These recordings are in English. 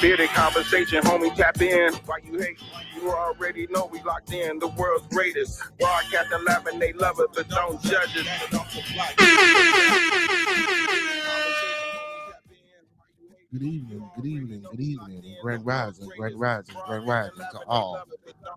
Bearded conversation, homie, tap in. Why you hate? You already know we locked in. The world's greatest. Broadcasting, laughing, they love it, but don't judge it. Good evening, good evening, good evening. Grand rising, grand rising, grand rising to all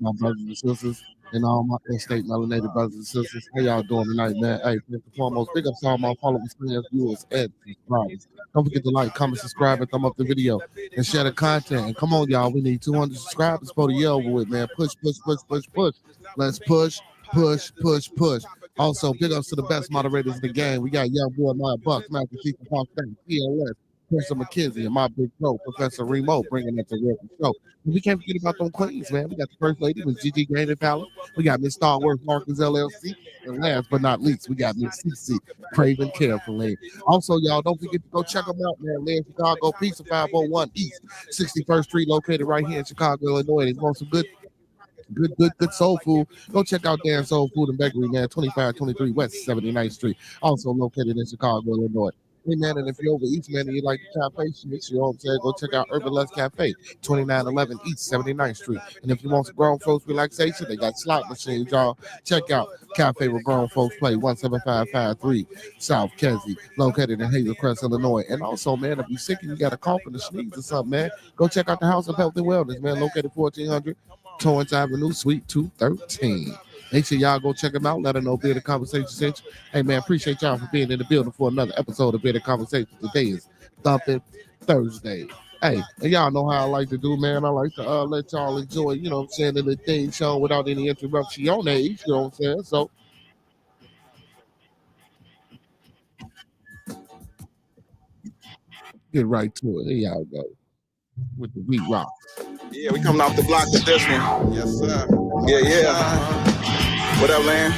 my brothers and sisters and all my in-state melanated brothers and sisters. How y'all doing tonight, man? Hey, first and foremost, big up to all my followers, friends, viewers, and subscribers. Don't forget to like, comment, subscribe, and thumb up the video and share the content. And come on, y'all, we need 200 subscribers for the year over with, man. Push, push, push, push, push. Let's push, push, push, push. Also, big ups to the best moderators in the game. We got Young Boy, Maya Bucks, Master Chief, and Park State, PLS. Professor McKenzie and my big bro, Professor Remo, bringing us a real show. And we can't forget about them queens, man. We got the first lady, Miss Gigi Green Palace. We got Miss Star Wars Marcus LLC. And last but not least, we got Miss CC, Craven Carefully. Also, y'all, don't forget to go check them out, man. They're in Chicago, Pizza 501 East, 61st Street, located right here in Chicago, Illinois. They want some good soul food. Go check out Dan Soul Food and Bakery, man. 2523 West 79th Street. Also located in Chicago, Illinois. Hey, man, and if you're over East, man, and you like the cafe, you know what I'm saying, go check out Urban Lust Cafe, 2911 East 79th Street. And if you want some grown folks relaxation, they got slot machines, y'all. Check out Cafe where grown folks play, 17553 South Kedzie, located in Hazelcrest, Illinois. And also, man, if you're sick and you got a cough and a sneeze or something, man, go check out the House of Health and Wellness, man, located 1400 Torrance Avenue, Suite 213. Make sure y'all go check them out. Let them know Bearded Conversation sent you. Hey, man, appreciate y'all for being in the building for another episode of Bearded Conversation. Today is Wthumpin Thursday. Hey, and y'all know how I like to do, man. I like to let y'all enjoy, you know what I'm saying, the thing show without any interruption on age, you know what I'm saying? So, get right to it. Here y'all go with the beat rock. Yeah, we coming off the block with this one. Yes, sir. Yeah. What up, man?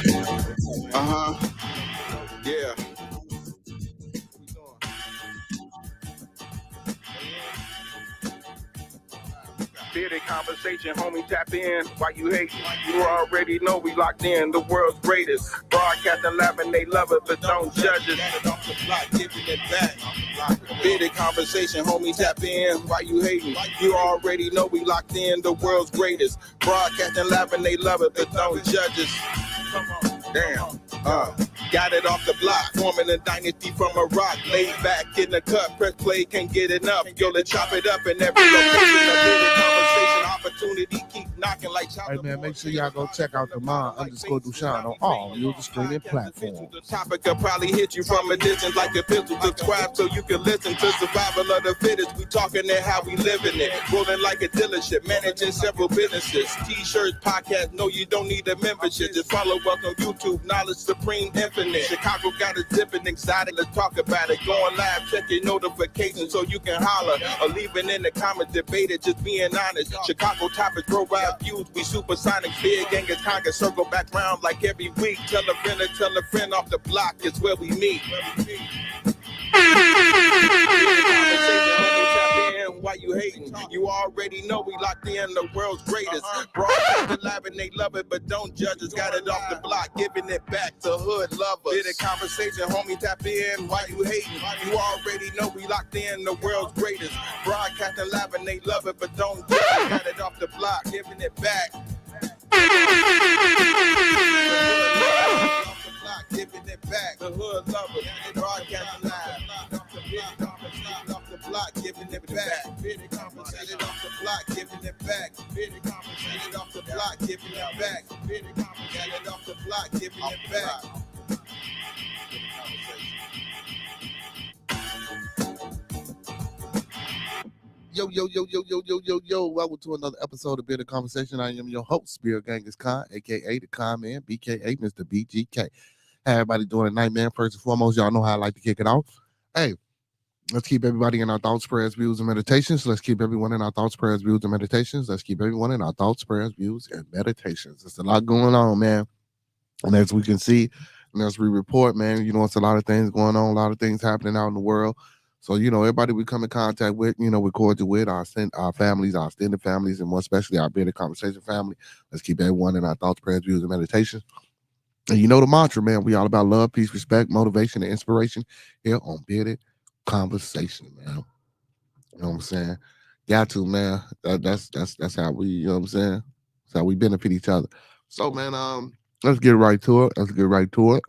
Yeah. Bearded conversation, homie, tap in. Why you hate? You already know we locked in. The world's greatest. Broadcasting, laughing, they love it, but don't judge it. Bearded conversation, homie, tap in. Why you hating? You already know we locked in. The world's greatest. Broadcasting, laughing, they love it, but don't judge us. Damn. Got it off the block, forming a dynasty from a rock. Laid back in the cut, press play, can't get enough. Yo, let's chop it up in every location. A bearded conversation, opportunity, keep knocking like chop. Hey, man, make sure y'all go check out the _Dushan on all music streaming platforms. The topic will probably hit you from a distance like a pistol. Subscribe so you can listen to survival of the fittest. We talking it how we living it. Rolling like a dealership, managing several businesses. T-shirts, podcasts, no, you don't need a membership. Just follow us on YouTube, Knowledge Supreme Infinite. Chicago got a dipping exotic, let's talk about it. Going live, check your notifications so you can holler. Or leave it in the comments, debate it, just being honest. Chicago topics, worldwide views, we supersonic. Big Genghis Khan can circle back round like every week. Tell a friend off the block, it's where we meet. Why you hating? You already know we locked in. The world's greatest. Broadcasting live and they love it, but don't judge us. Got it off the block, giving it back to hood lovers. Bearded conversation, homie, tap in. Why you hating? You already know we locked in. The world's greatest. Broadcasting live and they love it, but don't judge us. Got it off the block, giving it back. Giving it back. The hood lovers. Broadcasting live. Off the block, giving it back. Bearded conversation off the block, giving it back. Bearded conversation off the block, giving it back. Bearded conversation off the block, giving it back. Yo. Welcome to another episode of Bearded Conversation. I am your host, Beard Genghis Khan, aka the Con Man, BKA Mr. BGK. How everybody doing tonight, man? First and foremost, y'all know how I like to kick it off. Hey, let's keep everybody in our thoughts, prayers, views, and meditations. Let's keep everyone in our thoughts, prayers, views, and meditations. Let's keep everyone in our thoughts, prayers, views, and meditations. There's a lot going on, man. And as we can see, and as we report, man, you know, it's a lot of things going on, a lot of things happening out in the world. So, you know, everybody we come in contact with, you know, we're cordial with our families, our extended families, and more especially our Bearded Conversation family. Let's keep everyone in our thoughts, prayers, views, and meditations. And you know the mantra, man, we all about love, peace, respect, motivation, and inspiration here on Bearded Conversation, man. You know what I'm saying? Got to, man. That's how we, you know what I'm saying? That's how we benefit each other. So, man, let's get right to it. Let's get right to it.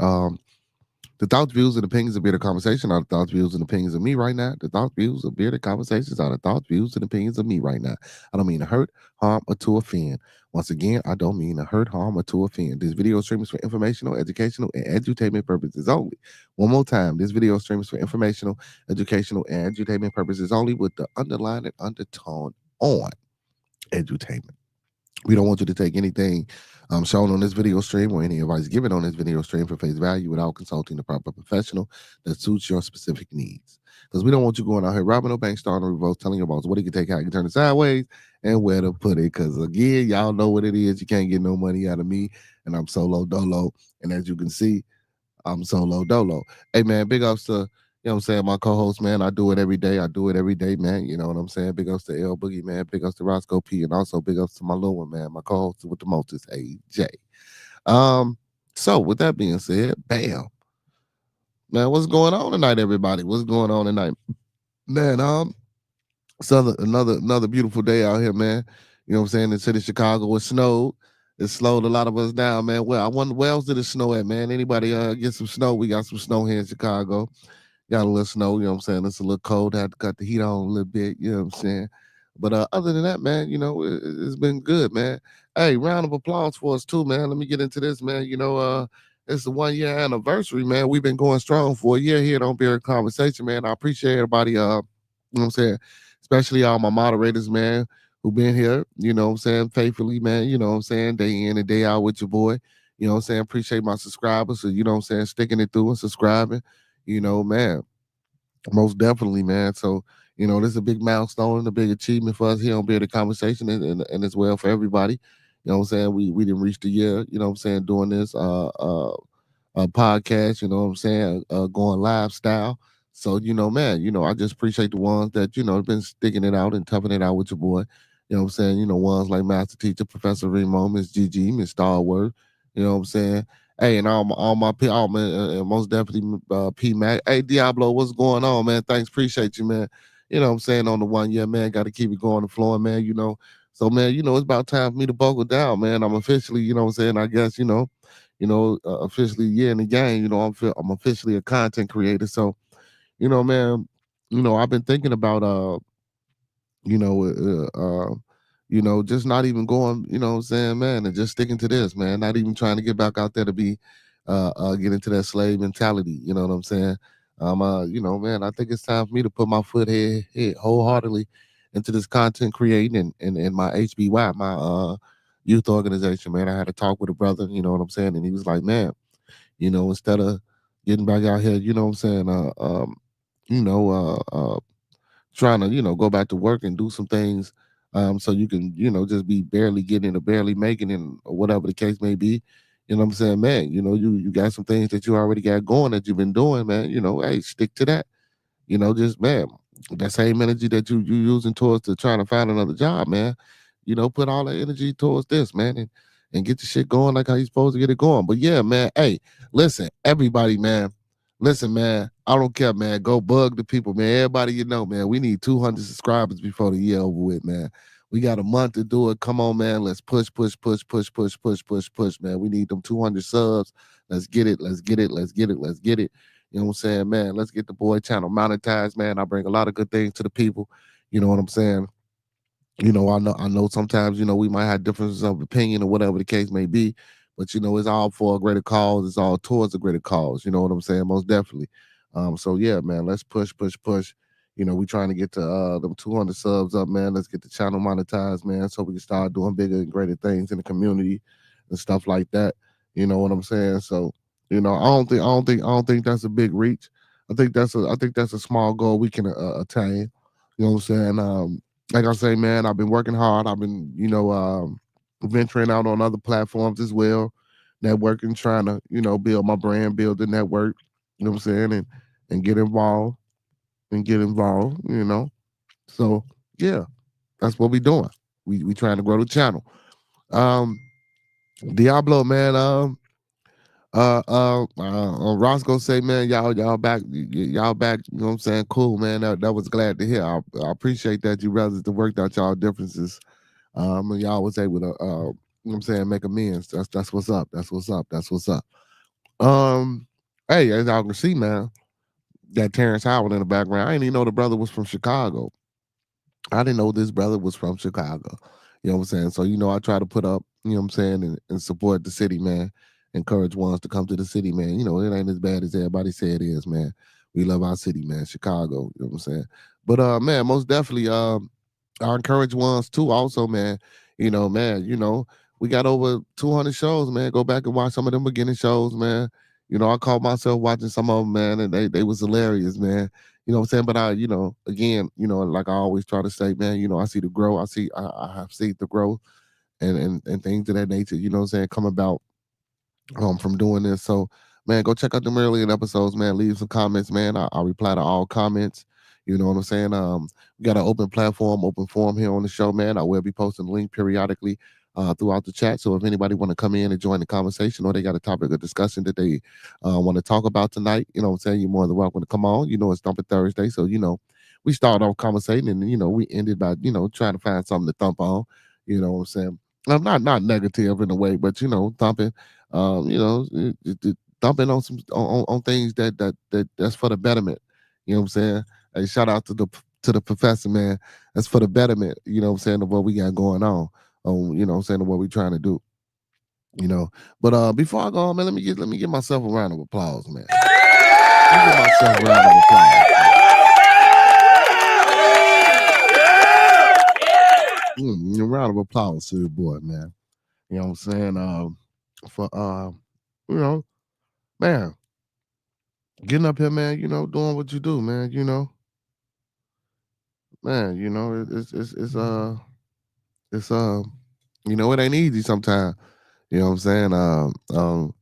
The thoughts, views, and opinions of Bearded Conversation are the thoughts, views, and opinions of me right now. The thoughts, views of Bearded Conversations are the thoughts, views, and opinions of me right now. I don't mean to hurt, harm, or to offend. Once again, I don't mean to hurt, harm, or to offend. This video stream is for informational, educational, and edutainment purposes only. One more time, this video stream is for informational, educational, and edutainment purposes only with the underline and undertone on edutainment. We don't want you to take anything shown on this video stream or any advice given on this video stream for face value without consulting the proper professional that suits your specific needs. Because we don't want you going out here robbing no bank, starting revolts, telling your boss what he can take, how he can turn it sideways, and where to put it. Because again, y'all know what it is. You can't get no money out of me, and I'm solo dolo. And as you can see, I'm solo dolo. Hey man, big ups to, you know what I'm saying, my co-host, man. I do it every day. I do it every day, man. You know what I'm saying? Big ups to L Boogie, man. Big ups to Roscoe P. And also big ups to my little one, man. My co-host with the mostest, AJ. So with that being said, bam. Man, what's going on tonight, everybody? What's going on tonight? Man, it's another beautiful day out here, man. You know what I'm saying? In the city of Chicago, it snowed. It slowed a lot of us down, man. Well, I wonder where else did it snow at, man? Anybody get some snow? We got some snow here in Chicago. Got a little snow, you know what I'm saying? It's a little cold. Had to cut the heat on a little bit, you know what I'm saying? But other than that, man, you know, it's been good, man. Hey, round of applause for us too, man. Let me get into this, man. You know, it's the 1 year anniversary, man. We've been going strong for a year here on Beer Conversation, man. I appreciate everybody, you know what I'm saying? Especially all my moderators, man, who been here, you know what I'm saying, faithfully, man, you know what I'm saying, day in and day out with your boy. You know what I'm saying? Appreciate my subscribers, so you know what I'm saying, sticking it through and subscribing. You know, man, most definitely, man. So, you know, this is a big milestone and a big achievement for us here on Bearded Conversation and as well for everybody. You know what I'm saying? We didn't reach the year, you know what I'm saying, doing this podcast, you know what I'm saying, going live style. So, you know, man, you know, I just appreciate the ones that, you know, have been sticking it out and toughing it out with your boy. You know what I'm saying? You know, ones like Master Teacher, Professor Remo, Miss GG, Miss Starworth, you know what I'm saying? Hey, and all man, most definitely P Mac. Hey, Diablo, what's going on, man? Thanks, appreciate you, man. You know what I'm saying, on the 1 year, man. Got to keep it going and flowing, man. You know, so man, you know, it's about time for me to buckle down, man. I'm officially, you know what I'm saying, I guess, officially yeah in the game. You know, I'm officially a content creator. So, you know, man, you know, I've been thinking about you know, just not even going, you know what I'm saying, man, and just sticking to this, man, not even trying to get back out there to be get into that slave mentality, you know what I'm saying? You know, man, I think it's time for me to put my foot head wholeheartedly into this content creating and my HBY, my youth organization, man. I had a talk with a brother, you know what I'm saying, and he was like, man, you know, instead of getting back out here, you know what I'm saying, you know, trying to, you know, go back to work and do some things so you can, you know, just be barely getting or barely making it or whatever the case may be. You know what I'm saying, man? You know, you got some things that you already got going that you've been doing, man. You know, hey, stick to that. You know, just man, that same energy that you using towards to trying to find another job, man. You know, put all the energy towards this, man, and get the shit going like how you supposed to get it going. But yeah, man, hey, listen, everybody, man. Listen, man, I don't care, man. Go bug the people, man. Everybody you know, man. We need 200 subscribers before the year over with, man. We got a month to do it. Come on, man. Let's push, man. We need them 200 subs. Let's get it. Let's get it. Let's get it. Let's get it. You know what I'm saying, man? Let's get the boy channel monetized, man. I bring a lot of good things to the people. You know what I'm saying? You know, I know sometimes, you know, we might have differences of opinion or whatever the case may be, but you know, it's all for a greater cause, it's all towards a greater cause, you know what I'm saying? Most definitely. So yeah, man, let's push. You know, we trying to get to them 200 subs up, man. Let's get the channel monetized, man, so we can start doing bigger and greater things in the community and stuff like that. You know what I'm saying? So, you know, I don't think that's a big reach. I think that's a small goal we can attain. You know what I'm saying? Like I say, man, I've been working hard. I've been, you know, venturing out on other platforms as well, networking, trying to, you know, build my brand, build the network. You know what I'm saying, and get involved You know, so yeah, that's what we doing. We trying to grow the channel. Um, Diablo, man. Roscoe say, man, y'all back, y'all back. You know what I'm saying? Cool, man. That was glad to hear. I appreciate that you brothers to worked out y'all differences. And y'all was able to, you know what I'm saying, make amends. That's what's up. That's what's up. That's what's up. Um, hey, as y'all can see, man, that Terrence Howard in the background. I didn't even know the brother was from Chicago. I didn't know this brother was from Chicago. You know what I'm saying? So, I try to put up, you know what I'm saying, and support the city, man. Encourage ones to come to the city, man. It ain't as bad as everybody say it is, man. We love our city, man. Chicago, you know what I'm saying? But man, most definitely I encourage ones too, also, man. Man, we got over 200 shows, man. Go back and watch some of them beginning shows, man. I caught myself watching some of them, man, and they was hilarious, man. You know what I'm saying? But again, like I always try to say, man, I see the growth. I have seen the growth and things of that nature, you know what I'm saying, come about from doing this. So, man, go check out them earlier episodes, man. Leave some comments, man. I reply to all comments. You know what I'm saying? We got an open platform, open forum here on the show, man. I will be posting the link periodically throughout the chat. So if anybody want to come in and join the conversation, or they got a topic of discussion that they want to talk about tonight, you know what I'm saying? You're more than welcome to come on. It's Thumping Thursday. So, we start off conversating and, we ended by, trying to find something to thump on. You know what I'm saying? I'm not negative in a way, but, thumping dumping on some on things that's for the betterment. You know what I'm saying? Hey, shout out to the professor, man. That's for the betterment. You know what I'm saying, of what we got going on. You know what I'm saying, of what we trying to do. You know, but before I go on, man, let me give myself a round of applause, man. Let me give myself a round of applause. A round of applause to the boy, man. You know what I'm saying? For you know, man, getting up here, man, doing what you do, man, man, it's it ain't easy sometimes. You know what I'm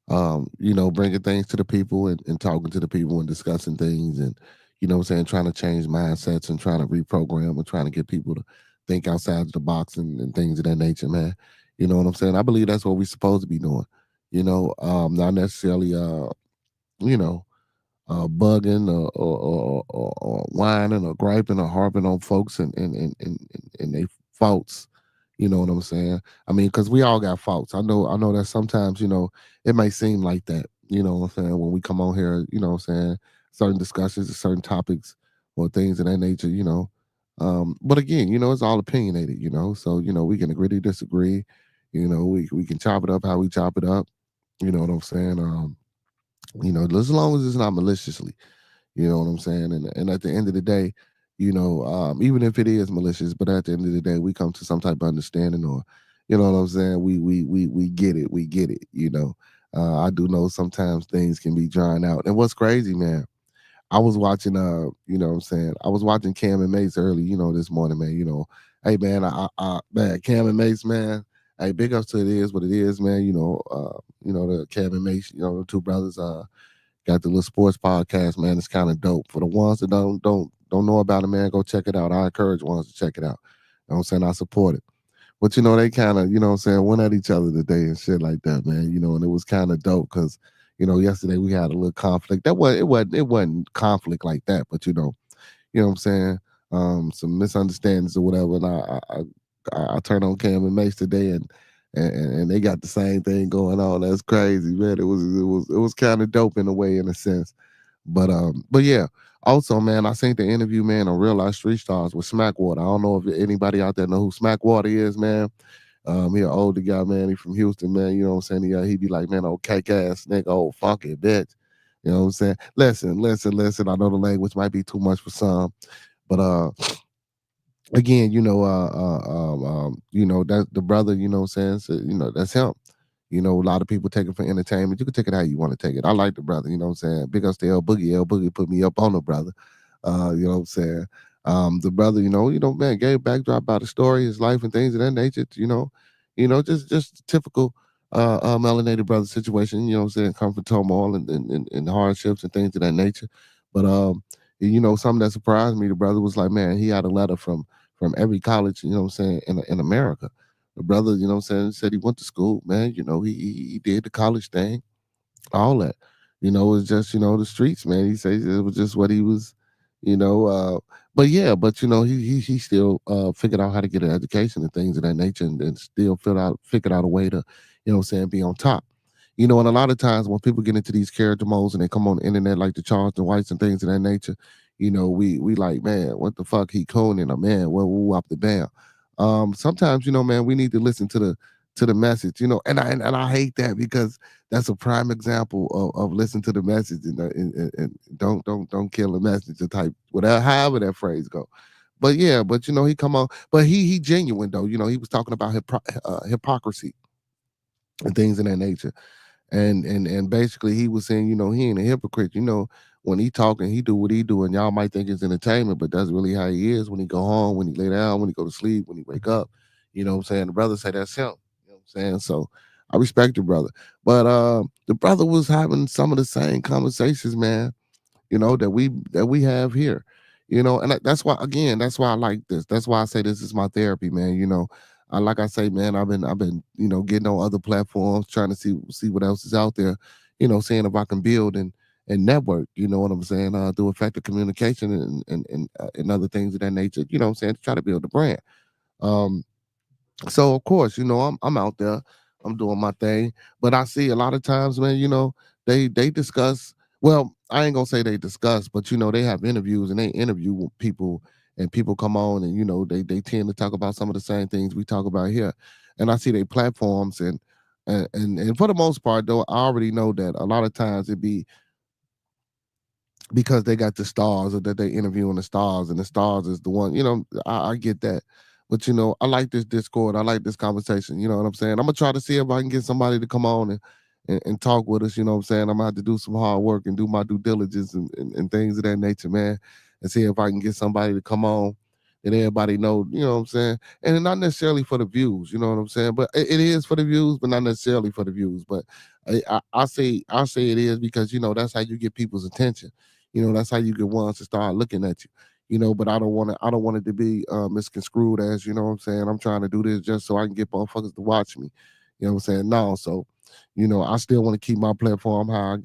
saying? Bringing things to the people and talking to the people and discussing things and what I'm saying, trying to change mindsets and trying to reprogram and trying to get people to think outside of the box and things of that nature, man. You know what I'm saying? I believe that's what we're supposed to be doing. Not necessarily you know, bugging or whining or griping or harping on folks and they faults. You know what I'm saying? I mean, because we all got faults. I know that sometimes, it may seem like that, you know what I'm saying, when we come on here, you know what I'm saying, certain discussions, certain topics or things of that nature, but again, it's all opinionated, so, we can agree to disagree, we can chop it up how we chop it up, you know what I'm saying? As long as it's not maliciously, you know what I'm saying? And at the end of the day, even if it is malicious, but at the end of the day, we come to some type of understanding, or you know what I'm saying? We get it, we get it, I do know sometimes things can be drawn out. And what's crazy, man, I was watching you know what I'm saying, I was watching Cam and Mace early, this morning, man. Hey man, man, Cam and Mace, man. Hey, big ups to it is what it is, man. The Cam and Mace, the two brothers got the little sports podcast, man. It's kind of dope. For the ones that don't know about it, man, go check it out. I encourage ones to check it out. You know what I'm saying? I support it. But they kind of, you know what I'm saying, went at each other today and shit like that, man. And it was kind of dope because, yesterday we had a little conflict. It wasn't conflict like that, but you know what I'm saying, some misunderstandings or whatever. And I turned on Cam and Mace today and they got the same thing going on. That's crazy, man. It was kind of dope in a way, in a sense. But yeah. Also, man, I seen the interview, man, on Real Life Street Stars with Smackwater. I don't know if anybody out there know who Smackwater is, man. He an older guy, man. He from Houston, man. You know what I'm saying? He be like, man, old cake ass nigga, old funky bitch. You know what I'm saying? Listen. I know the language might be too much for some, but again, that the brother, you know what I'm saying? So, that's him. A lot of people take it for entertainment. You can take it how you want to take it. I like the brother, you know what I'm saying? Big ups to L Boogie. L Boogie put me up on the brother. You know what I'm saying? The brother, man, gave backdrop about the story, his life and things of that nature, just typical melanated brother situation, you know what I'm saying, come from turmoil and hardships and things of that nature. But something that surprised me, the brother was like, man, he had a letter from every college, you know what I'm saying, in America. The brother, you know what I'm saying, said he went to school, man. He did the college thing. all that. It's just, the streets, man. He says it was just what he was, you know. But yeah, but he still figured out how to get an education and things of that nature, and still figured out a way to, be on top. And a lot of times when people get into these character modes and they come on the internet like the Charleston Whites and things of that nature, we like, man, what the fuck he coning a man, well, woo up the bam. Sometimes, man, we need to listen to the message, and I hate that because that's a prime example of listen to the message and don't kill the messenger type, whatever, however that phrase go. But yeah, but he come on, but he genuine though. He was talking about hypocrisy and things of that nature, and basically he was saying, he ain't a hypocrite. When he talking, he do what he do, and y'all might think it's entertainment, but that's really how he is when he go home, when he lay down, when he go to sleep, when he wake up. What I'm saying? The brother say that's him. You know what I'm saying? So I respect the brother. But the brother was having some of the same conversations, man, that we have here. And that's why, again, that's why I like this. That's why I say this is my therapy, man. Like I say, man, I've been getting on other platforms, trying to see what else is out there, seeing if I can build and network, you know what I'm saying, through effective communication and other things of that nature, what I'm saying, to try to build a brand. um so of course, I'm out there, I'm doing my thing, but I see a lot of times, man, they discuss. Well, I ain't gonna say they discuss, but they have interviews and they interview with people, and people come on and they tend to talk about some of the same things we talk about here, and I see their platforms and for the most part, though, I already know that a lot of times it be because they got the stars or that they interviewing the stars and the stars is the one, I get that. But I like this Discord, I like this conversation, you know what I'm saying. I'm gonna try to see if I can get somebody to come on and talk with us, you know what I'm saying. I'm gonna have to do some hard work and do my due diligence and things of that nature, man, and see if I can get somebody to come on and everybody know, you know what I'm saying. And not necessarily for the views, you know what I'm saying, but it is for the views, but not necessarily for the views. But I say it is because that's how you get people's attention. That's how you get ones to start looking at you. But I don't want it to be misconstrued as, what I'm saying, I'm trying to do this just so I can get motherfuckers to watch me. You know what I'm saying? No, so I still want to keep my platform how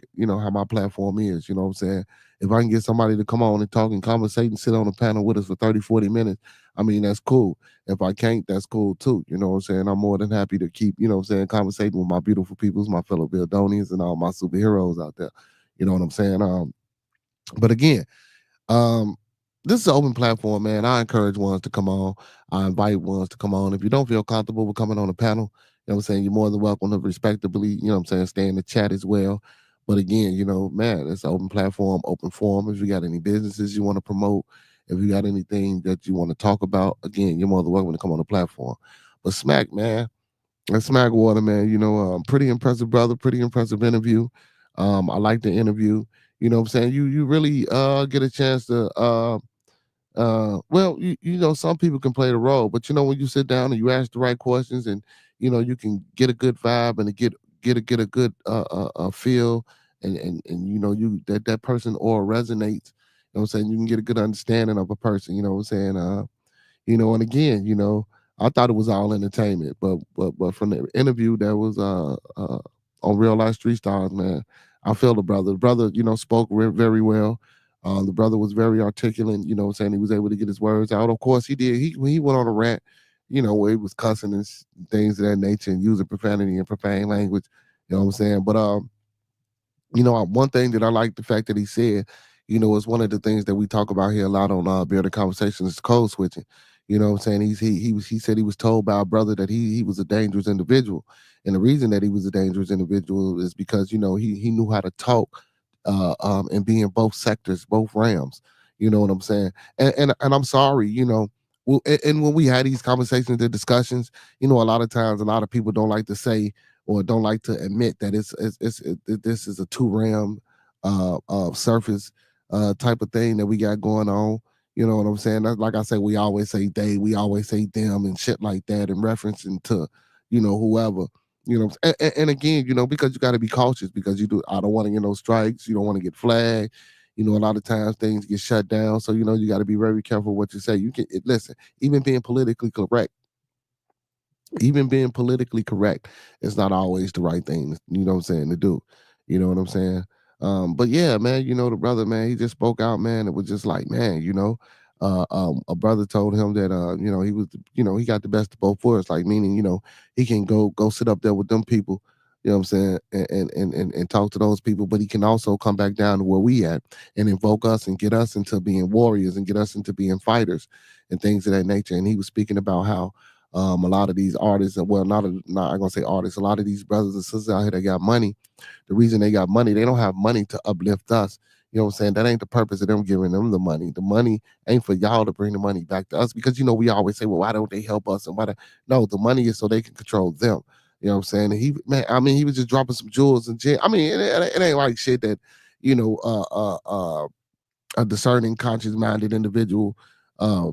my platform is, you know what I'm saying? If I can get somebody to come on and talk and conversate and sit on the panel with us for 30, 40 minutes, I mean, that's cool. If I can't, that's cool too. You know what I'm saying? I'm more than happy to keep, what I'm saying, conversating with my beautiful peoples, my fellow Buildonians, and all my superheroes out there. You know what I'm saying? But again, um, this is an open platform, man. I encourage ones to come on. I invite ones to come on. If you don't feel comfortable with coming on the panel, what I'm saying, you're more than welcome to respectably, what I'm saying, stay in the chat as well. But again, man, it's an open platform, open forum. If you got any businesses you want to promote, if you got anything that you want to talk about, again, you're more than welcome to come on the platform. But Smack, man, that's Smack Water, man. Pretty impressive, brother. Pretty impressive interview. I like the interview. You know what I'm saying? You really get a chance to well, some people can play the role, but when you sit down and you ask the right questions, and you can get a good vibe and to get a good feel, and you that person or resonates. You know what I'm saying? You can get a good understanding of a person, you know what I'm saying? And again, I thought it was all entertainment, but from the interview that was on Real Life Street Stars, man, I feel the brother. The brother, spoke very well. The brother was very articulate, what I'm saying. He was able to get his words out. Of course, he did. He went on a rant, where he was cussing and things of that nature and using profanity and profane language, you know what I'm saying? But one thing that I like the fact that he said, is one of the things that we talk about here a lot on Bearded Conversations is code switching. You know what I'm saying? He said he was told by a brother that he was a dangerous individual. And the reason that he was a dangerous individual is because, he knew how to talk and be in both sectors, both realms. You know what I'm saying? And I'm sorry, and when we had these conversations and discussions, a lot of times a lot of people don't like to say or don't like to admit that this is a two realm surface type of thing that we got going on. You know what I'm saying? That's, like I say, we always say they, we always say them and shit like that, and referencing to, whoever. And again, because you got to be cautious because I don't want to get no strikes. You don't want to get flagged. A lot of times things get shut down. So, you got to be very careful what you say. Listen, even being politically correct, even being politically correct is not always the right thing, you know what I'm saying, to do. You know what I'm saying? But yeah, man, the brother, man, he just spoke out, man. It was just like, man, a brother told him that, he was, he got the best of both worlds, like meaning, he can go sit up there with them people, you know what I'm saying, and talk to those people, but he can also come back down to where we at and invoke us and get us into being warriors and get us into being fighters and things of that nature. And he was speaking about how a lot of these artists, and well, not I'm gonna say artists, a lot of these brothers and sisters out here that got money, the reason they got money, they don't have money to uplift us. You know what I'm saying? That ain't the purpose of them giving them the money. The money ain't for y'all to bring the money back to us because we always say, well, why don't they help us? And no, the money is so they can control them. You know what I'm saying? And he, man, I mean, he was just dropping some jewels and I mean, it ain't like shit that, you know, uh, uh, a discerning, conscious-minded individual uh,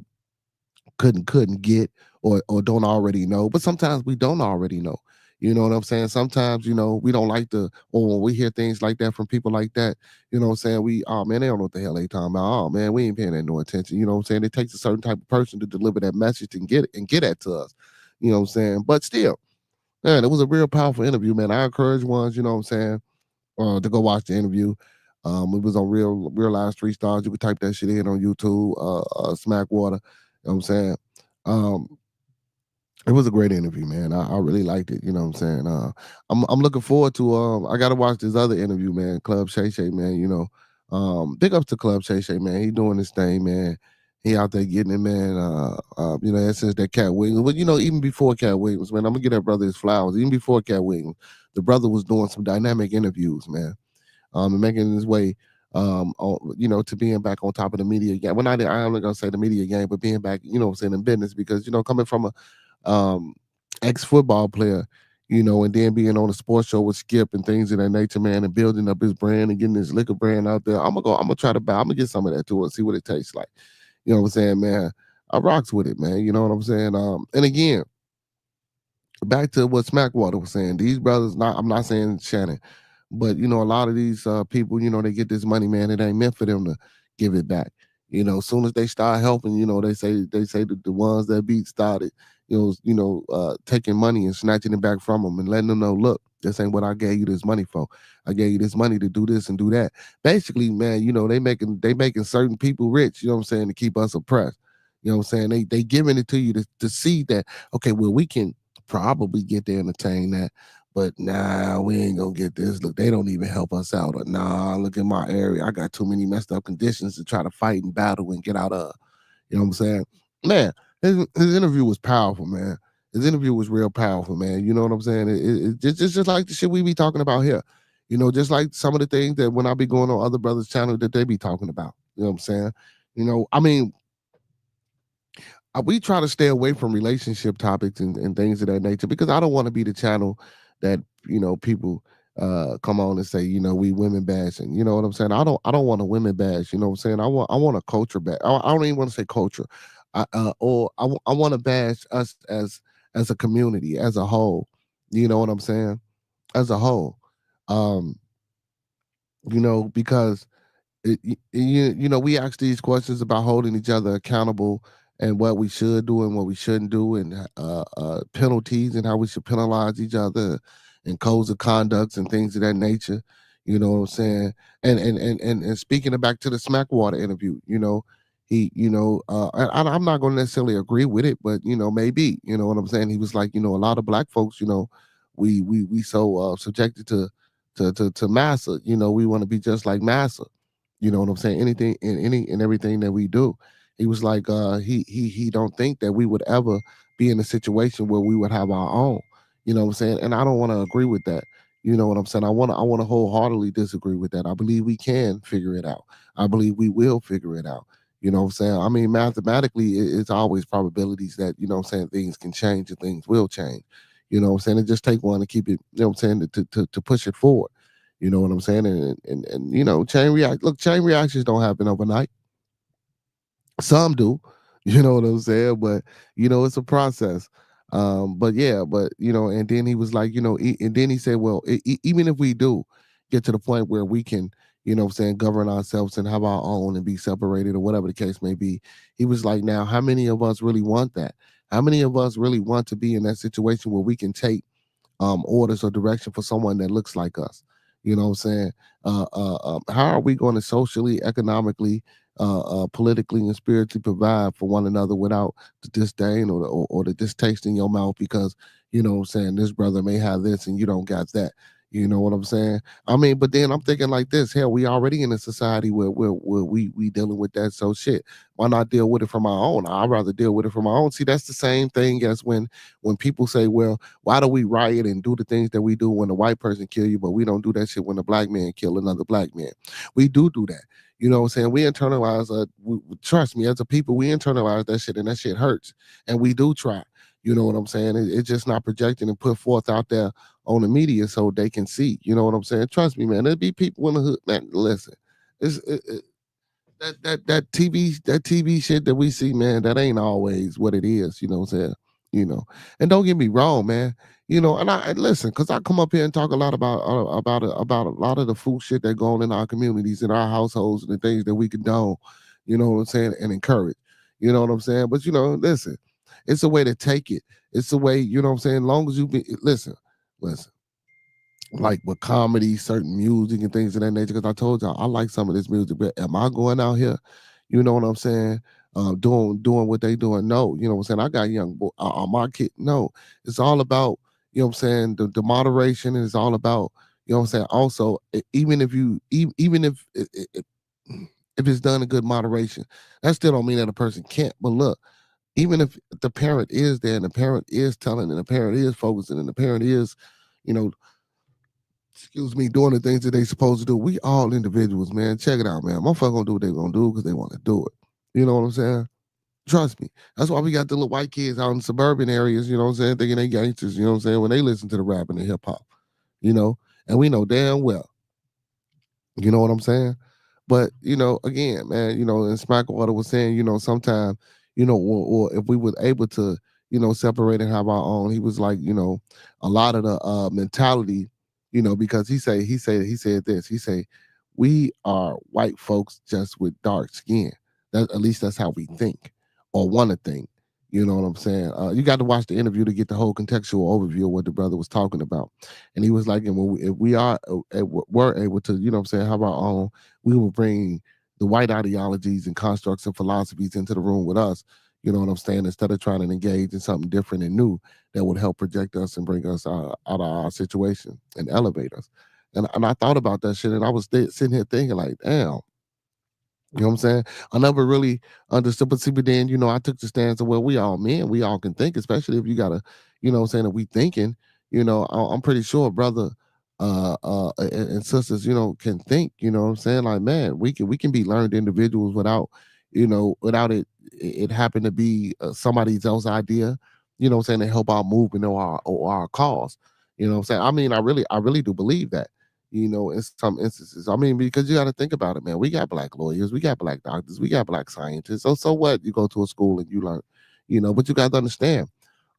couldn't get or don't already know. But sometimes we don't already know. You know what I'm saying? Sometimes, we don't like to, or when we hear things like that from people like that, you know what I'm saying? Oh man, they don't know what the hell they talking about. Oh man, we ain't paying that no attention. You know what I'm saying? It takes a certain type of person to deliver that message and get that to us. You know what I'm saying? But still, man, it was a real powerful interview, man. I encourage ones, you know what I'm saying, to go watch the interview. It was on Real Live Street Stars. You could type that shit in on YouTube, Smack Water. You know what I'm saying? Um, it was a great interview, man. I really liked it. You know what I'm saying? I'm looking forward to I gotta watch this other interview, man. Club Shay Shay, man. Big ups to Club Shay Shay, man. He doing this thing, man. He out there getting it, man. Since that Cat Williams. But even before Cat Williams, man, I'm gonna get that brother his flowers. Even before Cat Williams, the brother was doing some dynamic interviews, man. And making his way to being back on top of the media game. Well, I'm not gonna say the media game, but being back, saying in business because coming from a ex-football player, and then being on a sports show with Skip and things of that nature, man, and building up his brand and getting his liquor brand out there. I'm gonna try to buy, I'm gonna get some of that too and see what it tastes like. You know what I'm saying, man? I rocks with it, man. You know what I'm saying? And again, back to what Smackwater was saying, these brothers, I'm not saying Shannon, but a lot of these people, they get this money, man. It ain't meant for them to give it back. As soon as they start helping, they say that the ones that beat started, taking money and snatching it back from them and letting them know, look, this ain't what I gave you this money for. I gave you this money to do this and do that. Basically, man, they making certain people rich, you know what I'm saying, to keep us oppressed. You know what I'm saying? They giving it to you to see that, okay, well, we can probably get to entertain that. But nah, we ain't gonna get this. Look, they don't even help us out. Or nah, look at my area. I got too many messed up conditions to try to fight and battle and get out of. You know what I'm saying? Man, his interview was powerful, man. His interview was real powerful, man. You know what I'm saying? It's just like the shit we be talking about here. Just like some of the things that when I be going on other brothers' channel that they be talking about. You know what I'm saying? I mean, we try to stay away from relationship topics and things of that nature because I don't want to be the channel that people come on and say we women bashing. You know what I'm saying? I don't want a women bash. You know what I'm saying? I want a culture bash. I don't even want to say culture. I want to bash us as a community as a whole. You know what I'm saying? As a whole, um, because we ask these questions about holding each other accountable and what we should do and what we shouldn't do, and penalties and how we should penalize each other, and codes of conducts and things of that nature. You know what I'm saying? And speaking back to the Smackwater interview, I'm not going to necessarily agree with it, but maybe, you know what I'm saying. He was like, a lot of black folks, we so subjected to massa. We want to be just like massa. You know what I'm saying? Anything and any and everything that we do. He was like, he don't think that we would ever be in a situation where we would have our own. You know what I'm saying? And I don't want to agree with that. You know what I'm saying? I want to wholeheartedly disagree with that. I believe we can figure it out. I believe we will figure it out. You know what I'm saying? I mean, mathematically, it's always probabilities that, what I'm saying, things can change and things will change. You know what I'm saying? It just take one to keep it, what I'm saying, to push it forward. You know what I'm saying? And chain reactions don't happen overnight. Some do, you know what I'm saying? But it's a process. But yeah, and then he was like, and then he said, well, even if we do get to the point where we can, what I'm saying, govern ourselves and have our own and be separated or whatever the case may be, he was like, now, how many of us really want that? How many of us really want to be in that situation where we can take orders or direction for someone that looks like us? You know what I'm saying? How are we going to socially, economically, politically, and spiritually provide for one another without the disdain or the distaste in your mouth because, you know what I'm saying, this brother may have this and you don't got that. You know what I'm saying? I mean, but then I'm thinking like this. Hell, we already in a society where we dealing with that. So shit, why not deal with it from our own? I'd rather deal with it from our own. See, that's the same thing as when people say, well, why do we riot and do the things that we do when a white person kill you, but we don't do that shit when a black man kill another black man? We do that. You know what I'm saying? We internalize, trust me, as a people, we internalize that shit and that shit hurts. And we do try. You know what I'm saying? It's just not projecting and put forth out there on the media so they can see. You know what I'm saying? Trust me, man. There'll be people in the hood. Man, listen, that TV shit that we see, man, that ain't always what it is. You know what I'm saying? You know, and don't get me wrong, man. You know, and listen, because I come up here and talk a lot about a lot of the fool shit that go on in our communities, in our households, and the things that we condone. You know what I'm saying, and encourage. You know what I'm saying? But you know, listen, it's a way to take it. It's a way, you know what I'm saying. Long as you be listen, like with comedy, certain music and things of that nature. Because I told y'all I like some of this music, but am I going out here? You know what I'm saying? Doing what they doing? No, you know what I'm saying. I got young boy, my kid. No, it's all about, you know what I'm saying, the moderation, and it's all about, you know what I'm saying. Also, even if you even if it's done in good moderation, that still don't mean that a person can't. But look, even if the parent is there and the parent is telling and the parent is focusing and the parent is, you know, excuse me, doing the things that they supposed to do. We all individuals, man. Check it out, man. Motherfucker gonna do what they gonna do because they want to do it. You know what I'm saying? Trust me. That's why we got the little white kids out in suburban areas, you know what I'm saying, thinking they gangsters, you know what I'm saying, when they listen to the rap and the hip hop, you know, and we know damn well, you know what I'm saying? But you know, again, man, you know, and Smackwater was saying, you know, sometimes, you know, or if we were able to, you know, separate and have our own, he was like, you know, a lot of the mentality, you know, because he said this, he say, we are white folks just with dark skin. That at least that's how we think or want to think. You know what I'm saying? You got to watch the interview to get the whole contextual overview of what the brother was talking about. And he was like, and when if we are were able to, you know what I'm saying, have our own, we will bring the white ideologies and constructs and philosophies into the room with us. You know what I'm saying? Instead of trying to engage in something different and new that would help project us and bring us out of our situation and elevate us. And I thought about that shit and I was sitting here thinking like, damn, you know what I'm saying? I never really understood, but then, you know, I took the stance of, well, we all men, we all can think, especially if you gotta, you know what I'm saying, if we thinking, you know, I'm pretty sure brother and sisters, you know, can think, you know what I'm saying? Like, man, we can be learned individuals without, you know, without it happen to be somebody else's idea, you know what I'm saying, to help our movement or our cause. You know what I'm saying? I mean, I really do believe that, you know, in some instances. I mean, because you got to think about it, man. We got black lawyers, we got black doctors, we got black scientists. So what? You go to a school and you learn, you know, but you got to understand.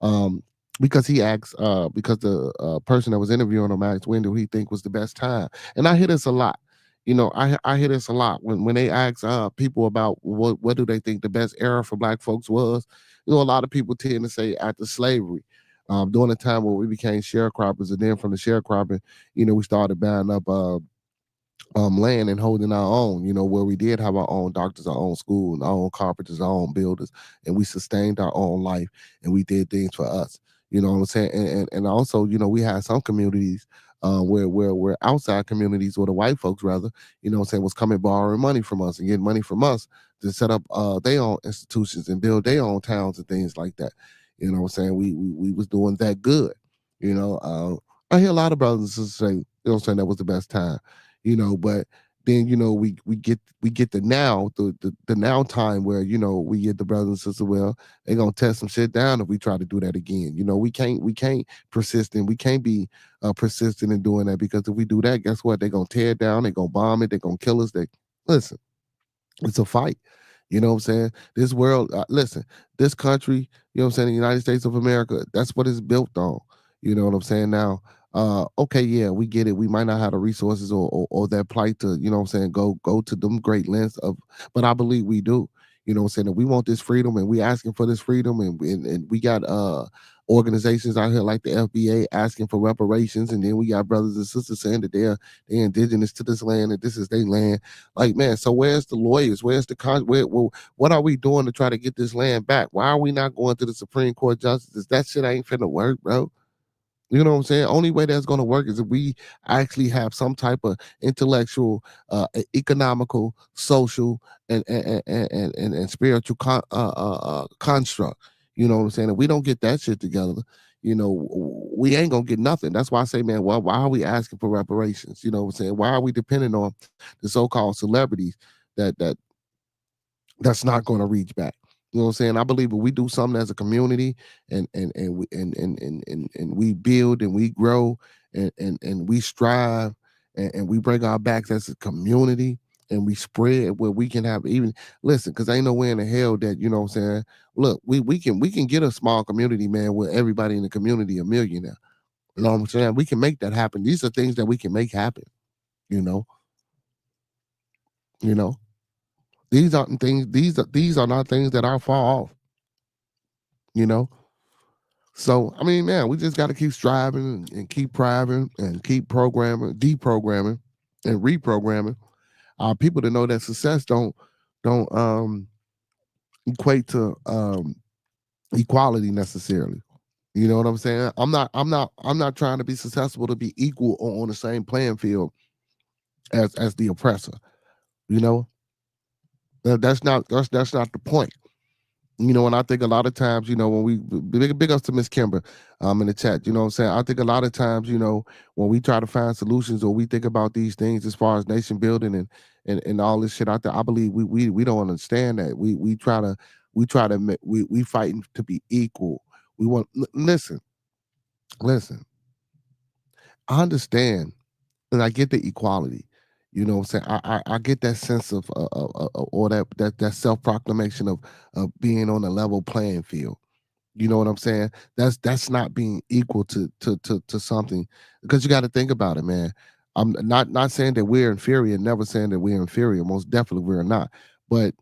Um, because he asked, because the person that was interviewing him asked when do he think was the best time, and I hear this a lot. You know, I hear this a lot when they ask people about what do they think the best era for black folks was. You know, a lot of people tend to say after slavery, during the time where we became sharecroppers, and then from the sharecropping, you know, we started buying up land and holding our own, you know, where we did have our own doctors, our own school, and our own carpenters, our own builders, and we sustained our own life and we did things for us. You know what I'm saying? And also, you know, we had some communities where outside communities or the white folks rather, you know what I'm saying, was coming borrowing money from us and getting money from us to set up their own institutions and build their own towns and things like that. You know what I'm saying? We was doing that good. You know, I hear a lot of brothers and sisters say, you know what I'm saying, that was the best time, you know, but then you know we get the now the now time where you know we get the brothers and sisters, well, they're gonna test some shit down if we try to do that again. You know, we can't persist and we can't be persistent in doing that, because if we do that, guess what, they're gonna tear it down, they're gonna bomb it, they're gonna kill us. They listen, it's a fight. You know what I'm saying? This world, listen, this country, you know what I'm saying, the United States of America, that's what it's built on. You know what I'm saying? Now, okay, yeah, we get it. We might not have the resources or that plight to, you know what I'm saying, go to them great lengths of, but I believe we do. You know what I'm saying? That we want this freedom and we asking for this freedom and we got organizations out here like the FBA asking for reparations, and then we got brothers and sisters saying that they're indigenous to this land and this is their land. Like, man, so where's the lawyers? Where's the what are we doing to try to get this land back? Why are we not going to the Supreme Court justices? That shit ain't finna work, bro. You know what I'm saying? Only way that's going to work is if we actually have some type of intellectual, economical, social, and spiritual construct. You know what I'm saying? If we don't get that shit together, we ain't gonna get nothing. That's why I say, man, well, why are we asking for reparations? You know what I'm saying? Why are we depending on the so-called celebrities that's not going to reach back? You know what I'm saying? I believe if we do something as a community and we build and we grow and we strive and we bring our backs as a community and we spread where we can have even listen, because ain't no way in the hell that, you know what I'm saying? Look, we can get a small community, man, where everybody in the community a millionaire. You know what I'm saying? We can make that happen. These are things that we can make happen, you know, you know. These are not things that are far off, you know. So I mean, man, we just got to keep striving and keep priving and keep programming, deprogramming, and reprogramming our people to know that success don't equate to equality necessarily. You know what I'm saying? I'm not trying to be successful to be equal or on the same playing field as the oppressor. You know, that's not the point. And I think a lot of times, when we big ups to Miss Kimber in the chat, you know what I'm saying? I think a lot of times, when we try to find solutions or we think about these things as far as nation building and all this shit out there, I believe we don't understand that. We fighting to be equal. We want listen, I understand and I get the equality. You know what I'm saying? I get that sense of or that self-proclamation of being on a level playing field. You know what I'm saying? That's not being equal to something, because you got to think about it, man. I'm not saying that we're inferior, never saying that we're inferior. Most definitely we're not. But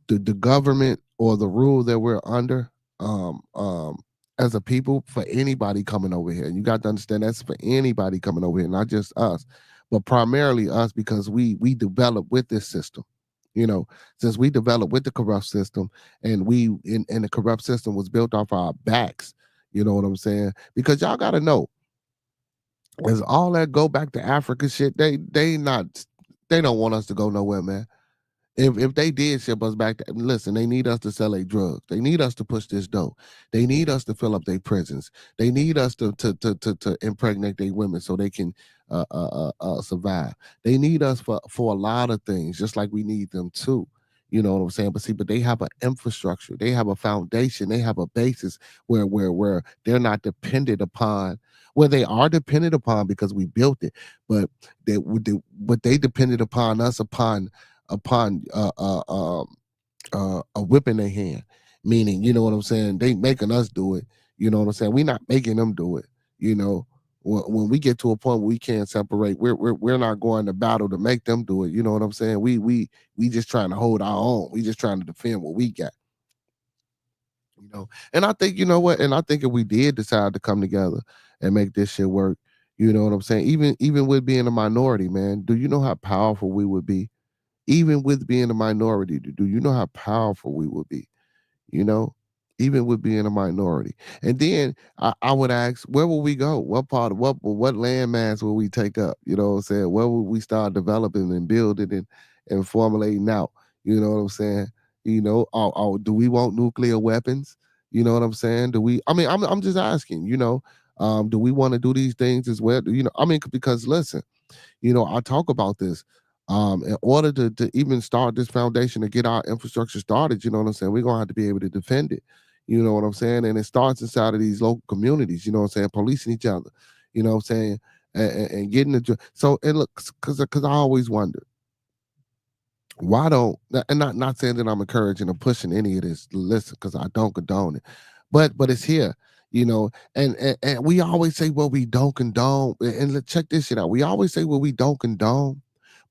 the government or the rule that we're under, um um as a people, for anybody coming over here, you got to understand that's for anybody coming over here, not just us, but primarily us, because we developed with this system. you know since we developed with the corrupt system, and and the corrupt system was built off our backs. You know what I'm saying? Because y'all got to know, as all that go back to Africa shit, they don't want us to go nowhere, man. If they did ship us back, listen, they need us to sell their drugs. They need us to push this dough. They need us to fill up their prisons. They need us to impregnate their women so they can survive. They need us for a lot of things, just like we need them too. You know what I'm saying? But see, but they have an infrastructure. They have a foundation. They have a basis where they're not dependent upon. Well, they are dependent upon because we built it, but they depended upon us upon a whip in their hand. Meaning, you know what I'm saying? They making us do it. You know what I'm saying? We not making them do it. You know, when we get to a point where we can't separate, we're not going to battle to make them do it. You know what I'm saying? We just trying to hold our own. We just trying to defend what we got. And I think, you know what? And I think if we did decide to come together and make this shit work, you know what I'm saying? Even with being a minority, man, do you know how powerful we would be? Even with being a minority, do you know how powerful we would be? You know, even with being a minority. And then I would ask, where will we go? What part of what landmass will we take up? You know what I'm saying? Where will we start developing and building and formulating out? You know what I'm saying? Do we want nuclear weapons? You know what I'm saying? Do we? I mean, I'm just asking. Do we want to do these things as well? I mean, because listen, I talk about this. In order to even start this foundation to get our infrastructure started, you know what I'm saying, we're gonna have to be able to defend it. You know what I'm saying? And it starts inside of these local communities, you know what I'm saying, policing each other, you know what I'm saying, and getting so and look, because I always wonder, why don't, and not saying that I'm encouraging or pushing any of this, listen, because I don't condone it, but it's here. And we always say, well, we don't condone, and check this shit out, we always say, well, we don't condone,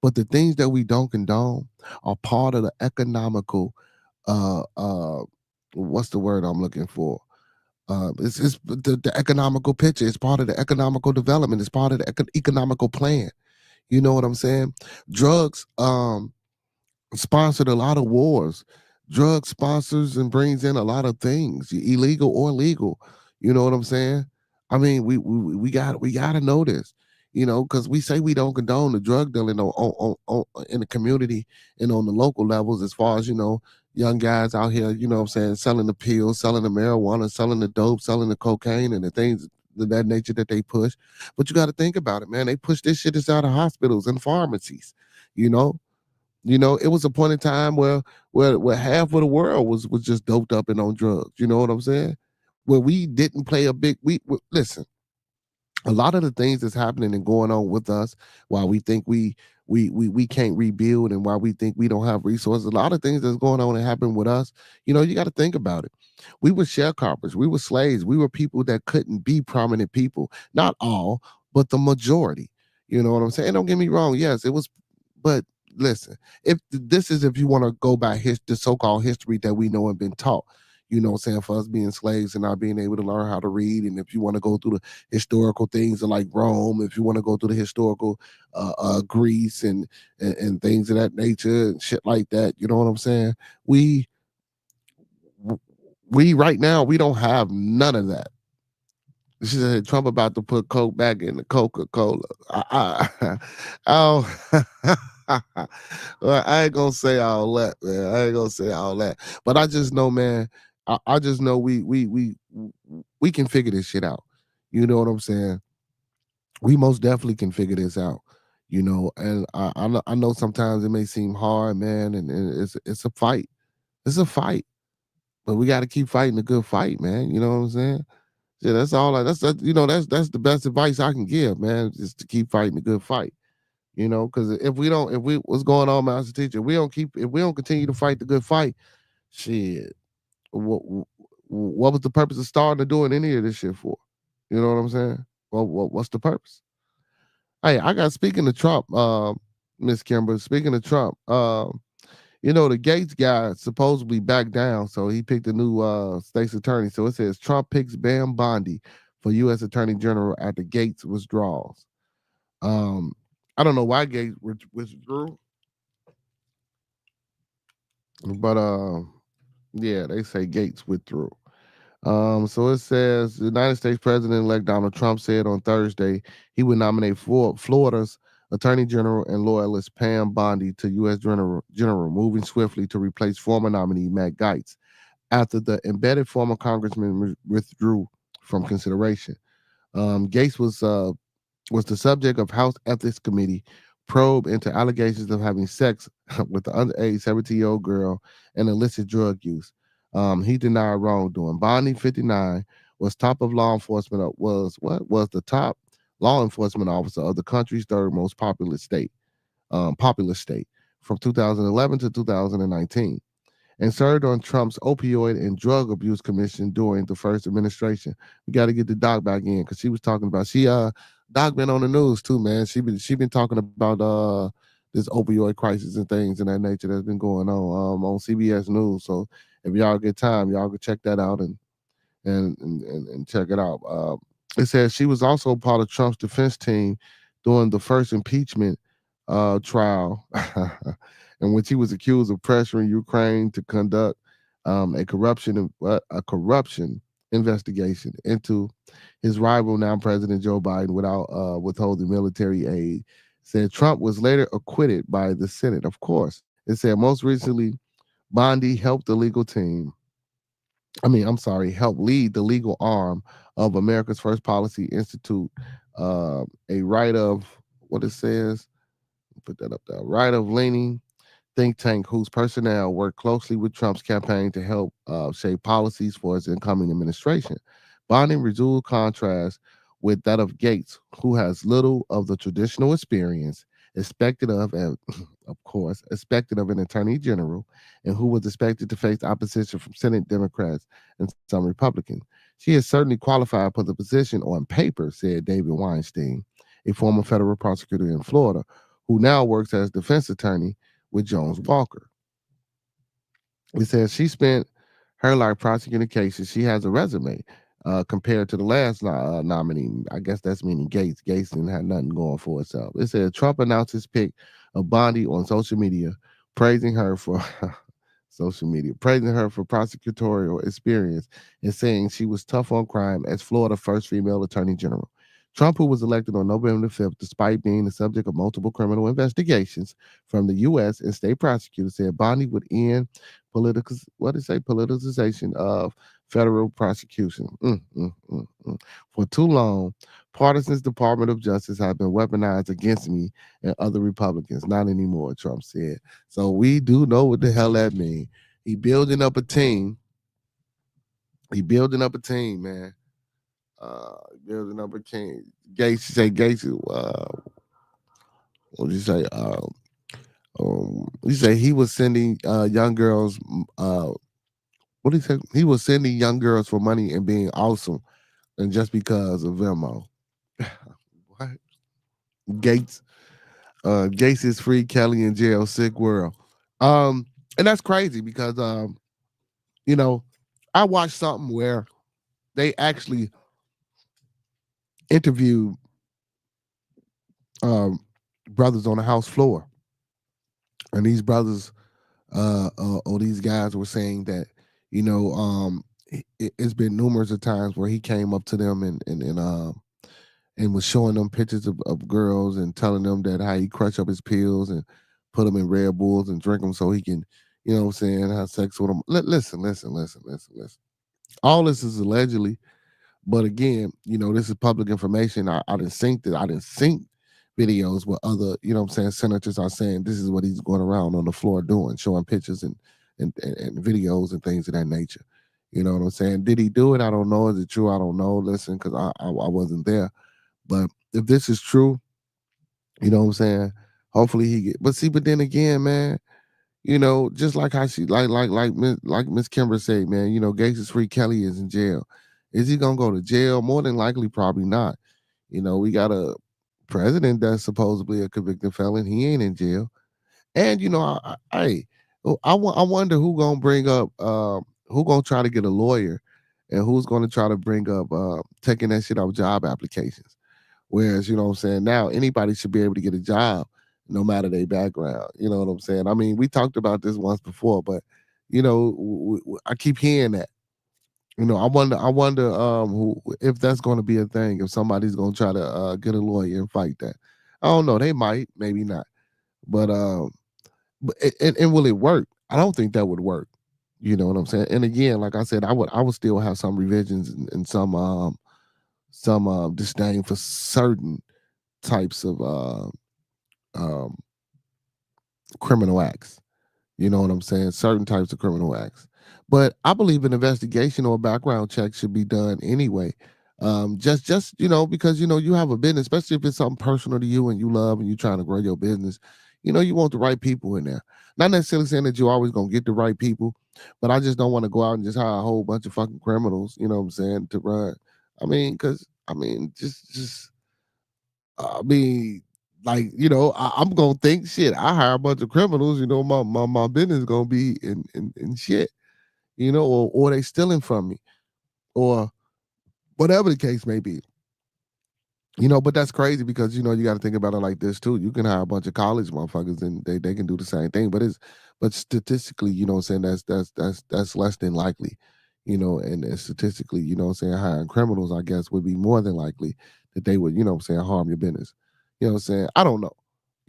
but the things that we don't condone are part of the economical, what's the word I'm looking for? It's the economical picture. It's part of the economical development. It's part of the economical plan. You know what I'm saying? Drugs sponsored a lot of wars. Drug sponsors and brings in a lot of things, illegal or legal. You know what I'm saying? I mean, we got to know this. You know, because we say we don't condone the drug dealing in the community and on the local levels, as far as young guys out here. You know what I'm saying, selling the pills, selling the marijuana, selling the dope, selling the cocaine, and the things of that nature that they push. But you got to think about it, man. They push this shit inside of hospitals and pharmacies. You know, it was a point in time where half of the world was just doped up and on drugs. You know what I'm saying? Where we didn't play a big listen. A lot of the things that's happening and going on with us, while we think we can't rebuild, and why we think we don't have resources, a lot of things that's going on and happen with us. You got to think about it. We were sharecroppers, we were slaves, we were people that couldn't be prominent people. Not all, but the majority. You know what I'm saying? Don't get me wrong. Yes, it was, but listen, if you want to go by the so-called history that we know and been taught, what I'm saying, for us being slaves and not being able to learn how to read. And if you want to go through the historical things of like Rome, if you want to go through the historical Greece and things of that nature and shit like that, you know what I'm saying? We right now, we don't have none of that. She said Trump about to put Coke back in the Coca-Cola. Oh, well, I ain't gonna say all that, man. I ain't gonna say all that. But I just know, man. I just know we can figure this shit out. You know what I'm saying? We most definitely can figure this out. And I know sometimes it may seem hard, man, and it's a fight. It's a fight, but we got to keep fighting a good fight, man. You know what I'm saying? Yeah, that's all. That's the best advice I can give, man. Just to keep fighting a good fight. Because if we what's going on, master teacher, if we don't continue to fight the good fight, shit. What was the purpose of starting to doing any of this shit for? You know what I'm saying? What's the purpose? Hey, I got speaking of Trump, Miss Kimber. Speaking of Trump, the Gates guy supposedly backed down, so he picked a new state's attorney. So it says Trump picks Bam Bondi for U.S. Attorney General after Gates withdraws. I don't know why Gates withdrew, but yeah, they say Gates withdrew. So it says the United States President-elect Donald Trump said on Thursday he would nominate Florida's Attorney General and loyalist Pam Bondi to U.S. General, moving swiftly to replace former nominee Matt Gaetz after the embedded former congressman withdrew from consideration. Gates was the subject of House Ethics Committee probe into allegations of having sex with the underage 17-year-old girl and illicit drug use. He denied wrongdoing. Bondi, 59, was top of law enforcement. Was the top law enforcement officer of the country's third most populous state from 2011 to 2019, and served on Trump's opioid and drug abuse commission during the first administration. We got to get the doc back in because she was talking about Doc been on the news too, man. She been talking about this opioid crisis and things in that nature that's been going on CBS News. So if y'all get time, y'all can check that out and check it out. It says she was also part of Trump's defense team during the first impeachment trial, in which he was accused of pressuring Ukraine to conduct a corruption investigation into his rival, now President Joe Biden, without withholding military aid. Said Trump was later acquitted by the Senate. Of course, it said most recently, Bondi helped the legal team. Helped lead the legal arm of America's First Policy Institute, a right of what it says. Put that up there. Right of leaning think tank whose personnel worked closely with Trump's campaign to help shape policies for his incoming administration. Bondi resumed contrast with that of Gates, who has little of the traditional experience expected of, and of course, expected of an attorney general, and who was expected to face opposition from Senate Democrats and some Republicans. She is certainly qualified for the position on paper, said David Weinstein, a former federal prosecutor in Florida, who now works as defense attorney with Jones Walker. It says she spent her life prosecuting cases. She has a resume. compared to the last nominee. I guess that's meaning Gates. Gates didn't have nothing going for itself. It said Trump announced his pick of Bondi on social media, praising her for praising her for prosecutorial experience and saying she was tough on crime as Florida's first female attorney general. Trump, who was elected on November the 5th, despite being the subject of multiple criminal investigations from the U.S. and state prosecutors, said Bondi would end politicization of federal prosecution. For too long, partisans' Department of Justice have been weaponized against me and other Republicans. Not anymore, Trump said. So we do know what the hell that means. He building up a team. He building up a team, man. Building up a team. Gates. What did you say? You say he was sending young girls. What did he say? He was sending young girls for money and being awesome, and just because of Venmo. What? Gates. Gates is free. Kelly in jail. Sick world. And that's crazy because you know, I watched something where they actually interviewed brothers on the house floor, and these brothers or these guys were saying that it's been numerous of times where he came up to them and was showing them pictures of girls and telling them that how he crushed up his pills and put them in Red Bulls and drink them so he can, you know what I'm saying, have sex with them. Listen. All this is allegedly, but again, this is public information. I didn't sync videos where other, senators are saying this is what he's going around on the floor doing, showing pictures and videos and things of that nature. You know what I'm saying? Did he do it? I don't know. Is it true? I don't know. Listen, because I wasn't there. But if this is true, you know what I'm saying? Hopefully he get. But then again, man, just like how she like Miss Kimber said, man, Gates is free, Kelly is in jail. Is he gonna go to jail? More than likely, probably not. We got a president that's supposedly a convicted felon. He ain't in jail. And I wonder who gonna bring up who gonna try to get a lawyer and who's gonna try to bring up taking that shit off job applications. Whereas, you know what I'm saying, now anybody should be able to get a job no matter their background. You know what I'm saying? I mean, we talked about this once before, but I keep hearing that. I wonder if that's going to be a thing, if somebody's going to try to get a lawyer and fight that. I don't know. They might, maybe not. But will it work? I don't think that would work. You know what I'm saying? And again, like I said, I would still have some revisions and some disdain for certain types of um, criminal acts. You know what I'm saying? Certain types of criminal acts. But I believe an investigation or a background check should be done anyway. Just because you have a business, especially if it's something personal to you and you love and you're trying to grow your business. You want the right people in there. Not necessarily saying that you're always gonna get the right people, but I just don't want to go out and just hire a whole bunch of fucking criminals. You know what I'm saying, to run. Just I mean, like, I'm gonna think shit. I hire a bunch of criminals, my business is gonna be in shit, or they stealing from me, or whatever the case may be. But that's crazy because you got to think about it like this too. You can hire a bunch of college motherfuckers and they can do the same thing, but statistically, what I'm saying, that's less than likely, and statistically, what I'm saying, hiring criminals, I guess, would be more than likely that they would, what I'm saying, harm your business. You know what I'm saying? I don't know.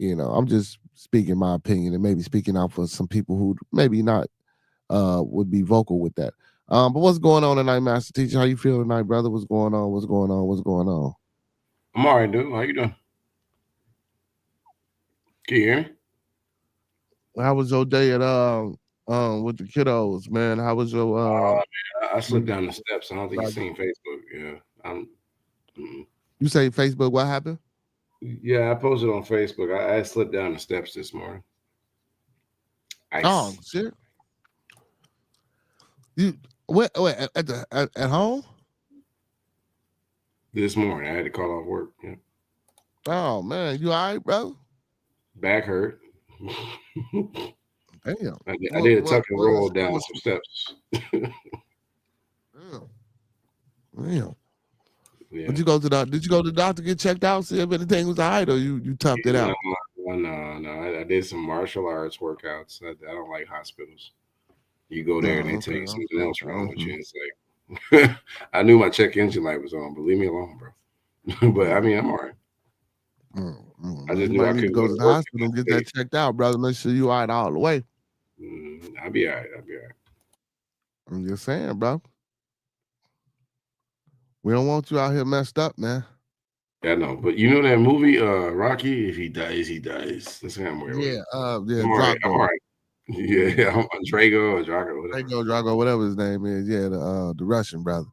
I'm just speaking my opinion and maybe speaking out for some people who maybe not would be vocal with that. But what's going on tonight, Master Teacher? How you feel tonight, brother? What's going on? What's going on? What's going on? I'm all right, dude. How you doing? Can you hear me? How was your day at with the kiddos, man? How was your I slipped down the steps. I don't think you've seen Facebook. Yeah, You say Facebook? What happened? Yeah, I posted on Facebook. I slipped down the steps this morning. Oh shit! You wait at home? This morning, I had to call off work. Yeah. Oh man, you all right, bro? Back hurt. Damn. I did a tuck and roll down some steps. Yeah. Damn. Yeah. Did you go to the doctor get checked out, see if anything was all right, or you toughed it out? No. I did some martial arts workouts. I don't like hospitals. You go there and they tell you something else wrong with you. It's like I knew my check engine light was on, but leave me alone, bro. But I mean, I'm all right. I just You knew I might need to couldn't go go to to the work. hospital and get that checked out, brother. Make sure you all right all the way. I'll be all right. I'm just saying, bro. We don't want you out here messed up, man. Yeah, I know. But you know that movie, Rocky? If he dies, he dies. That's what I'm worried Yeah, about. yeah, I'm all right. I'm all Drago. right. Yeah, I'm Drago or Drago, whatever. Drago, whatever his name is. Yeah, the Russian brother.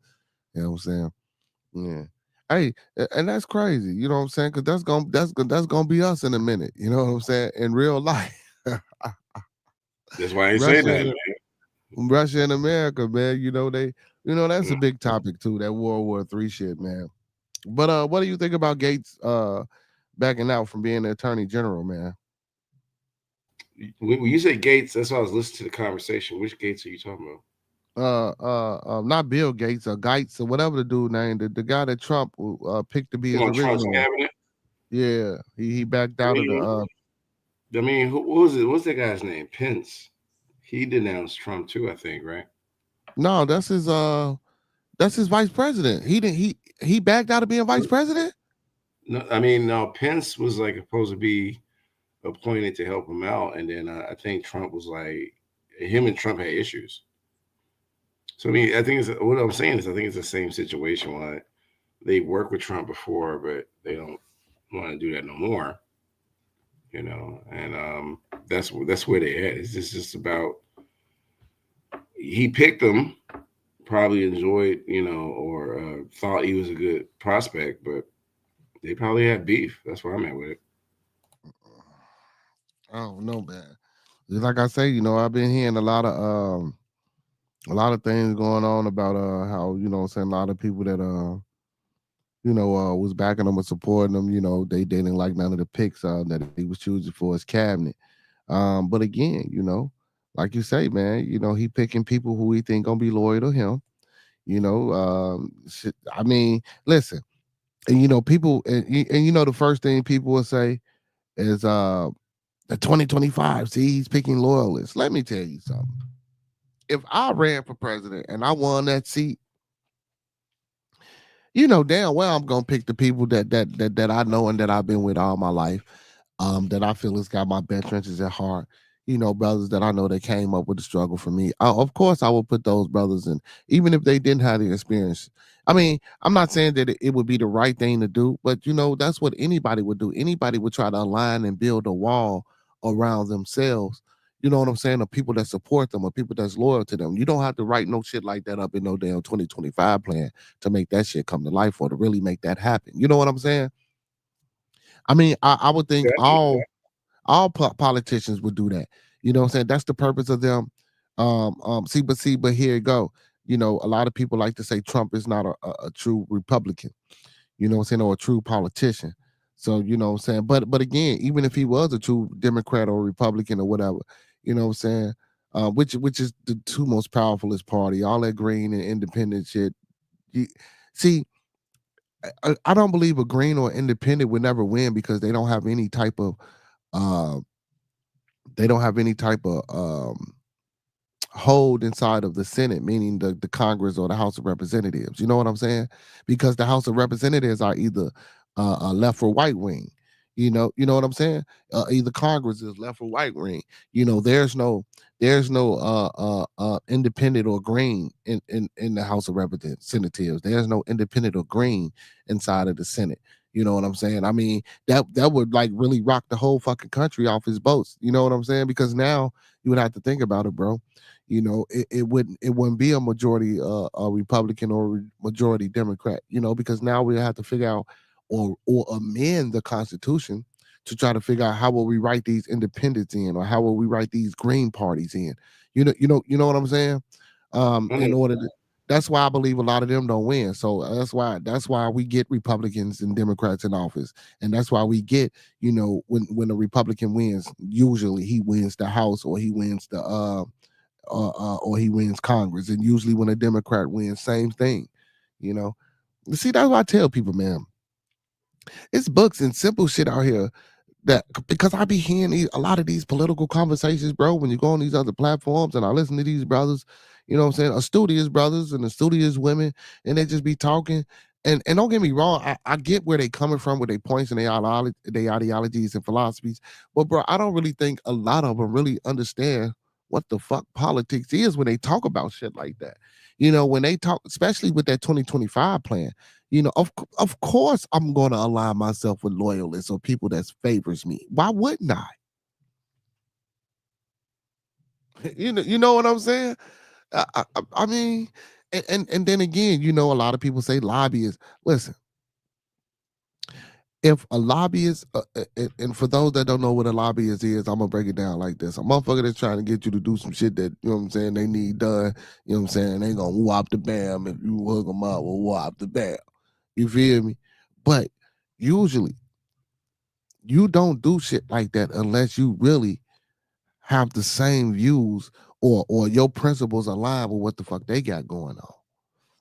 You know what I'm saying? Yeah. Hey, and that's crazy. You know what I'm saying? Because that's gonna be us in a minute. You know what I'm saying? In real life. That's why I ain't say Russia, that, man. Russia and America, man. That's a big topic too. That World War III shit, man. But what do you think about Gates backing out from being the Attorney General, man? When you say Gates, that's why I was listening to the conversation. Which Gates are you talking about? Not Bill Gates or Gates or whatever the dude named, the guy that Trump picked to be his Trump's original. cabinet? Yeah, he backed out of the. I mean, who was it? What's that guy's name? Pence. He denounced Trump too, I think, right? No, that's his vice president. He backed out of being vice president. No, I mean, no. Pence was like supposed to be appointed to help him out, and then I think Trump was like, him and Trump had issues. So I mean, I think what I'm saying is I think it's the same situation. Why they worked with Trump before, but they don't want to do that no more. And that's where they at. It's just about he picked them, probably enjoyed, or thought he was a good prospect, but they probably had beef. That's where I'm at with it. I don't know, man. Just like I say, I've been hearing a lot of things going on about how saying a lot of people that was backing him and supporting him. They didn't like none of the picks that he was choosing for his cabinet. But again, like you say, man, he picking people who he think gonna be loyal to him. I mean, listen, and people, and the first thing people will say is the 2025. See, he's picking loyalists. Let me tell you something. If I ran for president and I won that seat, damn well I'm gonna pick the people that I know and that I've been with all my life, that I feel has got my best interests at heart. Brothers that I know that came up with the struggle for me. Of course, I will put those brothers in, even if they didn't have the experience. I mean, I'm not saying that it would be the right thing to do, but that's what anybody would do. Anybody would try to align and build a wall around themselves. You know what I'm saying? Of people that support them or people that's loyal to them. You don't have to write no shit like that up in no damn 2025 plan to make that shit come to life or to really make that happen. You know what I'm saying? I mean, I would think all politicians would do that. You know what I'm saying? That's the purpose of them. But here you go. A lot of people like to say Trump is not a true Republican, you know what I'm saying, or a true politician. So, you know what I'm saying? But again, even if he was a true Democrat or Republican or whatever, you know what I'm saying? Which is the two most powerfulest party, all that green and independent shit. You, see, I don't believe a green or independent would never win because they don't have any type of uh, hold inside of the Senate, meaning the Congress or the House of Representatives. You know what I'm saying? Because the House of Representatives are either a left or right wing. You know what I'm saying? Either Congress is left or right wing. There's no independent or green in the House of Representatives. There's no independent or green inside of the Senate. You know what I'm saying? I mean, that would like really rock the whole fucking country off his boats. You know what I'm saying? Because now you would have to think about it, bro. It wouldn't be a majority a Republican or majority Democrat, because now we have to figure out or amend the Constitution to try to figure out how will we write these independents in or how will we write these green parties in. You know what I'm saying? In order to That's why I believe a lot of them don't win. So that's why we get Republicans and Democrats in office. And that's why we get, when a Republican wins, usually he wins the House or he wins or he wins Congress. And usually when a Democrat wins, same thing. You know, see, that's why I tell people, man, it's books and simple shit out here that because I be hearing a lot of these political conversations, bro, when you go on these other platforms and I listen to these brothers, you know what I'm saying, studious brothers and studious women, and they just be talking. And don't get me wrong, I get where they coming from with their points and their ideologies and philosophies, but bro, I don't really think a lot of them really understand what the fuck politics is when they talk about shit like that. You know, when they talk, especially with that 2025 plan, you know, of course I'm going to align myself with loyalists or people that favors me. Why wouldn't I? You know what I'm saying? I mean, and then again, you know, a lot of people say lobbyists. Listen, if a lobbyist, and for those that don't know what a lobbyist is, I'm gonna break it down like this: a motherfucker that's trying to get you to do some shit that, you know what I'm saying, they need done. You know what I'm saying? They gonna whop the bam if you hook them up with whop the bam. You feel me? But usually you don't do shit like that unless you really have the same views or your principles align with what the fuck they got going on.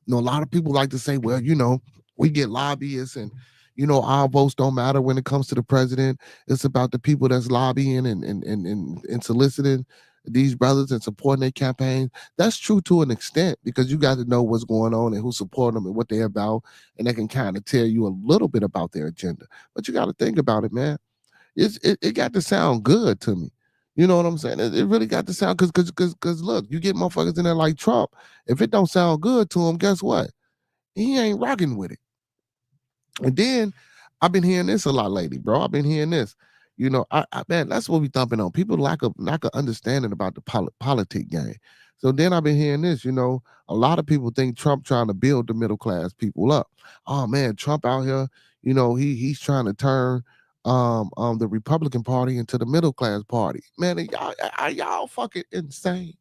You know, a lot of people like to say, well, you know, we get lobbyists and, you know, our votes don't matter when it comes to the president. It's about the people that's lobbying and soliciting these brothers and supporting their campaigns. That's true to an extent because you got to know what's going on and who support them and what they're about, and they can kind of tell you a little bit about their agenda. But you got to think about it, man. It got to sound good to me. You know what I'm saying? It really got to sound because look, you get motherfuckers in there like Trump. If it don't sound good to him, guess what? He ain't rocking with it. And then I've been hearing this a lot lately, bro. I've been hearing this. You know, man, that's what we thumping on. People lack of understanding about the politic game. So then I've been hearing this. You know, a lot of people think Trump trying to build the middle class people up. Oh man, Trump out here. You know, he's trying to turn the Republican Party into the middle class party. Man, are y'all fucking insane?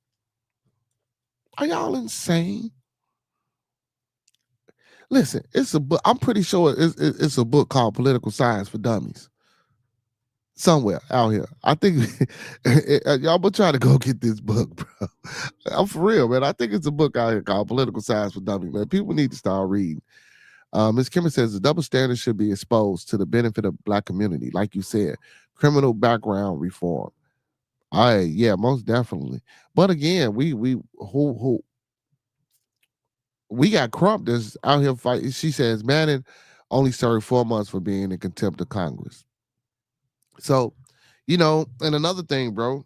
Are y'all insane? Listen, it's a book. I'm pretty sure it's a book called Political Science for Dummies. Somewhere out here. I think y'all but try to go get this book, bro. I'm for real, man. I think it's a book out here called Political Science for Dummies, man. People need to start reading. Ms. Kimmer says the double standard should be exposed to the benefit of black community. Like you said, criminal background reform. Yeah, most definitely. But again, who we got Crump that's out here fighting. She says Bannon only served 4 months for being in contempt of Congress. So, you know, and another thing, bro.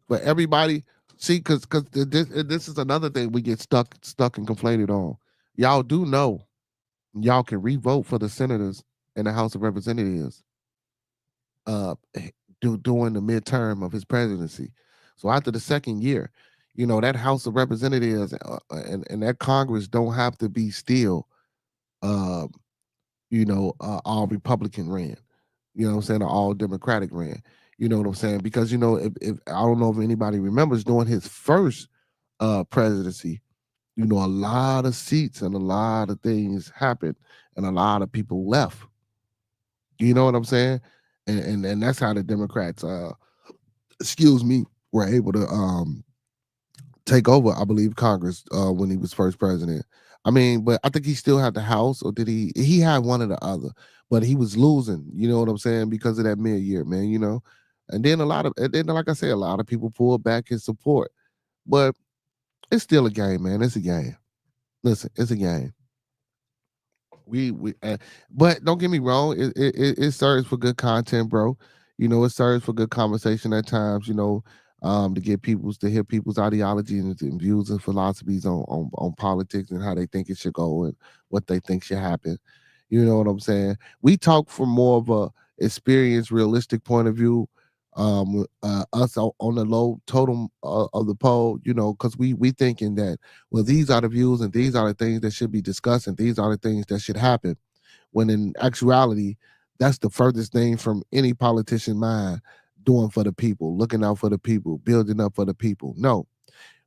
But everybody, see, because this is another thing we get stuck and conflated on. Y'all do know y'all can revote for the senators in the House of Representatives uh during the midterm of his presidency. So after the second year, you know, that House of Representatives and that Congress don't have to be still um all Republican ran. You know what I'm saying? Or all Democratic ran. You know what I'm saying? Because, you know, if I don't know if anybody remembers during his first presidency, you know, a lot of seats and a lot of things happened and a lot of people left. You know what I'm saying? And that's how the Democrats excuse me, were able to take over, I believe, Congress when he was first president. I mean, but I think he still had the House, or did he? He had one or the other, but he was losing. You know what I'm saying? Because of that mid-year, man. You know, and then like I said, a lot of people pulled back his support, but it's still a game, man. It's a game. Listen, it's a game. But don't get me wrong, it serves for good content, bro. You know, it serves for good conversation at times, you know, to get to hear people's ideology and views and philosophies on politics and how they think it should go and what they think should happen. You know what I'm saying? We talk from more of a experienced, realistic point of view. Us on the low totem of the pole, you know, because we thinking that, well, these are the views and these are the things that should be discussed and these are the things that should happen, when in actuality that's the furthest thing from any politician mind, doing for the people, looking out for the people, building up for the people. No,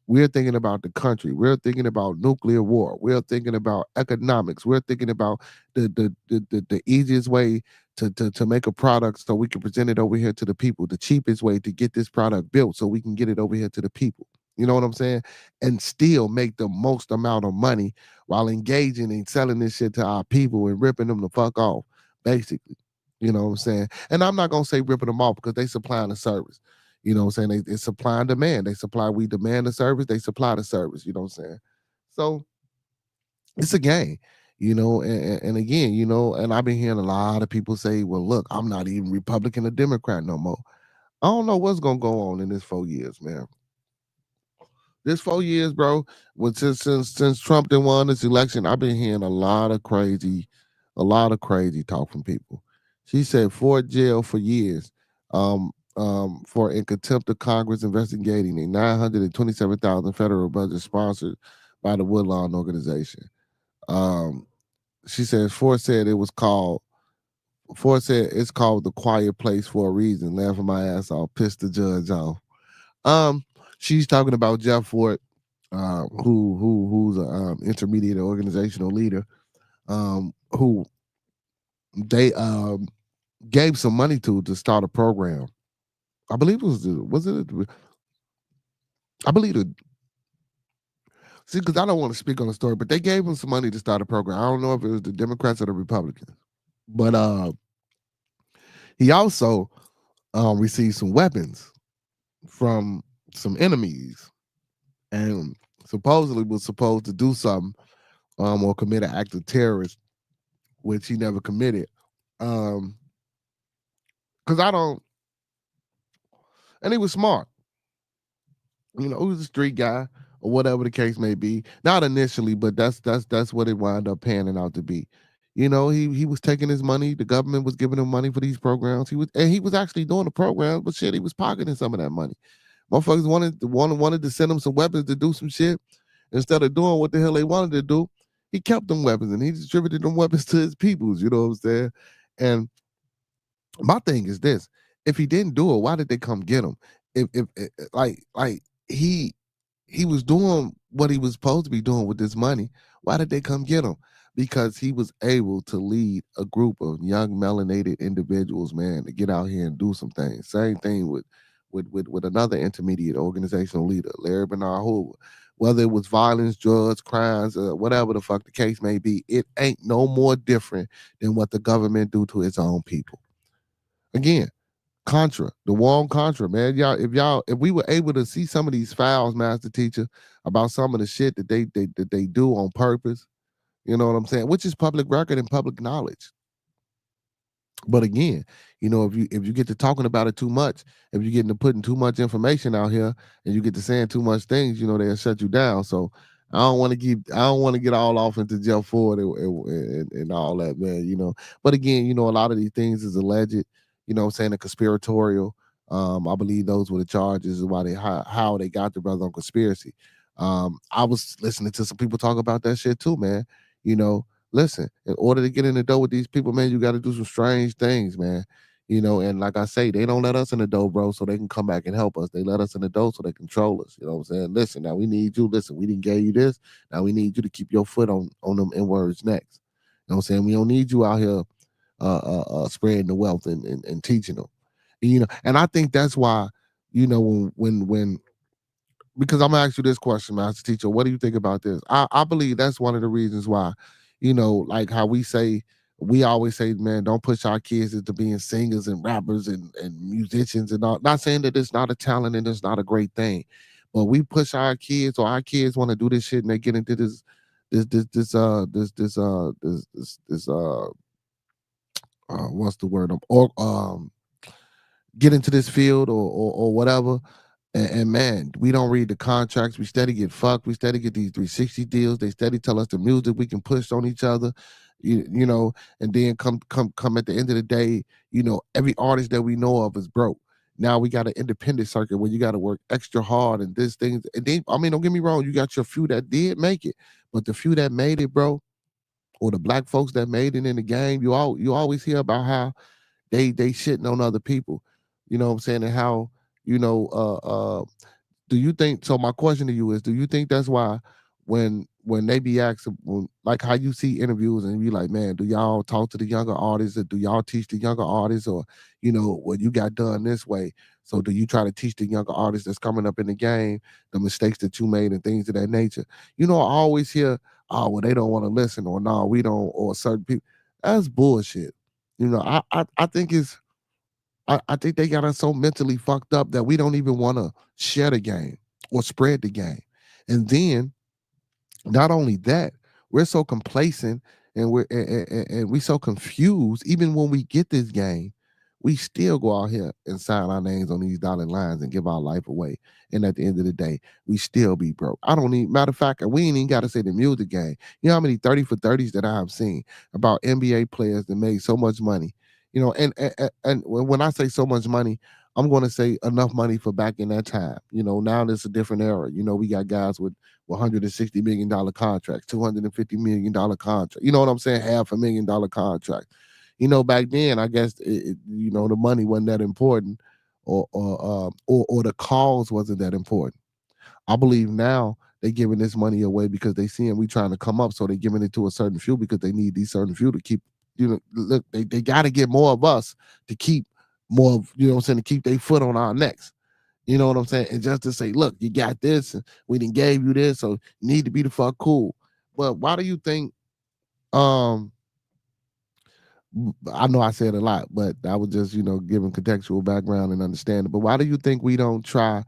we're thinking about the country. We're thinking about nuclear war. We're thinking about economics. We're thinking about the easiest way to make a product so we can present it over here to the people. The cheapest way to get this product built so we can get it over here to the people. You know what I'm saying? And still make the most amount of money while engaging and selling this shit to our people and ripping them the fuck off, basically. You know what I'm saying? And I'm not gonna say ripping them off because they supplying a service. You know what I'm saying? It's supply and demand. We demand the service, they supply the service. You know what I'm saying? So it's a game, and again, and I've been hearing a lot of people say, well, look, I'm not even Republican or Democrat no more. I don't know what's gonna go on in this 4 years, man. This 4 years, bro, since Trump done won this election, I've been hearing a lot of crazy talk from people. She said Ford jail for years, for in contempt of Congress investigating a 927,000 federal budget sponsored by the Woodlawn organization. Um, she said Ford said it's called the quiet place for a reason. Laughing my ass off, pissed the judge off. Um, she's talking about Jeff Ford, who's an intermediate organizational leader, who they gave some money to start a program. I believe it was it. I believe it. See, because I don't want to speak on the story, but they gave him some money to start a program. I don't know if it was the Democrats or the Republicans, but he also received some weapons from some enemies, and supposedly was supposed to do something or commit an act of terrorism, which he never committed. Because I don't, and he was smart. He was a street guy or whatever the case may be. Not initially, but that's what it wound up panning out to be. He was taking his money. The government was giving him money for these programs. He was actually doing the programs, but shit, he was pocketing some of that money. Motherfuckers wanted to send him some weapons to do some shit instead of doing what the hell they wanted to do. He kept them weapons and he distributed them weapons to his peoples. You know what I'm saying? And my thing is this: if he didn't do it, why did they come get him? If like he was doing what he was supposed to be doing with this money, why did they come get him? Because he was able to lead a group of young melanated individuals, man, to get out here and do some things. Same thing with another intermediate organizational leader, Larry Bernard Hoover. Whether it was violence, drugs, crimes, whatever the fuck the case may be, it ain't no more different than what the government do to its own people. Again, Contra, the war on Contra, man. If we were able to see some of these files, Master Teacher, about some of the shit that they do on purpose, you know what I'm saying? Which is public record and public knowledge. But again, if you get to talking about it too much, if you get into putting too much information out here and you get to saying too much things, they'll shut you down. So I don't want to get all off into Jeff Ford and all that, man. But again, a lot of these things is alleged, what I'm saying, a conspiratorial. I believe those were the charges why how they got the brother on conspiracy. I was listening to some people talk about that shit too, man. Listen, in order to get in the door with these people, man, you got to do some strange things, man. And like I say, they don't let us in the door, bro, so they can come back and help us. They let us in the door so they control us. You know what I'm saying? Listen, now we need you. Listen, we didn't give you this. Now we need you to keep your foot on them N-words next. You know what I'm saying? We don't need you out here spreading the wealth and teaching them. And I think that's why, when because I'm gonna ask you this question, Master Teacher. What do you think about this? I believe that's one of the reasons why, like how we always say, man, don't push our kids into being singers and rappers and musicians and all. Not saying that it's not a talent and it's not a great thing, but we push our kids or our kids want to do this shit and they get into this what's the word? Get into this field or whatever. And man, we don't read the contracts. We steady get fucked. We steady get these 360 deals. They steady tell us the music we can push on each other, and then come at the end of the day, every artist that we know of is broke. Now we got an independent circuit where you got to work extra hard and this thing. And then, I mean, don't get me wrong, you got your few that did make it, but the few that made it, bro, or the black folks that made it in the game, you always hear about how they shitting on other people. You know what I'm saying? And how, do you think, so my question to you is, do you think that's why when they be asked, like how you see interviews and you like, man, do y'all talk to the younger artists, or do y'all teach the younger artists, or well, you got done this way, so do you try to teach the younger artists that's coming up in the game the mistakes that you made and things of that nature? I always hear, oh, well, they don't want to listen, or no, we don't, or certain people. That's bullshit. I think I think they got us so mentally fucked up that we don't even want to share the game or spread the game. And then not only that, we're so complacent, and we so confused. Even when we get this game, we still go out here and sign our names on these dotted lines and give our life away. And at the end of the day, we still be broke. I don't need, matter of fact, we ain't even got to say the music game. You know how many 30 for 30s that I have seen about NBA players that made so much money? And when I say so much money, I'm going to say enough money for back in that time. Now there's a different era. We got guys with $160 million contracts, $250 million contract. You know what I'm saying? $500,000 contract. Back then, I guess the money wasn't that important, or the cause wasn't that important. I believe now they giving this money away because they seeing we trying to come up, so they giving it to a certain few because they need these certain few to keep. Look, they got to get more of us to keep more of, what I'm saying, to keep their foot on our necks. You know what I'm saying? And just to say, look, you got this, and we didn't gave you this, so you need to be the fuck cool. But why do you think, I know I said a lot, but I was just, giving contextual background and understanding. But why do you think we don't try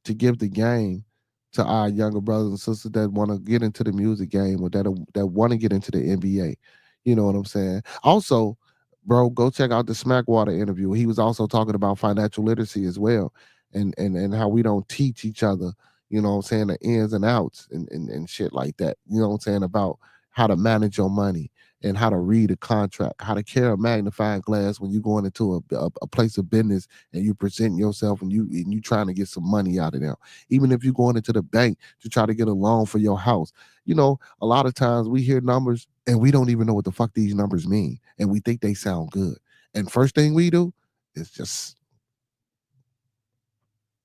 to give the game to our younger brothers and sisters that want to get into the music game, or that want to get into the NBA? You know what I'm saying? Also, bro, go check out the Smackwater interview. He was also talking about financial literacy as well, and how we don't teach each other, what I'm saying, the ins and outs and shit like that. You know what I'm saying, about how to manage your money, and how to read a contract, how to carry a magnifying glass when you're going into a place of business and you present yourself, and you trying to get some money out of them. Even if you're going into the bank to try to get a loan for your house, a lot of times we hear numbers and we don't even know what the fuck these numbers mean, and we think they sound good. And first thing we do is just,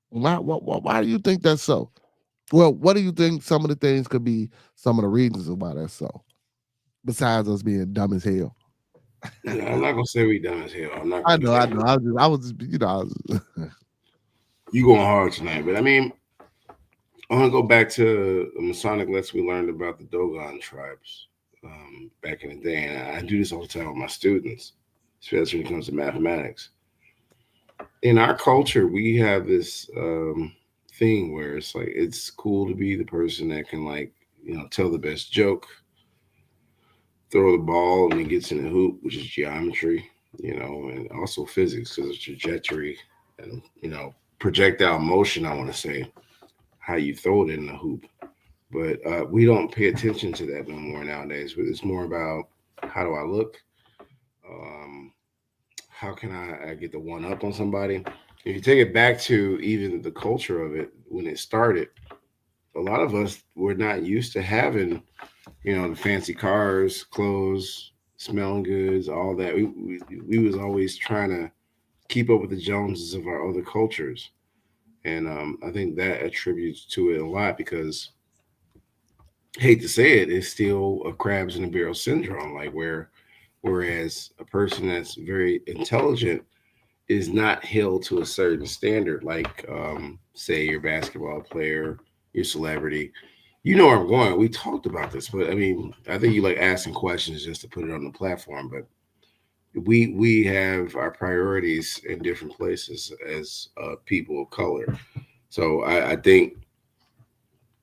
why do you think that's so? Well, what do you think some of the things could be, some of the reasons why that's so? Besides us being dumb as hell. No, I'm not gonna say we dumb as hell. I'm not. I know. I was You going hard tonight, but I mean, I want to go back to the Masonic lessons we learned about the Dogon tribes back in the day, and I do this all the time with my students, especially when it comes to mathematics. In our culture, we have this thing where it's like it's cool to be the person that can, like, tell the best joke, throw the ball, and it gets in the hoop, which is geometry, and also physics, because it's trajectory and projectile motion. I want to say how you throw it in the hoop, but we don't pay attention to that no more nowadays. It's more about, how do I look? How can I get the one up on somebody? If you take it back to even the culture of it when it started, a lot of us were not used to having, the fancy cars, clothes, smelling goods, all that. We was always trying to keep up with the Joneses of our other cultures, and I think that attributes to it a lot, because, hate to say it, it's still a crabs in a barrel syndrome. Like, whereas a person that's very intelligent is not held to a certain standard, like say your basketball player, your celebrity. You know where I'm going. We talked about this, but I mean, I think you like asking questions just to put it on the platform. But we have our priorities in different places as people of color. So I think,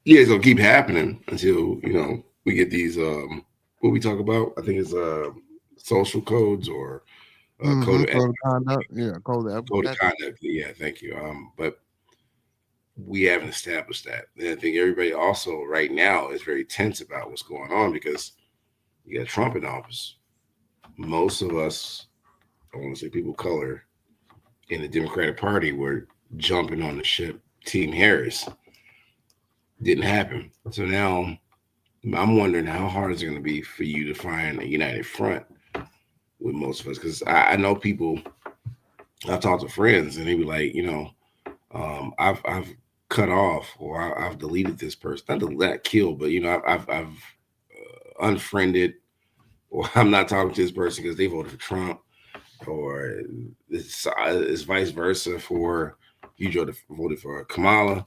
yeah, it's gonna keep happening until we get these what we talk about. I think it's social codes or code of conduct. Yeah, code of conduct. Yeah, thank you. But we haven't established that. And I think everybody also right now is very tense about what's going on, because you got Trump in office. Most of us, I want to say people of color in the Democratic Party, were jumping on the ship Team Harris. Didn't happen. So now I'm wondering how hard is it going to be for you to find a united front with most of us, because I know people. I've talked to friends and they be like, I've cut off, or I've deleted this person. Not killed, but I've unfriended, or I'm not talking to this person because they voted for Trump, or it's vice versa for you voted for Kamala.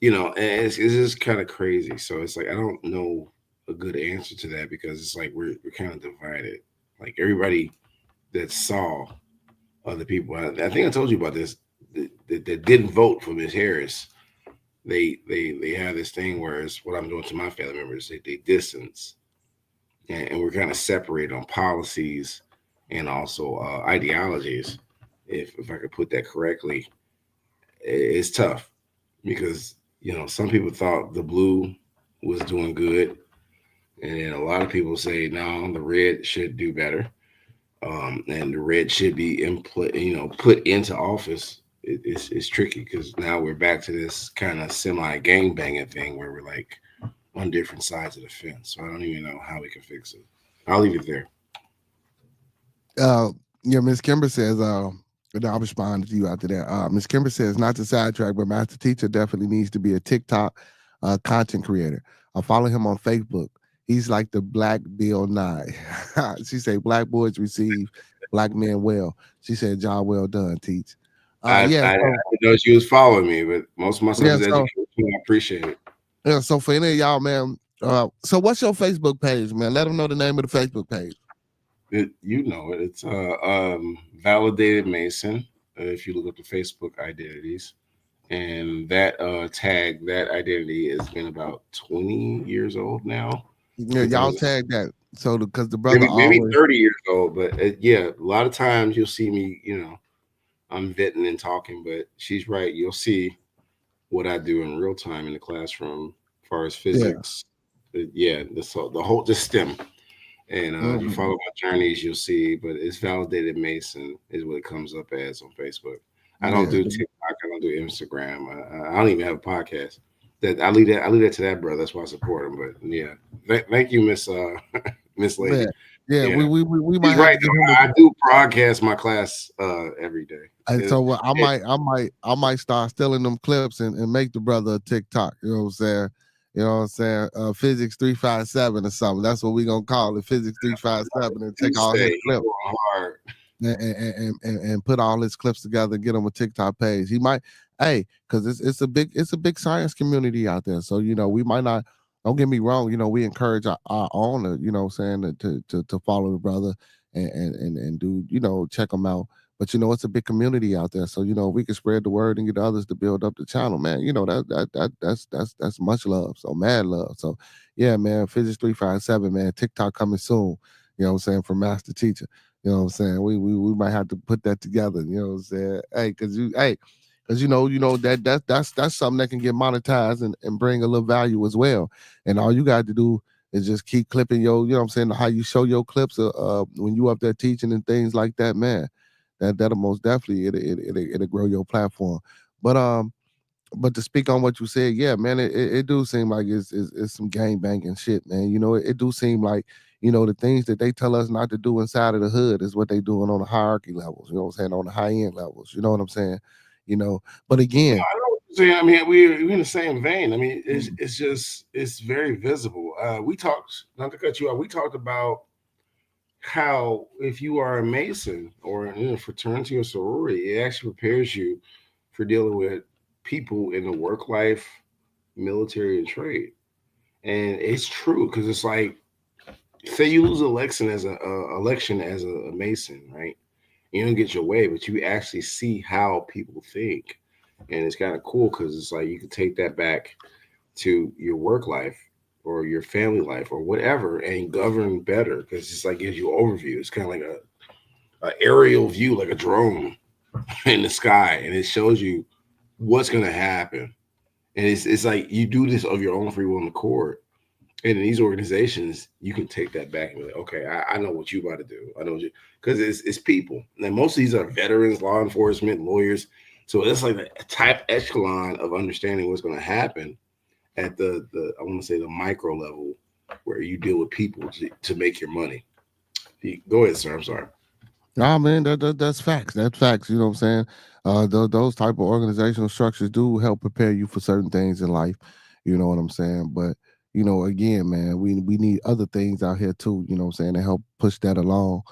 And it's just kind of crazy. So it's like I don't know a good answer to that, because it's like we're kind of divided. Like everybody that saw other people, I think I told you about this, that didn't vote for Ms. Harris. They have this thing where it's what I'm doing to my family members. They distance, and we're kind of separated on policies and also ideologies. If I could put that correctly, it's tough because some people thought the blue was doing good, and then a lot of people say no, the red should do better, and the red should be put into office. It's tricky because now we're back to this kind of semi gang banging thing where we're like on different sides of the fence. So I don't even know how we can fix it. I'll leave it there. Miss Kimber says, and I'll respond to you after that. Miss Kimber says, not to sidetrack, but Master Teacher definitely needs to be a TikTok content creator. I follow him on Facebook. He's like the Black Bill Nye. She said, Black boys receive Black men well. She said, job well done, Teach. I didn't know she was following me, but most of my stuff is education. I appreciate it. Yeah, so for any of y'all, man, so what's your Facebook page, man? Let them know the name of the Facebook page. It's Validated Mason. If you look up the Facebook identities, and that tag, that identity has been about 20 years old now. Yeah, y'all tag that. So because the brother maybe 30 years old, but a lot of times you'll see me, I'm vetting and talking, but she's right. You'll see what I do in real time in the classroom as far as physics. Yeah, the whole STEM. And if you follow my journeys, you'll see. But it's Validated Mason is what it comes up as on Facebook. I don't do TikTok. I don't do Instagram. I don't even have a podcast. That I leave that to that brother. That's why I support him. But yeah, thank you, Miss Lady. Yeah, we might. He's right. I do broadcast my class every day. And so I might start stealing them clips and make the brother a TikTok. You know what I'm saying? You know what I'm saying? Physics 357 or something. That's what we're gonna call it, Physics 357, and take all his clips and put all his clips together and get him a TikTok page. He might, because it's a big science community out there. So we might not. Don't get me wrong. We encourage our owner. You know what I'm saying, to follow the brother and do check him out. But it's a big community out there, so we can spread the word and get others to build up the channel, man. That's much love, so mad love. So yeah, man, Physics 357, man, TikTok coming soon. You know what I'm saying, from Master Teacher. You know what I'm saying. We might have to put that together. You know what I'm saying. Because that's something that can get monetized and bring a little value as well. And all you got to do is just keep clipping you know what I'm saying, how you show your clips when you up there teaching and things like that, man. That'll most definitely it'll grow your platform. But to speak on what you said, yeah, man, it do seem like it's some gang banging shit, man. It do seem like the things that they tell us not to do inside of the hood is what they doing on the hierarchy levels. You know what I'm saying, on the high end levels. You know what I'm saying. But again, I know what you're saying. I mean, we're in the same vein. I mean, it's very visible. We talked, not to cut you off. We talked about how if you are a Mason or in a fraternity or sorority, it actually prepares you for dealing with people in the work life, military, and trade. And it's true, because it's like, say you lose an election as a Mason, right? You don't get your way, but you actually see how people think. And it's kind of cool because it's like you can take that back to your work life or your family life or whatever and govern better, because it's like gives you an overview. It's kind of like a aerial view, like a drone in the sky, and it shows you what's going to happen. And it's like you do this of your own free will and accord. And in these organizations, you can take that back and be like, okay, I know what you about to do. I know what you, because it's people. And most of these are veterans, law enforcement, lawyers. So it's like a type echelon of understanding what's going to happen at the I want to say the micro level, where you deal with people to make your money. Go ahead, sir. I'm sorry. Nah, man, that's facts. That's facts. You know what I'm saying? Those type of organizational structures do help prepare you for certain things in life. You know what I'm saying? But again, man, we need other things out here too. You know what I'm saying, to help push that along.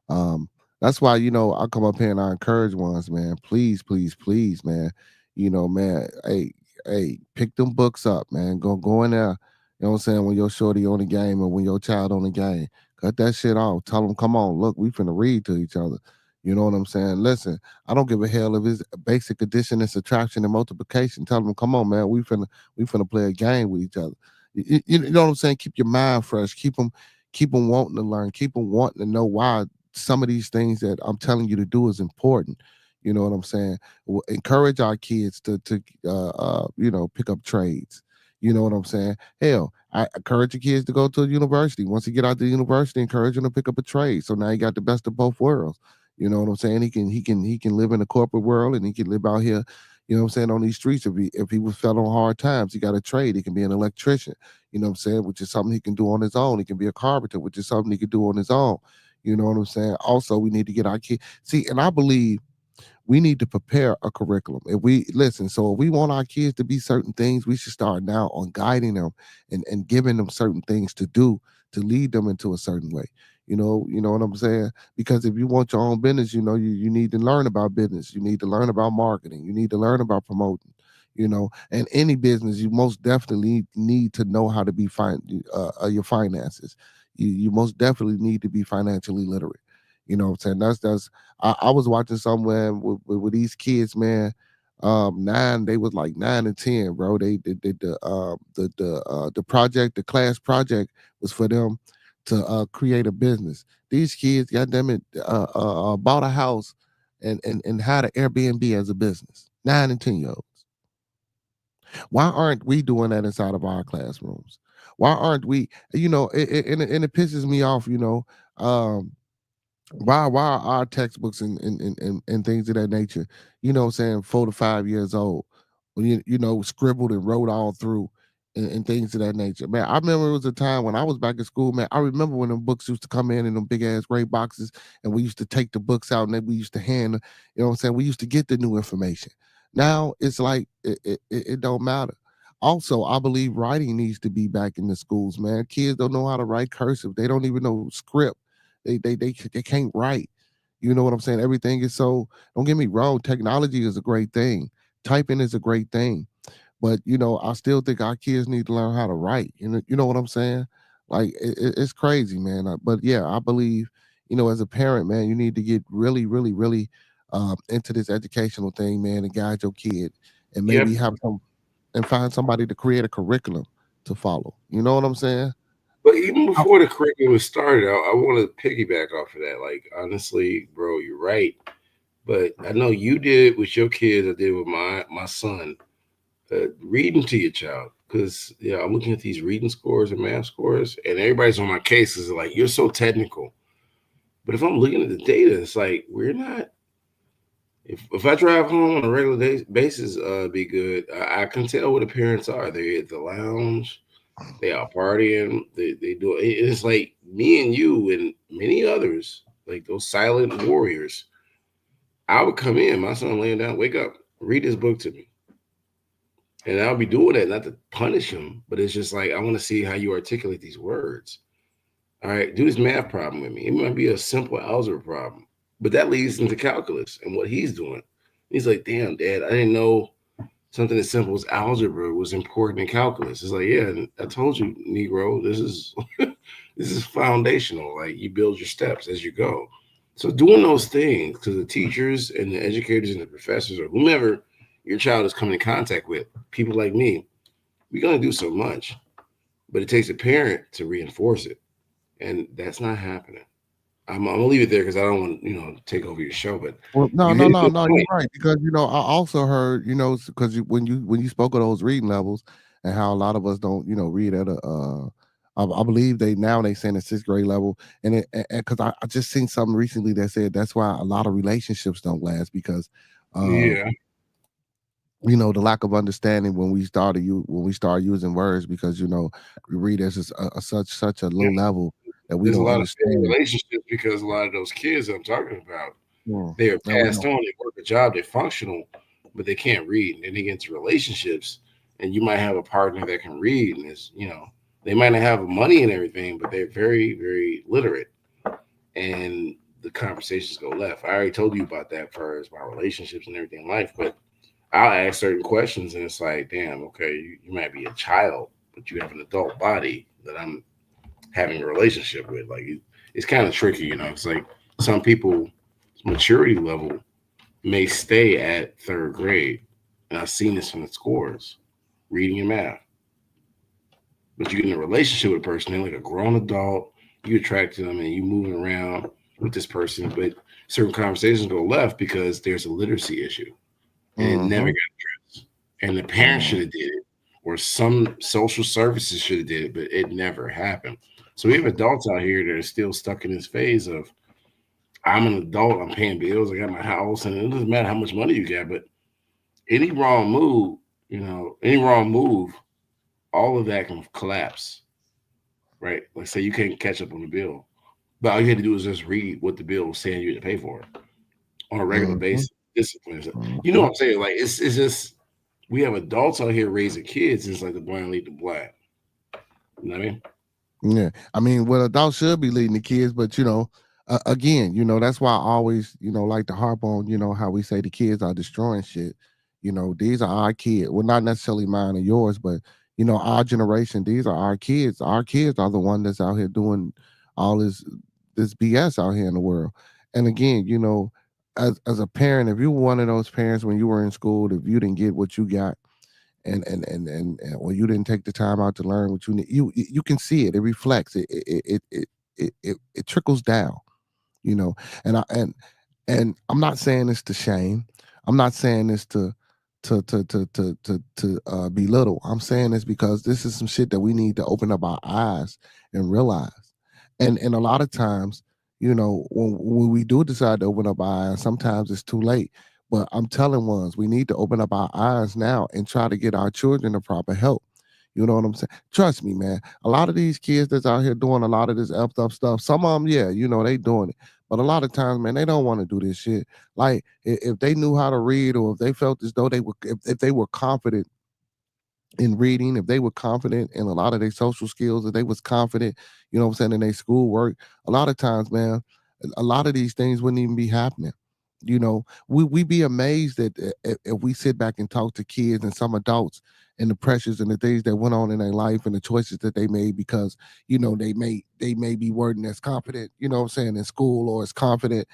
Um, that's why I come up here and I encourage ones, man. Please, please, please, man. Man. Hey, pick them books up, man. Go in there. You know what I'm saying? When your shorty on the game or when your child on the game, cut that shit off. Tell them, come on, look, we finna read to each other. You know what I'm saying? Listen, I don't give a hell if it's basic addition and subtraction and multiplication. Tell them, come on, man, we finna play a game with each other. You know what I'm saying? Keep your mind fresh. Keep them wanting to learn. Keep them wanting to know why some of these things that I'm telling you to do is important. You know what I'm saying? Encourage our kids to pick up trades. You know what I'm saying? Hell, I encourage your kids to go to a university. Once you get out the university, encourage them to pick up a trade. So now you got the best of both worlds. You know what I'm saying? He can live in the corporate world and he can live out here, you know what I'm saying, on these streets. If he was fell on hard times, he got a trade. He can be an electrician, you know what I'm saying, which is something he can do on his own. He can be a carpenter, which is something he can do on his own. You know what I'm saying? Also, we need to get our kids. See, and I believe we need to prepare a curriculum. If we listen, so if we want our kids to be certain things, we should start now on guiding them and giving them certain things to do to lead them into a certain way. You know what I'm saying? Because if you want your own business, you need to learn about business. You need to learn about marketing. You need to learn about promoting. And any business, you most definitely need to know how to be your finances. You most definitely need to be financially literate. You know what I'm saying? That's I was watching somewhere with these kids, man. They was like 9 and 10, bro. They did the project, the class project was for them to create a business. These kids, goddamn it, bought a house and had an Airbnb as a business. 9 and 10 year olds. Why aren't we doing that inside of our classrooms? Why aren't we? And it pisses me off. Um, why are our textbooks and things of that nature, what I'm saying, 4 to 5 years old, when scribbled and wrote all through and things of that nature. Man, I remember it was a time when I was back in school, man. I remember when them books used to come in them big ass gray boxes, and we used to take the books out and then we used to hand, what I'm saying, we used to get the new information. Now it's like it don't matter. Also, I believe writing needs to be back in the schools, man. Kids don't know how to write cursive. They don't even know script. They can't write. You know what I'm saying? Everything is so. Don't get me wrong. Technology is a great thing. Typing is a great thing, but I still think our kids need to learn how to write. You know what I'm saying? Like it's crazy, man. But yeah, I believe as a parent, man, you need to get really, really, really into this educational thing, man, and guide your kid, and Yep. maybe have some and find somebody to create a curriculum to follow. You know what I'm saying? But even before the curriculum was started, I want to piggyback off of that. Like, honestly, bro, you're right. But I know you did with your kids. I did with my son. Reading to your child, because yeah, I'm looking at these reading scores and math scores, and everybody's on my cases like, you're so technical. But if I'm looking at the data, it's like we're not. If I drive home on a regular basis, be good. I can tell where the parents are. They're at the lounge. They are partying. They do. It's like me and you and many others, like those silent warriors. I would come in, my son laying down, wake up, read this book to me. And I'll be doing that not to punish him, but it's just like I want to see how you articulate these words. All right, do this math problem with me. It might be a simple algebra problem, but that leads into calculus and what he's doing. He's like, damn, Dad, I didn't know something as simple as algebra was important in calculus. It's like, yeah, I told you, Negro, this is this is foundational. Like you build your steps as you go. So doing those things to the teachers and the educators and the professors or whomever your child is coming in contact with, people like me, we're gonna do so much, but it takes a parent to reinforce it, and that's not happening. I'm gonna leave it there because I don't want take over your show, but Well, no, you no, hit a no, good no. You're point. right, because I also heard, because when you spoke of those reading levels and how a lot of us don't read at a I believe they saying a sixth grade level, and because I just seen something recently that said that's why a lot of relationships don't last because uh Yeah, the lack of understanding when we start using words because we read as such a yeah, low level. that we There's a don't lot of failed understand. relationships because a lot of those kids I'm talking about, Mm, they are that we passed don't. on. They work a job, they're functional, but they can't read. And then they get into relationships, and you might have a partner that can read, and it's they might not have money and everything, but they're very, very literate, and the conversations go left. I already told you about that for as my relationships and everything in life, but I'll ask certain questions, and it's like, damn, okay, you might be a child, but you have an adult body that I'm having a relationship with. Like it's kind of tricky, It's like some people maturity level may stay at third grade, and I've seen this from the scores, reading and math. But you get in a relationship with a person, they're like a grown adult. You attract to them, and you moving around with this person, but certain conversations go left because there's a literacy issue, and it never Mm-hmm. got addressed. And the parents should Mm, have did it, or some social services should have did it, but it never happened. So we have adults out here that are still stuck in this phase of I'm an adult, I'm paying bills, I got my house, and it doesn't matter how much money you got, but any wrong move, any wrong move, all of that can collapse, right? Like say you can't catch up on the bill, but all you had to do is just read what the bill was saying you had to pay for it on a regular mm-hmm. basis. Discipline, you know Mm-hmm. what I'm saying? Like it's just we have adults out here raising kids. It's like the blind lead the blind. You know what I mean? Yeah, I mean, well, adults should be leading the kids, but again, that's why I always, like to harp on, how we say the kids are destroying shit. These are our kids. Well, not necessarily mine or yours, but our generation. These are our kids. Our kids are the one that's out here doing all this BS out here in the world. And again, as a parent, if you were one of those parents when you were in school, if you didn't get what you got or you didn't take the time out to learn what you need, you can see it. It reflects. It trickles down. You know, and I'm not saying this to shame. I'm not saying this to belittle. I'm saying this because this is some shit that we need to open up our eyes and realize. And a lot of times, when we do decide to open up our eyes, sometimes it's too late. But I'm telling ones, we need to open up our eyes now and try to get our children the proper help. You know what I'm saying? Trust me, man. A lot of these kids that's out here doing a lot of this effed up stuff, some of them, yeah, they doing it. But a lot of times, man, they don't want to do this shit. Like if they knew how to read, or if they felt as though if they were confident in reading, if they were confident in a lot of their social skills, if they was confident, what I'm saying, in their schoolwork, a lot of times, man, a lot of these things wouldn't even be happening. We be amazed that if we sit back and talk to kids and some adults and the pressures and the things that went on in their life and the choices that they made because they may be wording as confident, what I'm saying, in school, or as confident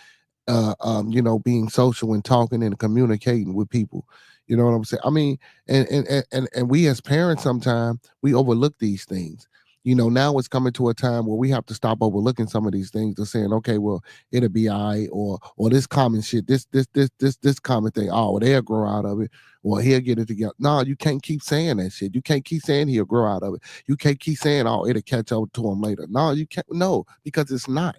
being social and talking and communicating with people. You know what I'm saying? I mean, and we as parents sometimes we overlook these things. Now it's coming to a time where we have to stop overlooking some of these things and saying, okay, well, it'll be all right, or this common shit, this common thing, oh, they'll grow out of it, or he'll get it together. No, you can't keep saying that shit. You can't keep saying he'll grow out of it. You can't keep saying, oh, it'll catch up to him later. No, you can't. No, because it's not.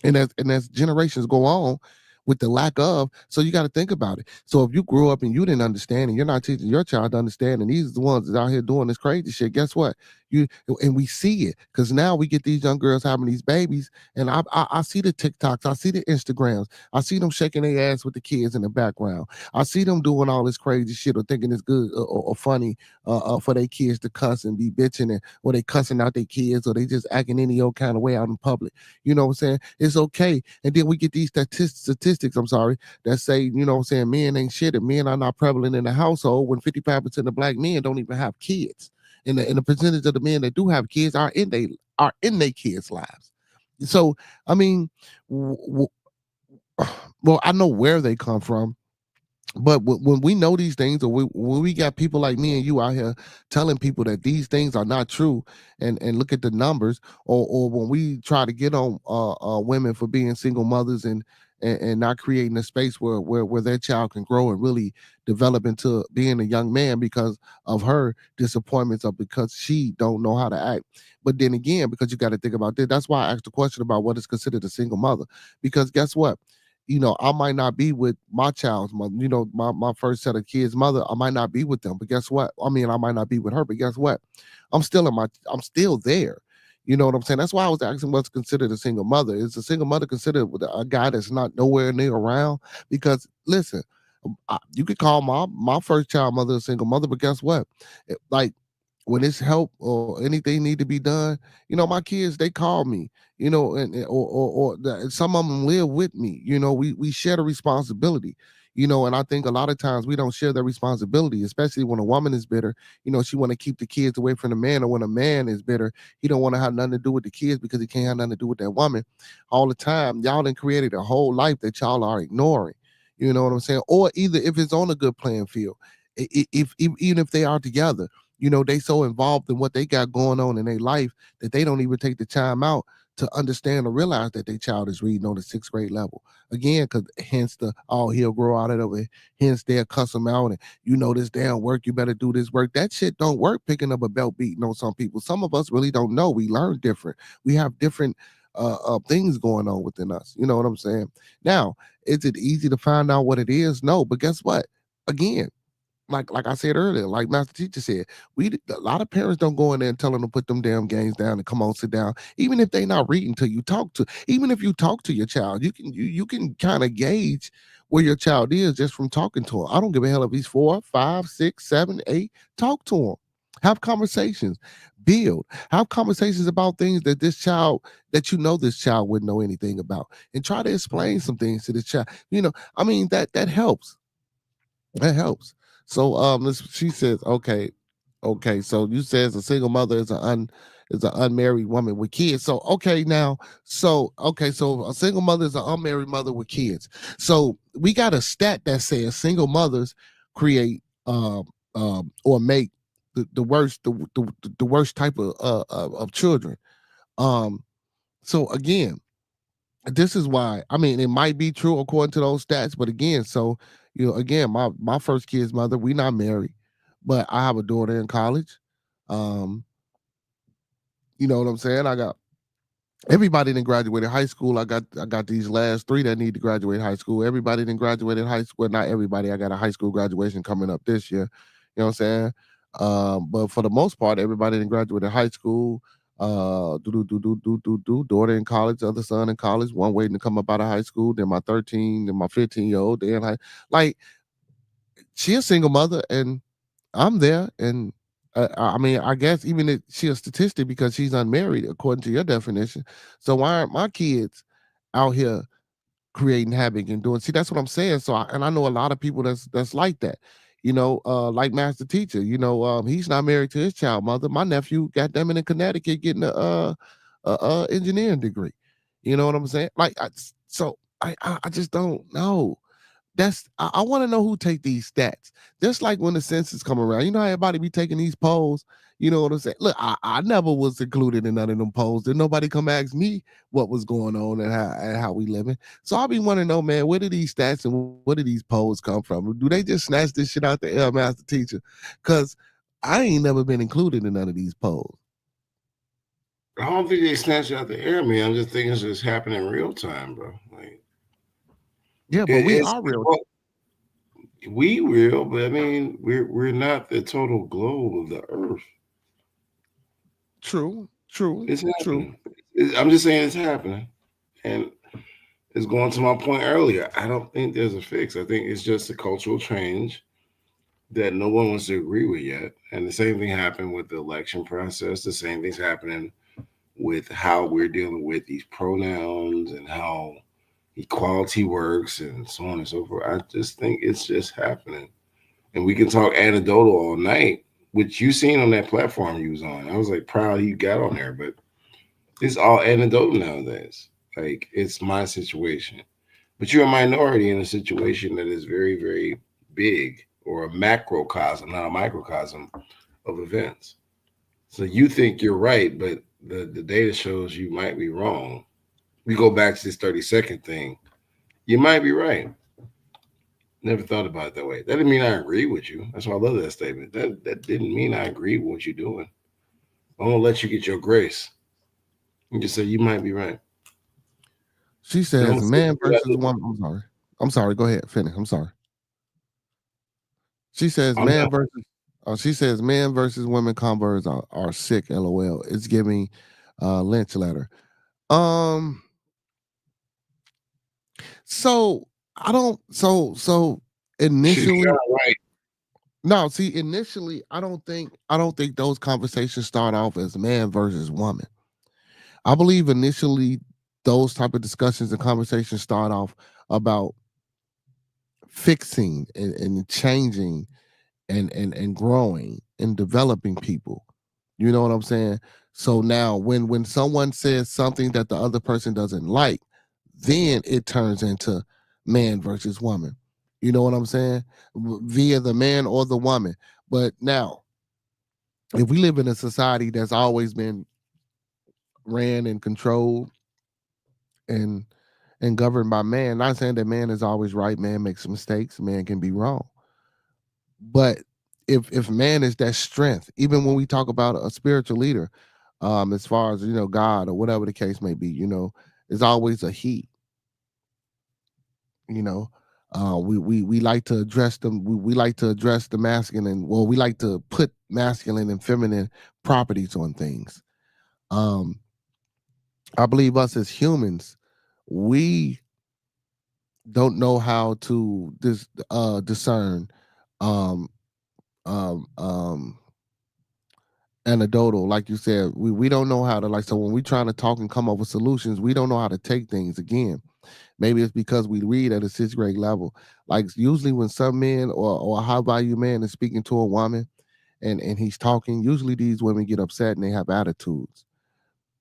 And as generations go on with the lack of, so you got to think about it. So if you grew up and you didn't understand, and you're not teaching your child to understand, and these are the ones that out here doing this crazy shit, guess what? And we see it, because now we get these young girls having these babies, and I see the TikToks, I see the Instagrams, I see them shaking their ass with the kids in the background, I see them doing all this crazy shit or thinking it's good or funny for their kids to cuss and be bitching, or they cussing out their kids, or they just acting any old kind of way out in public. You know what I'm saying? It's okay. And then we get these statistics, I'm sorry, that say, what I'm saying, men ain't shit, and men are not prevalent in the household, when 55% of black men don't even have kids. And the percentage of the men that do have kids are in their kids' lives. So, I mean, well, I know where they come from, but when we know these things, or when we got people like me and you out here telling people that these things are not true, and look at the numbers, or when we try to get on women for being single mothers, and not creating a space where their child can grow and really develop into being a young man because of her disappointments, or because she don't know how to act. But then again, because you got to think about this, that's why I asked the question about what is considered a single mother. Because guess what? I might not be with my child's mother, my first set of kids' mother. I might not be with them, but guess what? I mean, I might not be with her, but guess what? I'm still there. You know what I'm saying? That's why I was asking what's considered a single mother. Is a single mother considered a guy that's not nowhere near around? Because listen, you could call my first child mother a single mother, but guess what? Like when it's help or anything need to be done, my kids they call me, or some of them live with me. We share the responsibility. And I think a lot of times we don't share that responsibility, especially when a woman is bitter. She want to keep the kids away from the man, or when a man is bitter, he don't want to have nothing to do with the kids because he can't have nothing to do with that woman. All the time, y'all done created a whole life that y'all are ignoring. You know what I'm saying? Or either if it's on a good playing field, if even if they are together, they so involved in what they got going on in their life that they don't even take the time out to understand or realize that their child is reading on the sixth grade level. Again, because hence he'll grow out of it. Hence they'll cuss him out and this damn work, you better do this work. That shit don't work picking up a belt beating on some people. Some of us really don't know. We learn different. We have different things going on within us. You know what I'm saying? Now, is it easy to find out what it is? No, but guess what? Again, like I said earlier, like Master Teacher said, a lot of parents don't go in there and tell them to put them damn games down and come on, sit down. Even if they not reading to you, even if you talk to your child, you can kind of gauge where your child is just from talking to him. I don't give a hell if he's 4, 5, 6, 7, 8. Talk to him. Have conversations. Have conversations about things that this child wouldn't know anything about. And try to explain some things to this child. That helps. That helps. So she says, okay. So you says a single mother is an unmarried woman with kids. So so a single mother is an unmarried mother with kids. So we got a stat that says single mothers create or make the worst the worst type of children. So again, this is why, it might be true according to those stats, but again, again, my first kid's mother, we not married, but I have a daughter in college. um you know what I'm saying? I got everybody that graduated high school. I got these last three that need to graduate high school. Everybody that graduated high school, not everybody. I got a high school graduation coming up this year. You know what I'm saying? But for the most part, everybody that graduated high school, daughter in college, other son in college, one waiting to come up out of high school, then my 13, then my 15-year-old, then like she a single mother and I'm there. And I guess even if she a statistic because she's unmarried according to your definition. So why aren't my kids out here creating havoc and doing? See, that's what I'm saying. So I know a lot of people that's like that. Like Master Teacher. He's not married to his child mother. My nephew got them in Connecticut getting a engineering degree. You know what I'm saying? I just don't know. I want to know who take these stats. Just like when the census come around, you know how everybody be taking these polls. You know what I'm saying? Look, I never was included in none of them polls. Did nobody come ask me what was going on and how we living? So I be wanting to know, man, where do these stats and where do these polls come from? Do they just snatch this shit out the air, Master Teacher? Because I ain't never been included in none of these polls. I don't think they snatch it out the air, man. I'm just thinking it's just happening in real time, bro. Like, yeah, but we are real. We will, but I mean, we're not the total globe of the earth. True. It's happening. I'm just saying it's happening, and it's going to my point earlier. I don't think there's a fix. I think it's just a cultural change that no one wants to agree with yet. And the same thing happened with the election process. The same thing's happening with how we're dealing with these pronouns and how equality works and so on and so forth. I just think it's just happening. And we can talk anecdotal all night, which you seen on that platform you was on. I was like proud you got on there, but it's all anecdotal nowadays. Like it's my situation. But you're a minority in a situation that is very, very big or a macrocosm, not a microcosm of events. So you think you're right, but the data shows you might be wrong. We go back to this 30-second thing. You might be right. Never thought about it that way. That didn't mean I agree with you. That's why I love that statement. That didn't mean I agree with what you're doing. I'm gonna let you get your grace. You just say you might be right. She says man versus woman. I'm sorry. Go ahead. Finish. I'm sorry. She says man versus. She says men versus women converts are sick. LOL. It's giving Lynch letter. Um, so I don't. So She's initially, kind of right. no. See, initially, I don't think those conversations start off as man versus woman. I believe initially those type of discussions and conversations start off about fixing and changing and growing and developing people. You know what I'm saying? So now when someone says something that the other person doesn't like, then it turns into man versus woman. You know what I'm saying? Via the man or the woman. But now, if we live in a society that's always been ran and controlled and governed by man, not saying that man is always right, man makes mistakes, man can be wrong. But if man is that strength, even when we talk about a spiritual leader, as far as God or whatever the case may be, there's always a he. You know, we like to address them. We like to address the masculine. Well, we like to put masculine and feminine properties on things. Um, I believe us as humans, we don't know how to discern um um um anecdotal, like you said. We don't know how to, like, so when we trying to talk and come up with solutions, we don't know how to take things. Again, maybe it's because we read at a sixth grade level. Like, usually when some men or a high value man is speaking to a woman and he's talking, usually these women get upset and they have attitudes.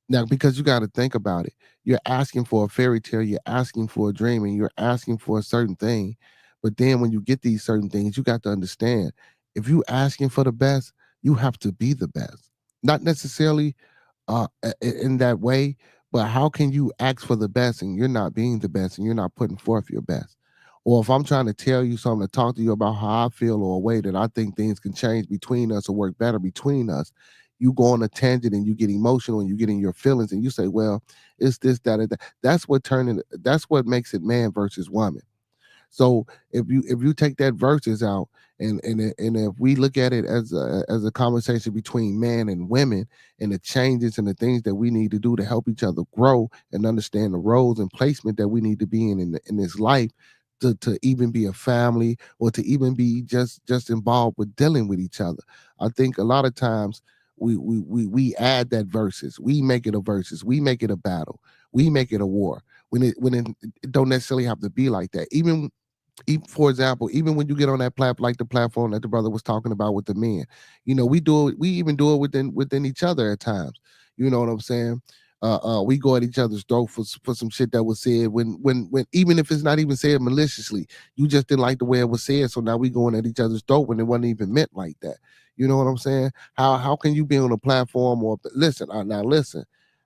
Now, because you got to think about it, you're asking for a fairy tale, you're asking for a dream, and you're asking for a certain thing. But then when you get these certain things, you got to understand, if you asking for the best, you have to be the best. Not necessarily in that way, but how can you ask for the best and you're not being the best and you're not putting forth your best? Or if I'm trying to tell you something, to talk to you about how I feel or a way that I think things can change between us or work better between us, you go on a tangent and you get emotional and you get in your feelings and you say, well, it's this, that, and that. That's what makes it man versus woman. So if you take that verses out and if we look at it as a conversation between man and women and the changes and the things that we need to do to help each other grow and understand the roles and placement that we need to be in this life, to even be a family or to even be just involved with dealing with each other. I think a lot of times we add that verses, we make it a verses, we make it a battle, we make it a war when it don't necessarily have to be like that. Even for example, even when you get on that like the platform that the brother was talking about with the men, we do it. We even do it within each other at times. You know what I'm saying? We go at each other's throat for some shit that was said when even if it's not even said maliciously, you just didn't like the way it was said. So now we going at each other's throat when it wasn't even meant like that. You know what I'm saying? How can you be on a platform or listen? Now listen.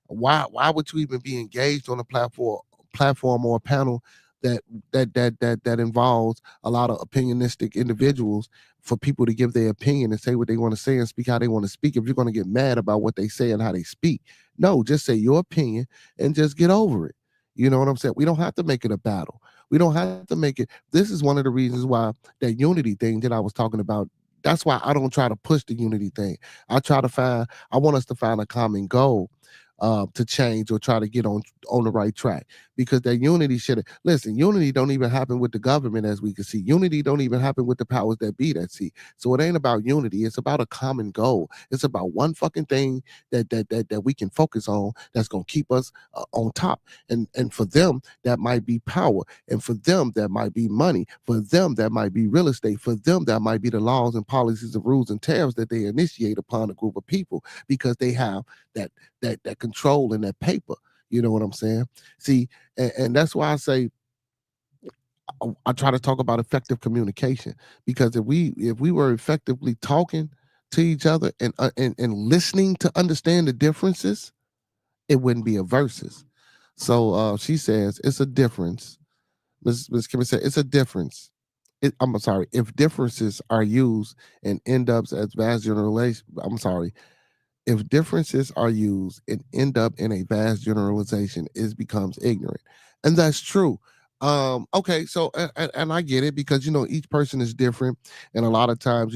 Why would you even be engaged on a platform or a panel that that involves a lot of opinionistic individuals, for people to give their opinion and say what they want to say and speak how they want to speak? If you're going to get mad about what they say and how they speak, no, just say your opinion and just get over it. You know what I'm saying? We don't have to make it a battle. We don't have to make it. This is one of the reasons why that unity thing that I was talking about. That's why I don't try to push the unity thing. I want us to find a common goal, to change or try to get on the right track, because that unity should listen. Unity don't even happen with the government, as we can see. Unity don't even happen with the powers that be that see. So it ain't about unity. It's about a common goal. It's about one fucking thing that we can focus on, that's gonna keep us on top. And for them, that might be power. And for them, that might be money. For them, that might be real estate. For them, that might be the laws and policies and rules and tariffs that they initiate upon a group of people, because they have that that control and that paper. You know what I'm saying? See, and that's why I say I try to talk about effective communication, because if we were effectively talking to each other and listening to understand the differences, it wouldn't be a versus. So she says it's a difference. Ms. Kimmy said it's a difference. I'm sorry. If differences are used and end up as vast generalization, I'm sorry. If differences are used and end up in a vast generalization, it becomes ignorant. And that's true. Okay, so and I get it, because each person is different, and a lot of times,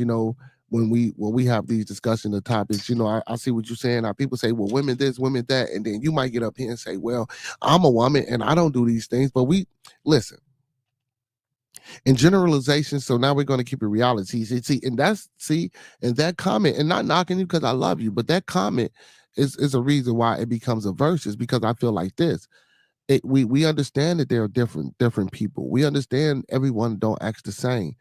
when we have these discussion of topics, I see what you're saying. How people say, well, women this, women that, and then you might get up here and say, well, I'm a woman and I don't do these things. But we listen in generalization. So now we're going to keep it reality. And that comment, and not knocking you because I love you, but that comment is a reason why it becomes a verse. Is because I feel like this. We understand that there are different people. We understand everyone don't act the same.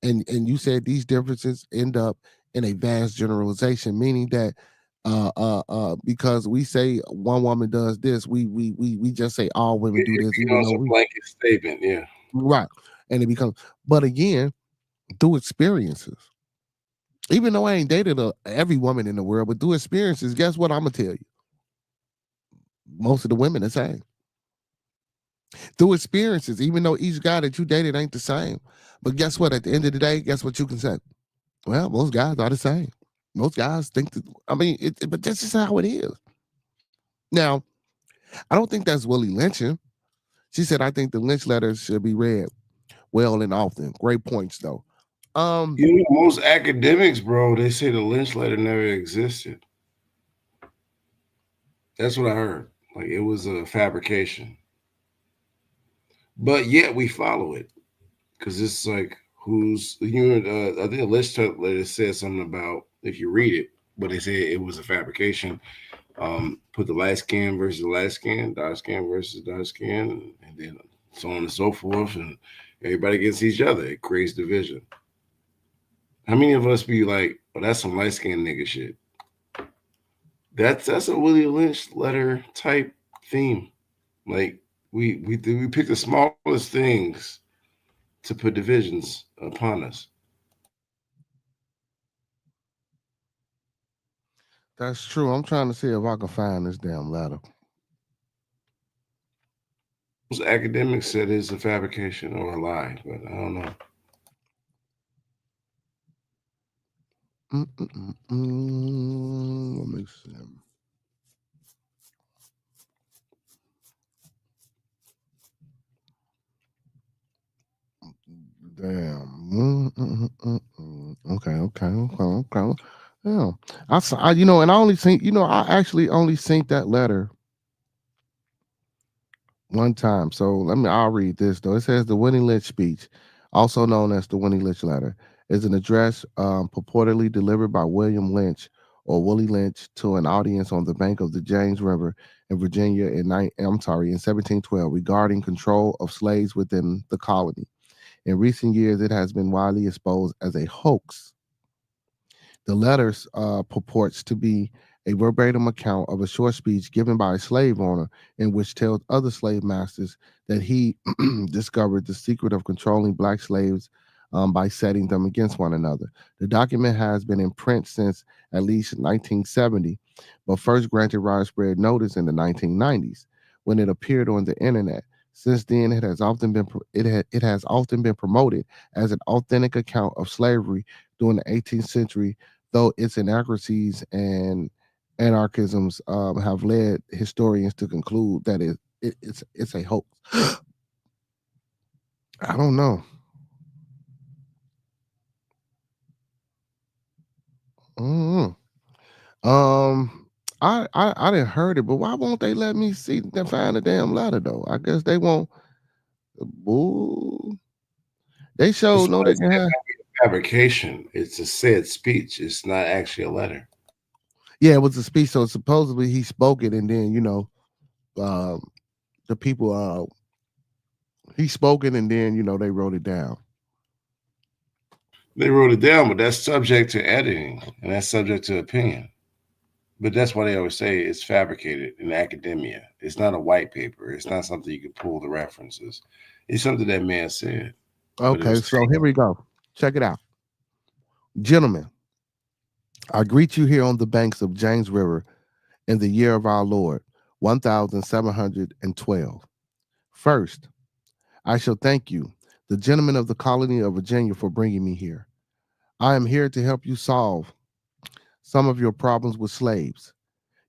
And you said these differences end up in a vast generalization, meaning that because we say one woman does this, we just say all women do this, even It's though a we blanket statement. Yeah. right. And it becomes, but again, through experiences. Even though I ain't dated every woman in the world, but through experiences, guess what I'm gonna tell you? Most of the women the same. Through experiences, even though each guy that you dated ain't the same. But guess what? At the end of the day, guess what you can say? Well, most guys are the same. Most guys think that, I mean, but that's just how it is. Now, I don't think that's Willie lynching. She said, I think the lynch letters should be read well and often. Great points, though. Most academics, bro, they say the lynch letter never existed. That's what I heard. Like it was a fabrication. But yet we follow it. Because it's like I think the lynch letter said something about if you read it, but they say it was a fabrication. Put the light skin versus light skin, dark skin versus dark skin, and then so on and so forth, and everybody gets each other. It creates division. How many of us be like, "Oh, that's some light skinned nigga shit"? That's a Willie Lynch letter type theme. Like we pick the smallest things to put divisions upon us. That's true. I'm trying to see if I can find this damn letter. Most academics said it's a fabrication or a lie, but I don't know. Let me see. Damn. Okay. Yeah. And I only think, I actually only synced that letter one time. So I'll read this though. It says the Winnie Lynch speech, also known as the Winnie Lynch letter, is an address purportedly delivered by William Lynch or Willie Lynch to an audience on the bank of the James River in Virginia in 1712 regarding control of slaves within the colony. In recent years, it has been widely exposed as a hoax. The letter purports to be a verbatim account of a short speech given by a slave owner in which tells other slave masters that he discovered the secret of controlling black slaves by setting them against one another. The document has been in print since at least 1970, but first granted widespread notice in the 1990s when it appeared on the internet. Since then, it has often been promoted as an authentic account of slavery during the 18th century, though its inaccuracies and anarchisms have led historians to conclude that it's a hoax. I don't know. Mm. I didn't heard it, but why won't they let me see them find the damn letter though? I guess they won't. Ooh. They That's showed no why they it's can have. fabrication. It's a said speech. It's not actually a letter. Yeah, it was a speech. So supposedly he spoke it, and then the people he spoke it, and then they wrote it down. They wrote it down, but that's subject to editing and that's subject to opinion. But that's why they always say it's fabricated in academia. It's not a white paper. It's not something you can pull the references. It's something that man said. But it Okay, was so here we go. Check it out, gentlemen. I greet you here on the banks of James River in the year of our Lord, 1712. First, I shall thank you, the gentlemen of the colony of Virginia, for bringing me here. I am here to help you solve some of your problems with slaves.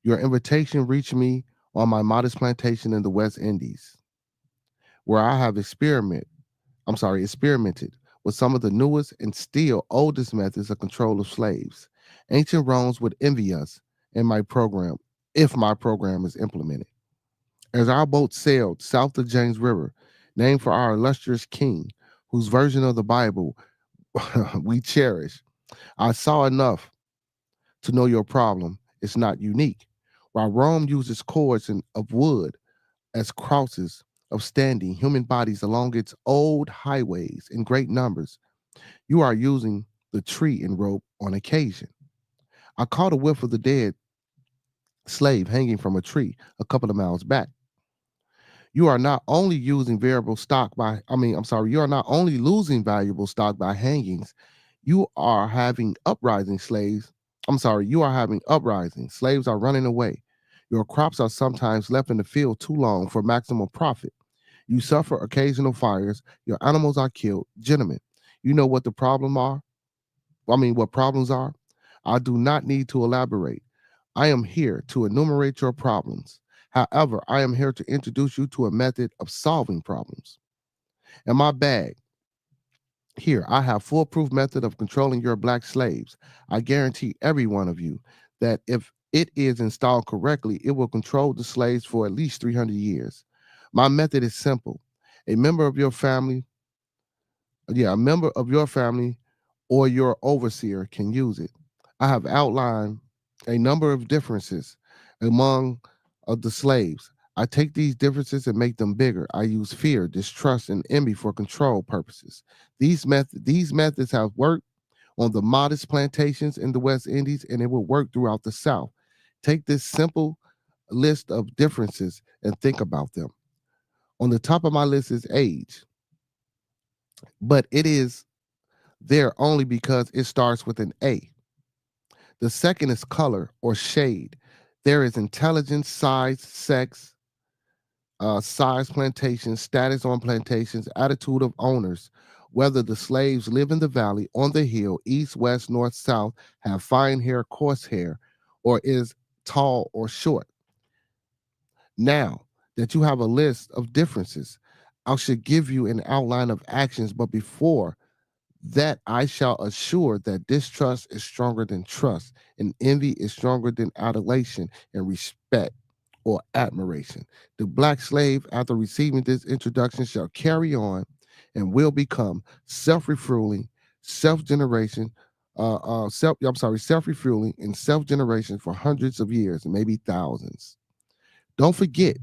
Your invitation reached me on my modest plantation in the West Indies, where I have experimented with some of the newest and still oldest methods of control of slaves. Ancient Romans would envy us in my program if my program is implemented. As our boat sailed south of James River, named for our illustrious king, whose version of the Bible we cherish, I saw enough to know your problem is not unique. While Rome uses cords of wood as crosses of standing human bodies along its old highways in great numbers, you are using the tree and rope on occasion. I caught a whiff of the dead slave hanging from a tree a couple of miles back. You are not only using variable stock by, I'm sorry, you are not only losing valuable stock by hangings, you are having uprising slaves. I'm sorry, you are having uprising. Slaves are running away. Your crops are sometimes left in the field too long for maximum profit. You suffer occasional fires. Your animals are killed. Gentlemen, you know what the problem are? What problems are? I do not need to elaborate. I am here to enumerate your problems. However, I am here to introduce you to a method of solving problems. In my bag, here, I have foolproof method of controlling your black slaves. I guarantee every one of you that if it is installed correctly, it will control the slaves for at least 300 years. My method is simple. A member of your family, a member of your family or your overseer can use it. I have outlined a number of differences among the slaves. I take these differences and make them bigger. I use fear, distrust, and envy for control purposes. These methods have worked on the modest plantations in the West Indies, and it will work throughout the South. Take this simple list of differences and think about them. On the top of my list is age, but it is there only because it starts with an A. The second is color or shade. There is intelligence, size, sex, size plantations, status on plantations, attitude of owners, whether the slaves live in the valley, on the hill, east, west, north, south, have fine hair, coarse hair, or is tall or short. Now that you have a list of differences, I should give you an outline of actions, but before that I shall assure that distrust is stronger than trust, and envy is stronger than adulation and respect or admiration. The black slave, after receiving this introduction, shall carry on and will become self-refueling, self-generation, self-refueling and self-generation for hundreds of years and maybe thousands. Don't forget,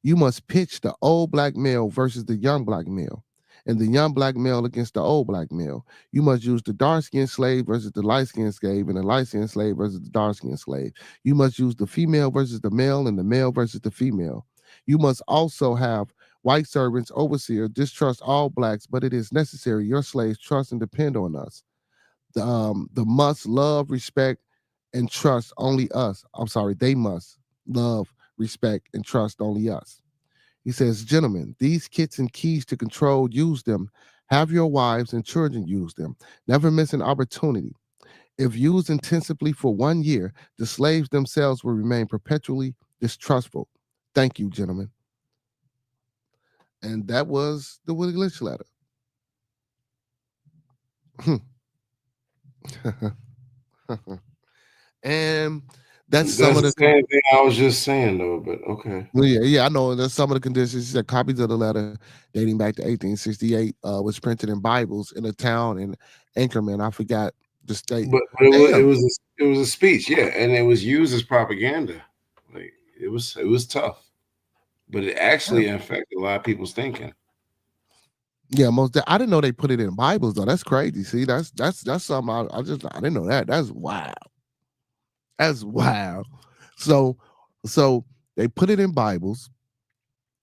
you must pitch the old black male versus the young black male, and the young black male against the old black male. You must use the dark skinned slave versus the light skinned slave, and the light skinned slave versus the dark skinned slave. You must use the female versus the male, and the male versus the female. You must also have white servants, overseer, distrust all blacks, but it is necessary your slaves trust and depend on us. The must love, respect, and trust only us. I'm sorry, they must love, respect, and trust only us. He says, gentlemen, these kits and keys to control, use them. Have your wives and children use them. Never miss an opportunity. If used intensively for 1 year, the slaves themselves will remain perpetually distrustful. Thank you, gentlemen. And that was the Willie Lynch letter. And that's some of the the same thing I was just saying though, but okay. Well, yeah, I know. There's some of the conditions. He said copies of the letter dating back to 1868 was printed in Bibles in a town in Anchorman. I forgot the state. But it Damn. was a speech, yeah, and it was used as propaganda. Like it was tough, but it actually affected a lot of people's thinking. Yeah, I didn't know they put it in Bibles though. That's crazy. See, that's something I didn't know that. That's wild. That's wild. So they put it in Bibles.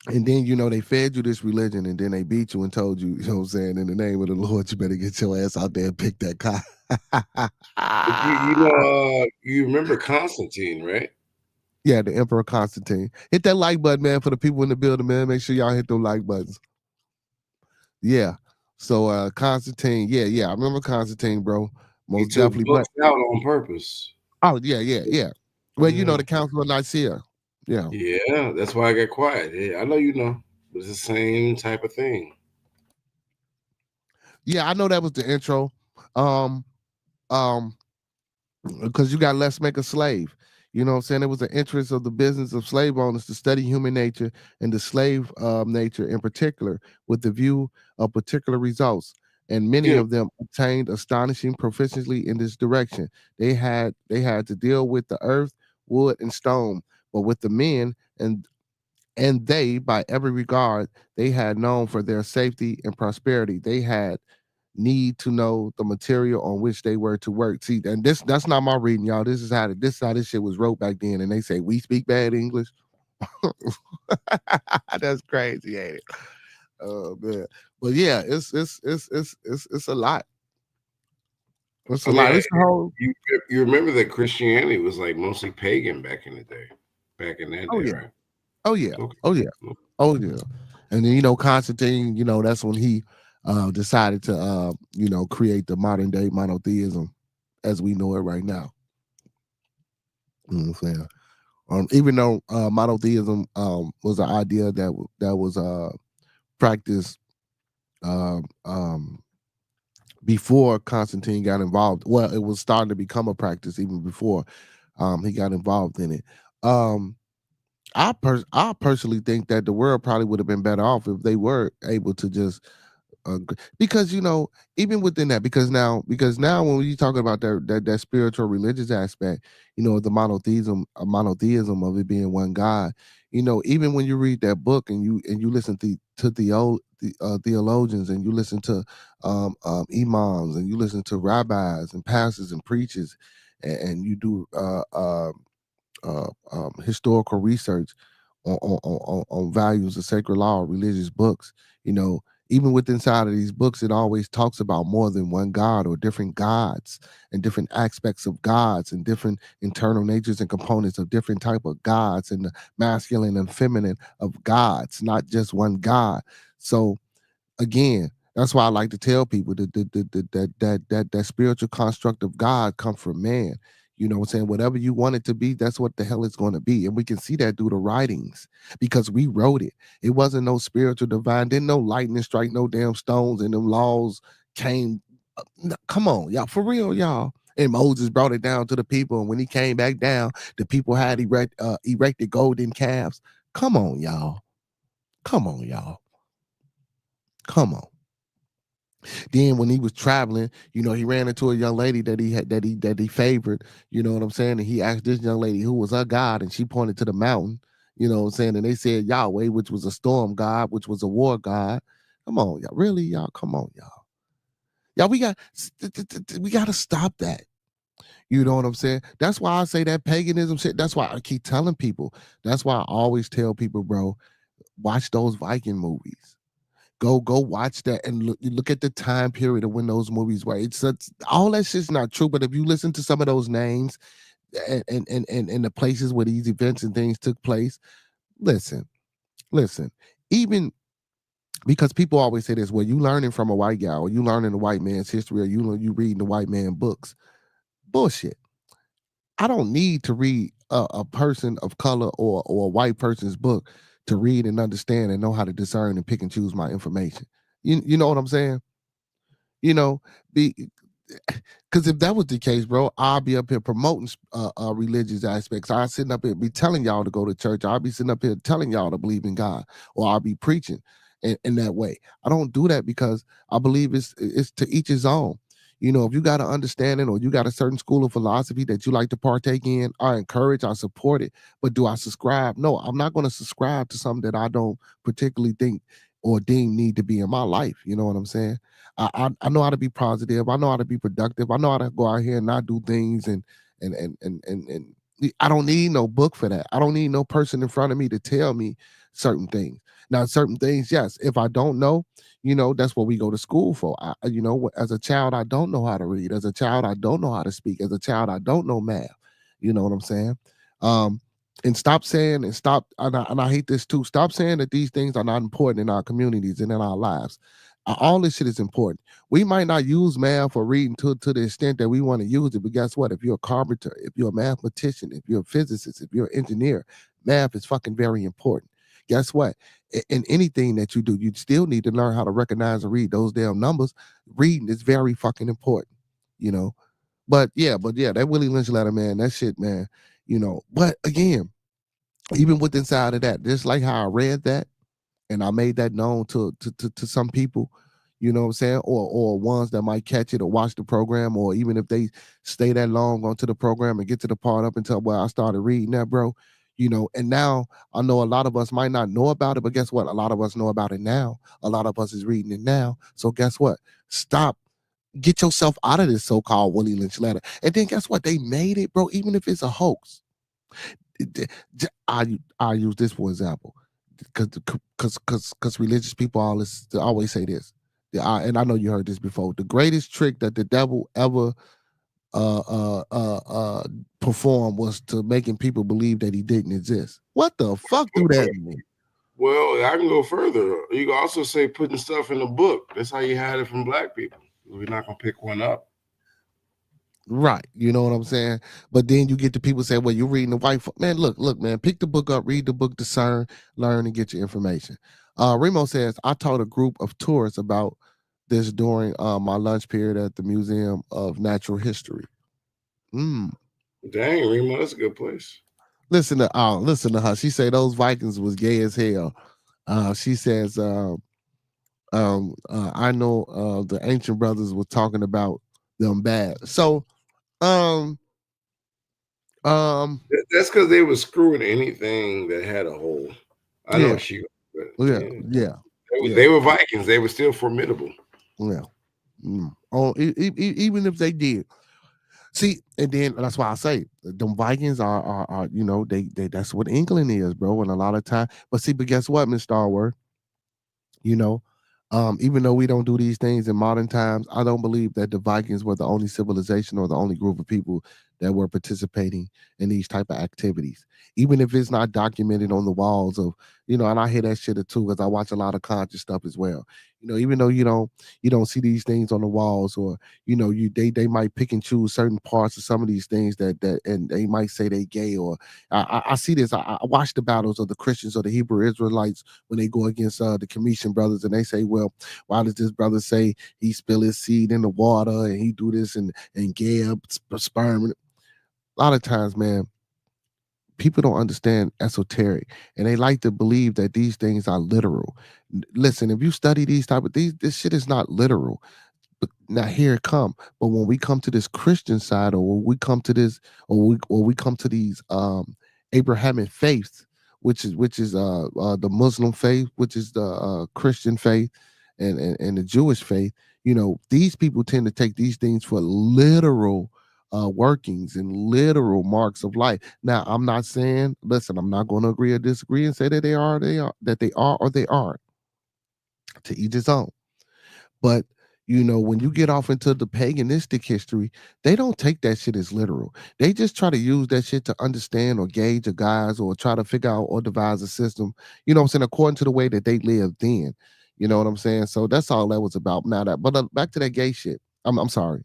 And then, they fed you this religion and then they beat you and told you, what I'm saying, in the name of the Lord, you better get your ass out there and pick that car. But you remember Constantine, right? Yeah, the Emperor Constantine. Hit that like button, man, for the people in the building, man. Make sure y'all hit those like buttons. Yeah. So Constantine, yeah. I remember Constantine, bro. Most he took definitely. books out on purpose. Oh, yeah. Well, the Council of Nicaea. Yeah. Yeah, that's why I got quiet. Yeah, I know you know. But it's the same type of thing. Yeah, I know that was the intro. Um, um, because you got Let's Make a Slave. You know what I'm saying? It was the interest of the business of slave owners to study human nature and the slave nature in particular, with the view of particular results. And many Yeah. of them obtained astonishing proficiency in this direction. They had to deal with the earth, wood, and stone, but with the men and they, by every regard, they had known for their safety and prosperity. They had need to know the material on which they were to work. See, and that's not my reading, y'all. This is how this shit was wrote back then. And they say we speak bad English. That's crazy, ain't it? Oh man. But yeah, it's a lot. It's I a mean, lot. It's a whole you remember that Christianity was like mostly pagan back in the day, back in that oh day, yeah. right? Oh yeah. Okay. Oh yeah. Oh yeah. And then Constantine, that's when he decided to create the modern day monotheism as we know it right now. You know what I'm saying? Even though monotheism was an idea that was practiced um, um, before Constantine got involved. Well, it was starting to become a practice even before he got involved in it. Um, I personally think that the world probably would have been better off if they were able to just because even within that, because now when you talking about that spiritual religious aspect, the monotheism of it being one God, even when you read that book and you listen to theologians, and you listen to imams, and you listen to rabbis and pastors and preachers, and you do historical research on values of sacred law, religious books, you know, even within inside of these books, it always talks about more than one God or different gods and different aspects of gods and different internal natures and components of different type of gods and the masculine and feminine of gods, not just one God. So again, that's why I like to tell people that spiritual construct of God come from man. You know what I'm saying? Whatever you want it to be, that's what the hell it's going to be. And we can see that through the writings because we wrote it. It wasn't no spiritual divine, didn't no lightning strike no damn stones, and them laws came. Come on, y'all, for real, y'all. And Moses brought it down to the people. And when he came back down, the people had erected golden calves. Come on, y'all. Come on, y'all. Come on. Then when he was traveling, he ran into a young lady that he favored. You know what I'm saying? And he asked this young lady who was her god, and she pointed to the mountain. You know what I'm saying? And they said Yahweh, which was a storm god, which was a war god. Come on, y'all. Really, y'all? Come on, y'all. Y'all, we got to stop that. You know what I'm saying? That's why I say that paganism shit. That's why I keep telling people. That's why I always tell people, bro, watch those Viking movies. Go watch that and look at the time period of when those movies were. It's all that shit's not true, but if you listen to some of those names and the places where these events and things took place, listen. Even because people always say this, well, you learning from a white guy, or you learning the white man's history, or you reading the white man books. Bullshit. I don't need to read a person of color or a white person's book to read and understand and know how to discern and pick and choose my information. You know what I'm saying? You know, be because if that was the case, bro, I'll be up here promoting religious aspects. I sitting up here be telling y'all to go to church. I'll be sitting up here telling y'all to believe in God, or I'll be preaching in that way. I don't do that because I believe it's to each his own. If you got an understanding or you got a certain school of philosophy that you like to partake in, I encourage, I support it. But do I subscribe? No, I'm not going to subscribe to something that I don't particularly think or deem need to be in my life. You know what I'm saying? I know how to be positive. I know how to be productive. I know how to go out here and not do things and I don't need no book for that. I don't need no person in front of me to tell me certain things. Now, certain things, yes, if I don't know, that's what we go to school for. As a child, I don't know how to read. As a child, I don't know how to speak. As a child, I don't know math. You know what I'm saying? And stop saying and I hate this too. Stop saying that these things are not important in our communities and in our lives. All this shit is important. We might not use math or reading to the extent that we want to use it, but guess what? If you're a carpenter, if you're a mathematician, if you're a physicist, if you're an engineer, math is fucking very important. guess what? In anything that you do, you still need to learn how to recognize and read those damn numbers. Reading is very fucking important, you know. But yeah, that Willie Lynch letter, man, that shit, man, you know. But again, even with inside of that, just like how I read that and I made that known to some people, you know what I'm saying, or ones that might catch it or watch the program, or even if they stay that long onto the program and get to the part up until where I started reading that, bro, you know. And now I know a lot of us might not know about it, but guess what? A lot of us know about it now. A lot of us is reading it now. So guess what? Stop. Get yourself out of this so-called Willie Lynch letter. And then guess what? They made it, bro, even if it's a hoax. I use this for example, because religious people always say this. And I know you heard this before. The greatest trick that the devil ever performed was to making people believe that he didn't exist. What the fuck do that mean? Well, I can go further. You can also say putting stuff in a book. That's how you hide it from black people. We're not gonna pick one up. Right. You know what I'm saying? But then you get the people say, well, you're reading the white man. Look, man, pick the book up, read the book, discern, learn, and get your information. Remo says, I taught a group of tourists about this during my lunch period at the Museum of Natural History. Dang, Remo, that's a good place. Listen to her. She say those Vikings was gay as hell. She says, I know the ancient brothers were talking about them bad. So that's because they were screwing anything that had a hole. I know she. They were Vikings. They were still formidable. Yeah. Oh, even if they did. See, and then that's why I say them Vikings are you know, they that's what England is, bro. And a lot of time, but guess what, Miss Starward? You know, even though we don't do these things in modern times, I don't believe that the Vikings were the only civilization or the only group of people that were participating in these type of activities. Even if it's not documented on the walls of, you know, and I hear that shit too because I watch a lot of conscious stuff as well. You know, even though you don't see these things on the walls, or you know, they might pick and choose certain parts of some of these things that and they might say they gay, or I see this. I watch the battles of the Christians or the Hebrew Israelites when they go against the Commission brothers, and they say, well, why does this brother say he spill his seed in the water and he do this and gay up sperm? A lot of times, man, people don't understand esoteric, and they like to believe that these things are literal. Listen, if you study these type of these, this shit is not literal. But now here it come. But when we come to this Christian side, or when we come to this, or we come to these Abrahamic faiths, which is the Muslim faith, which is the Christian faith, and the Jewish faith, you know, these people tend to take these things for literal workings and literal marks of life. Now, I'm not saying, listen, I'm not going to agree or disagree and say that they are or they aren't. To each his own. But you know, when you get off into the paganistic history, they don't take that shit as literal. They just try to use that shit to understand or gauge a guys, or try to figure out or devise a system, you know what I'm saying, according to the way that they lived then. You know what I'm saying? So that's all that was about. Now that, but back to that gay shit. I'm sorry.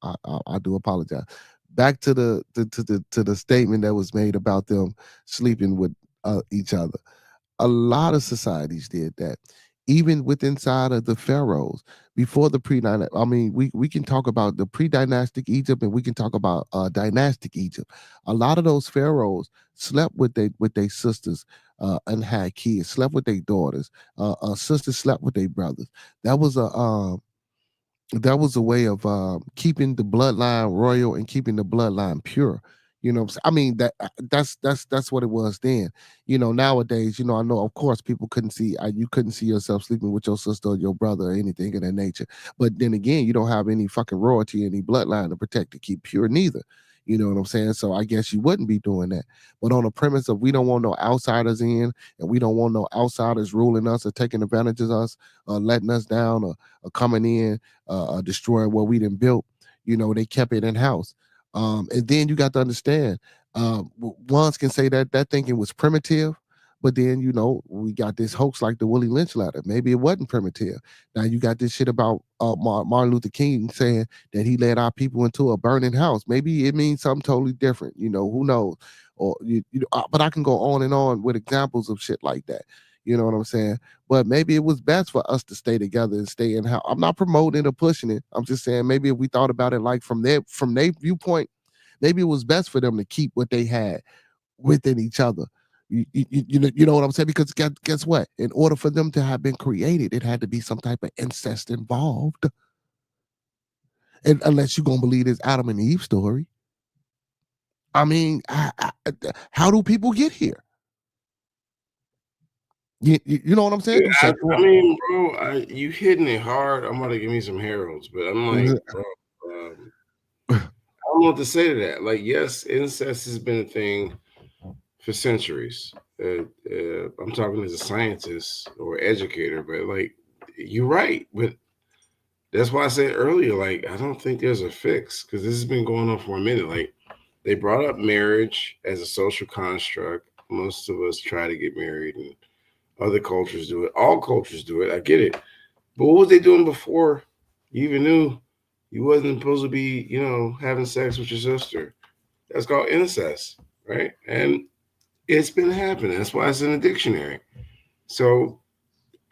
I do apologize. Back to the statement that was made about them sleeping with each other. A lot of societies did that, even with inside of the pharaohs before the pre-dynastic. I mean, we can talk about the pre-dynastic Egypt, and we can talk about dynastic Egypt. A lot of those pharaohs slept with their sisters and had kids, slept with their daughters. Sisters slept with their brothers. That was a way of keeping the bloodline royal and keeping the bloodline pure. You know, I mean, that's what it was then. You know, nowadays, you know, I know, of course, people couldn't see, you couldn't see yourself sleeping with your sister or your brother or anything of that nature. But then again, you don't have any fucking royalty, any bloodline to protect to keep pure neither. You know what I'm saying? So I guess you wouldn't be doing that. But on the premise of we don't want no outsiders in, and we don't want no outsiders ruling us or taking advantage of us, or letting us down, or coming in, destroying what we done built. You know, they kept it in house. And then you got to understand, ones can say that thinking was primitive, But then, we got this hoax like the Willie Lynch letter. Maybe it wasn't primitive. Now you got this shit about Martin Luther King saying that he led our people into a burning house. Maybe it means something totally different. Who knows? Or but I can go on and on with examples of shit like that. You know what I'm saying? But maybe it was best for us to stay together and stay in house. I'm not promoting or pushing it. I'm just saying maybe if we thought about it like from their viewpoint, maybe it was best for them to keep what they had within each other. You know what I'm saying? Because guess what? In order for them to have been created, it had to be some type of incest involved. And unless you're gonna believe this Adam and Eve story, I mean, how do people get here? You know what I'm saying? Yeah, I mean, bro, you hitting it hard. I'm gonna give me some heralds, but I'm like, bro, I don't know what to say to that. Like, yes, incest has been a thing for centuries. I'm talking as a scientist or educator, but like, you're right. But that's why I said earlier, like, I don't think there's a fix because this has been going on for a minute. Like, they brought up marriage as a social construct. Most of us try to get married, and other cultures do it. All cultures do it. I get it. But what was they doing before you even knew you wasn't supposed to be, having sex with your sister? That's called incest, right? And it's been happening. That's why it's in the dictionary. So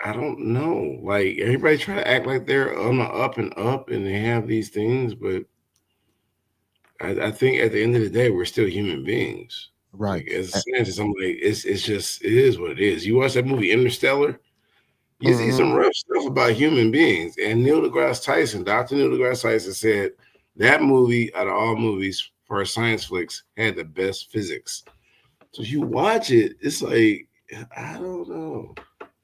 I don't know. Like everybody try to act like they're on the up and up and they have these things, but I think at the end of the day, we're still human beings. Right. Like, as a scientist, I'm like, it is what it is. You watch that movie Interstellar, you see some rough stuff about human beings. And Neil deGrasse Tyson, Dr. Neil deGrasse Tyson said that movie, out of all movies for science flicks, had the best physics. So if you watch it, it's like, I don't know.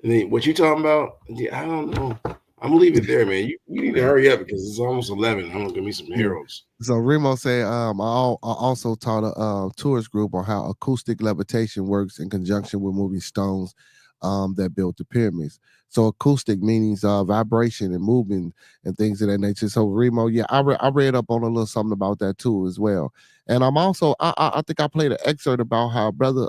And then what you talking about? I don't know. I'm gonna leave it there, man. You need to hurry up because it's almost 11. I'm gonna give me some heralds. So Remo said, I also taught a tourist group on how acoustic levitation works in conjunction with moving stones that built the pyramids. So acoustic means vibration and movement and things of that nature. So Remo, yeah, I read up on a little something about that too as well. And I'm also I think I played an excerpt about how brother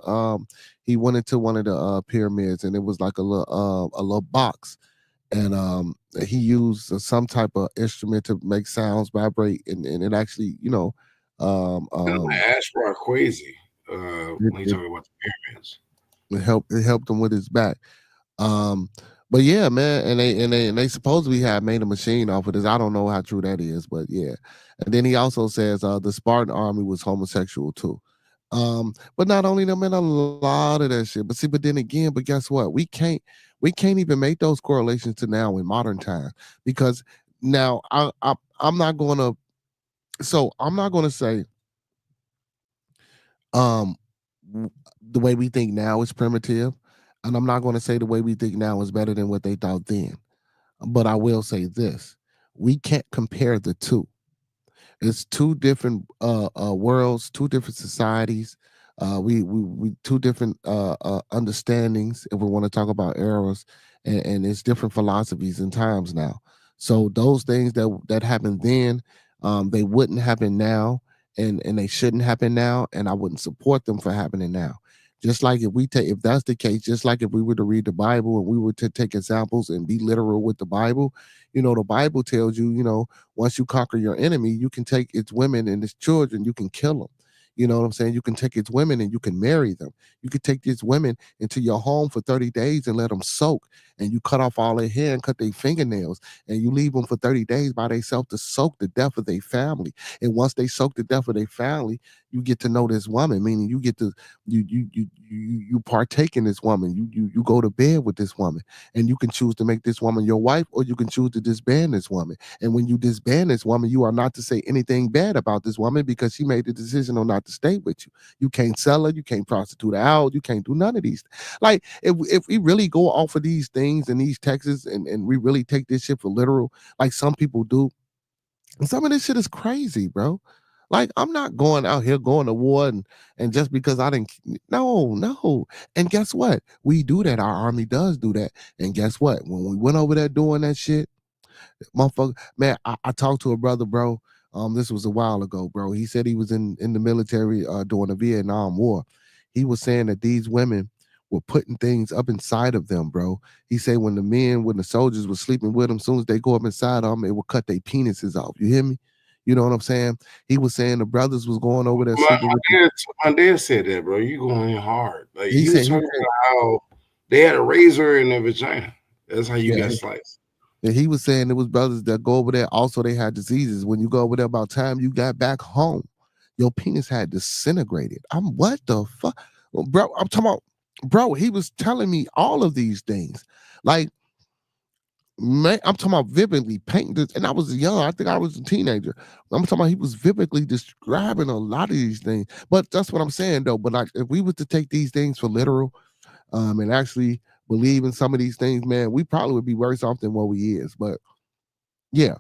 he went into one of the pyramids and it was like a little box and he used some type of instrument to make sounds vibrate and it actually Ashra Kwesi when you talk about the pyramids. It helped him with his back. But yeah, man, and they supposedly have made a machine off of this. I don't know how true that is, but yeah. And then he also says the Spartan army was homosexual too. But not only them, man, a lot of that shit. But then again, but guess what? We can't even make those correlations to now in modern times because now I'm not gonna say the way we think now is primitive, and I'm not gonna say the way we think now is better than what they thought then. But I will say this: we can't compare the two. It's two different worlds, two different societies. We two different understandings. If we want to talk about eras, and it's different philosophies and times now. So those things that happened then, they wouldn't happen now, and they shouldn't happen now. And I wouldn't support them for happening now. Just like if that's the case, just like if we were to read the Bible and we were to take examples and be literal with the Bible, the Bible tells you, once you conquer your enemy, you can take its women and its children, you can kill them. You know what I'm saying? You can take its women and you can marry them. You can take these women into your home for 30 days and let them soak. And you cut off all their hair and cut their fingernails. And you leave them for 30 days by themselves to soak the death of their family. And once they soak the death of their family, you get to know this woman, meaning you get to you partake in this woman. You go to bed with this woman. And you can choose to make this woman your wife, or you can choose to disband this woman. And when you disband this woman, you are not to say anything bad about this woman because she made the decision on not to stay with you. You can't sell her, you can't prostitute her out, you can't do none of these. Like if we really go off of these things and these texts and we really take this shit for literal, like some people do, some of this shit is crazy, bro. Like I'm not going out here going to war and just because I didn't no. And guess what? We do that. Our army does do that. And guess what? When we went over there doing that shit, motherfucker, man, I talked to a brother, bro. This was a while ago, bro. He said he was in the military during the Vietnam War. He was saying that these women were putting things up inside of them, bro. He said when the soldiers were sleeping with them, as soon as they go up inside them, it will cut their penises off. You hear me? You know what I'm saying? He was saying the brothers was going over there sleeping with them. My dad said that, bro. You going in hard. Like He he was said, talking about how they had a razor in their vagina. That's how you got sliced. and he was saying there was brothers that go over there. Also, they had diseases. When you go over there, about time you got back home, your penis had disintegrated. I'm what the fuck, bro? I'm talking about, bro. He was telling me all of these things, like. Man, I'm talking about vividly painting this, and I was young. I think I was a teenager. I'm talking about he was vividly describing a lot of these things. But that's what I'm saying, though. But like, if we were to take these things for literal, and actually believe in some of these things, man, we probably would be worse off than what we is. But yeah,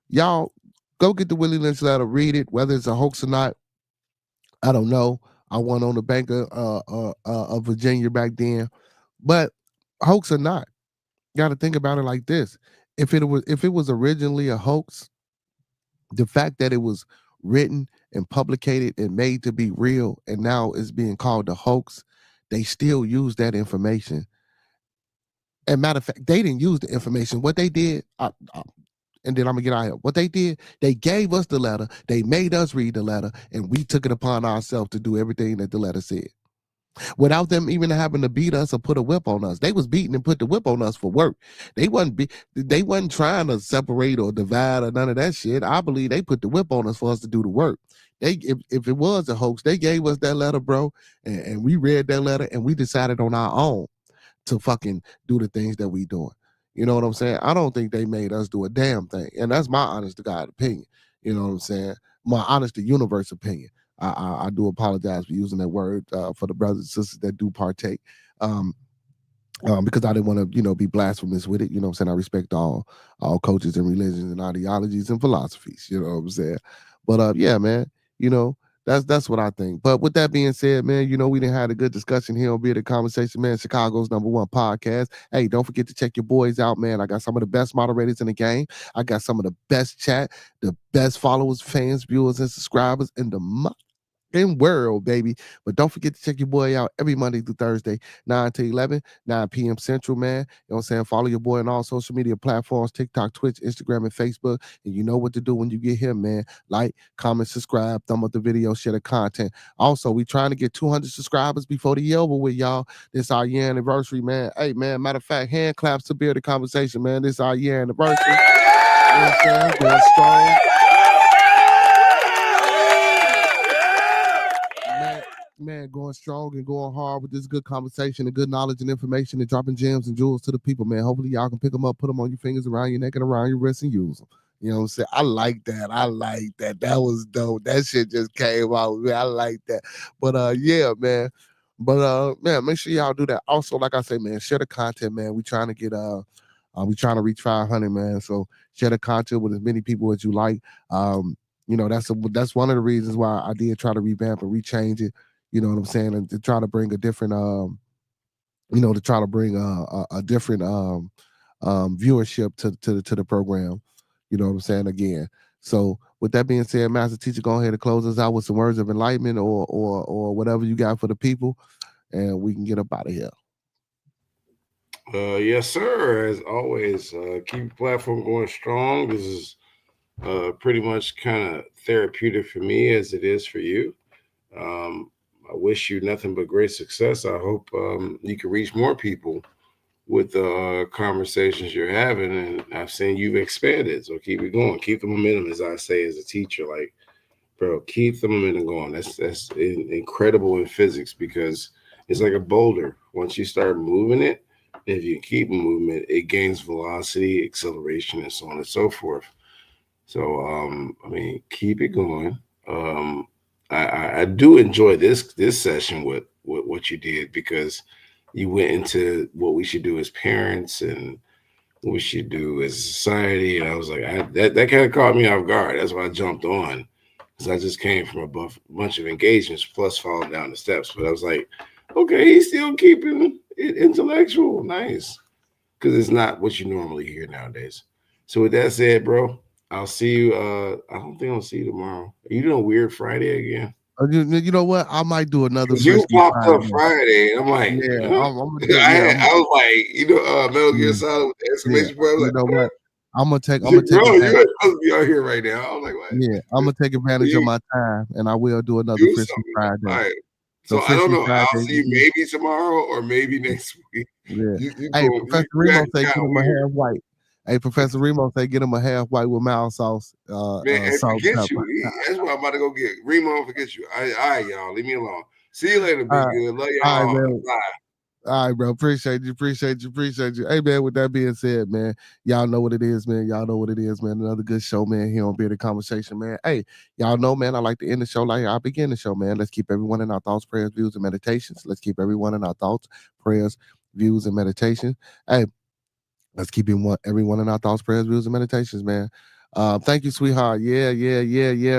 y'all go get the Willie Lynch letter, read it, whether it's a hoax or not. I don't know. I went on the Bank of Virginia back then, but hoax or not. Got to think about it like this: if it was originally a hoax, the fact that it was written and publicated and made to be real, and now it's being called a hoax, they still use that information. And matter of fact, they didn't use the information. What they did, and then I'm gonna get out of here. What they did, they gave us the letter, they made us read the letter, and we took it upon ourselves to do everything that the letter said, without them even having to beat us or put a whip on us. They was beating and put the whip on us for work. They wasn't trying to separate or divide or none of that shit. I believe they put the whip on us for us to do the work. If it was a hoax, they gave us that letter, bro, and we read that letter and we decided on our own to fucking do the things that we doing. You know what I'm saying? I don't think they made us do a damn thing. And that's my honest to God opinion. You know what I'm saying? My honest to universe opinion. I do apologize for using that word for the brothers and sisters that do partake. Because I didn't want to, be blasphemous with it. You know what I'm saying? I respect all coaches and religions and ideologies and philosophies. You know what I'm saying? But yeah, man, that's what I think. But with that being said, man, we done had a good discussion here on Bearded Conversation, man, Chicago's #1 podcast. Hey, don't forget to check your boys out, man. I got some of the best moderators in the game. I got some of the best chat, the best followers, fans, viewers, and subscribers in the world, baby. But don't forget to check your boy out every Monday through Thursday, 9 to 11, 9 p.m. Central, man. You know what I'm saying? Follow your boy on all social media platforms, TikTok, Twitch, Instagram, and Facebook. And you know what to do when you get here, man. Like, comment, subscribe, thumb up the video, share the content. Also, we trying to get 200 subscribers before the year over with, y'all. This our year anniversary, man. Hey, man, matter of fact, hand claps to Bearded Conversation, man. This our year anniversary. You know what I'm saying? Going strong. Man, going strong and going hard with this good conversation and good knowledge and information and dropping gems and jewels to the people, man. Hopefully y'all can pick them up, put them on your fingers, around your neck and around your wrists and use them. You know what I'm saying? I like that. That was dope. That shit just came out with me. I like that. But yeah, man. But man, make sure y'all do that. Also, like I say, man, share the content, man. We trying to get we trying to reach 500, man. So share the content with as many people as you like. That's one of the reasons why I did try to revamp and rechange it. You know what I'm saying? And to try to bring a different, to try to bring a different viewership to the program. You know what I'm saying? Again. So with that being said, Master Teacher, go ahead and close us out with some words of enlightenment or whatever you got for the people, and we can get up out of here. Yes, sir. As always, keep the platform going strong. This is pretty much kind of therapeutic for me as it is for you. I wish you nothing but great success. I hope you can reach more people with the conversations you're having. And I've seen you've expanded. So keep it going. Keep the momentum, as I say as a teacher. Like, bro, keep the momentum going. That's incredible in physics because it's like a boulder. Once you start moving it, if you keep moving it gains velocity, acceleration, and so on and so forth. So, keep it going. I do enjoy this session with what you did because you went into what we should do as parents and what we should do as a society. And I was like, that kind of caught me off guard. That's why I jumped on because I just came from a bunch of engagements plus falling down the steps. But I was like, okay, he's still keeping it intellectual. Nice. Because it's not what you normally hear nowadays. So with that said, bro, I'll see you. I don't think I'll see you tomorrow. Are you doing Weird Friday again? You know what? I might do another Because you Frisky popped up Friday. Friday, and I'm like, Yeah, huh? I'm gonna do. Yeah, I was like, Metal Gear Solid with the yeah. exclamation point. I was You like, know what? I'm gonna take bro, advantage. you ain't supposed to be out here right now. I was like, what? Yeah, I'm gonna take advantage of You my time, and I will do another do Frisky something. Friday. All right. So So I don't Frisky know. I'll Friday. see you maybe tomorrow or maybe next week. Yeah. You Hey, cool. Professor You Remo acting say kind get of him a weird. half white. Hey, Professor Remo say get him a half white with mild sauce, Man, and salt, forget pepper. you. That's what I'm about to go get. Remo, forget you. All right, y'all. Leave me alone. See you later, All Be right, Good. Love all right, y'all. man. Bye. All right, bro. Appreciate you. Hey, man, with that being said, man, y'all know what it is, man. Another good show, man, here on Bearded Conversation, man. Hey, y'all know, man, I like to end the show like I begin the show, man. Let's keep everyone in our thoughts, prayers, views, and meditations. Let's keep everyone in our thoughts, prayers, views, and meditations. Hey, let's keep everyone in our thoughts, prayers, views, and meditations, man. Thank you, sweetheart. Yeah.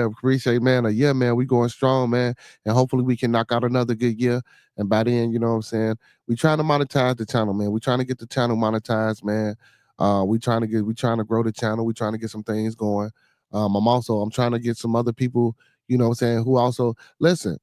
Appreciate, man. Yeah, man. We going strong, man. And hopefully we can knock out another good year. And by then, you know what I'm saying? We trying to monetize the channel, man. We trying to get the channel monetized, man. We trying to grow the channel. We trying to get some things going. I'm trying to get some other people, you know what I'm saying, who also listen.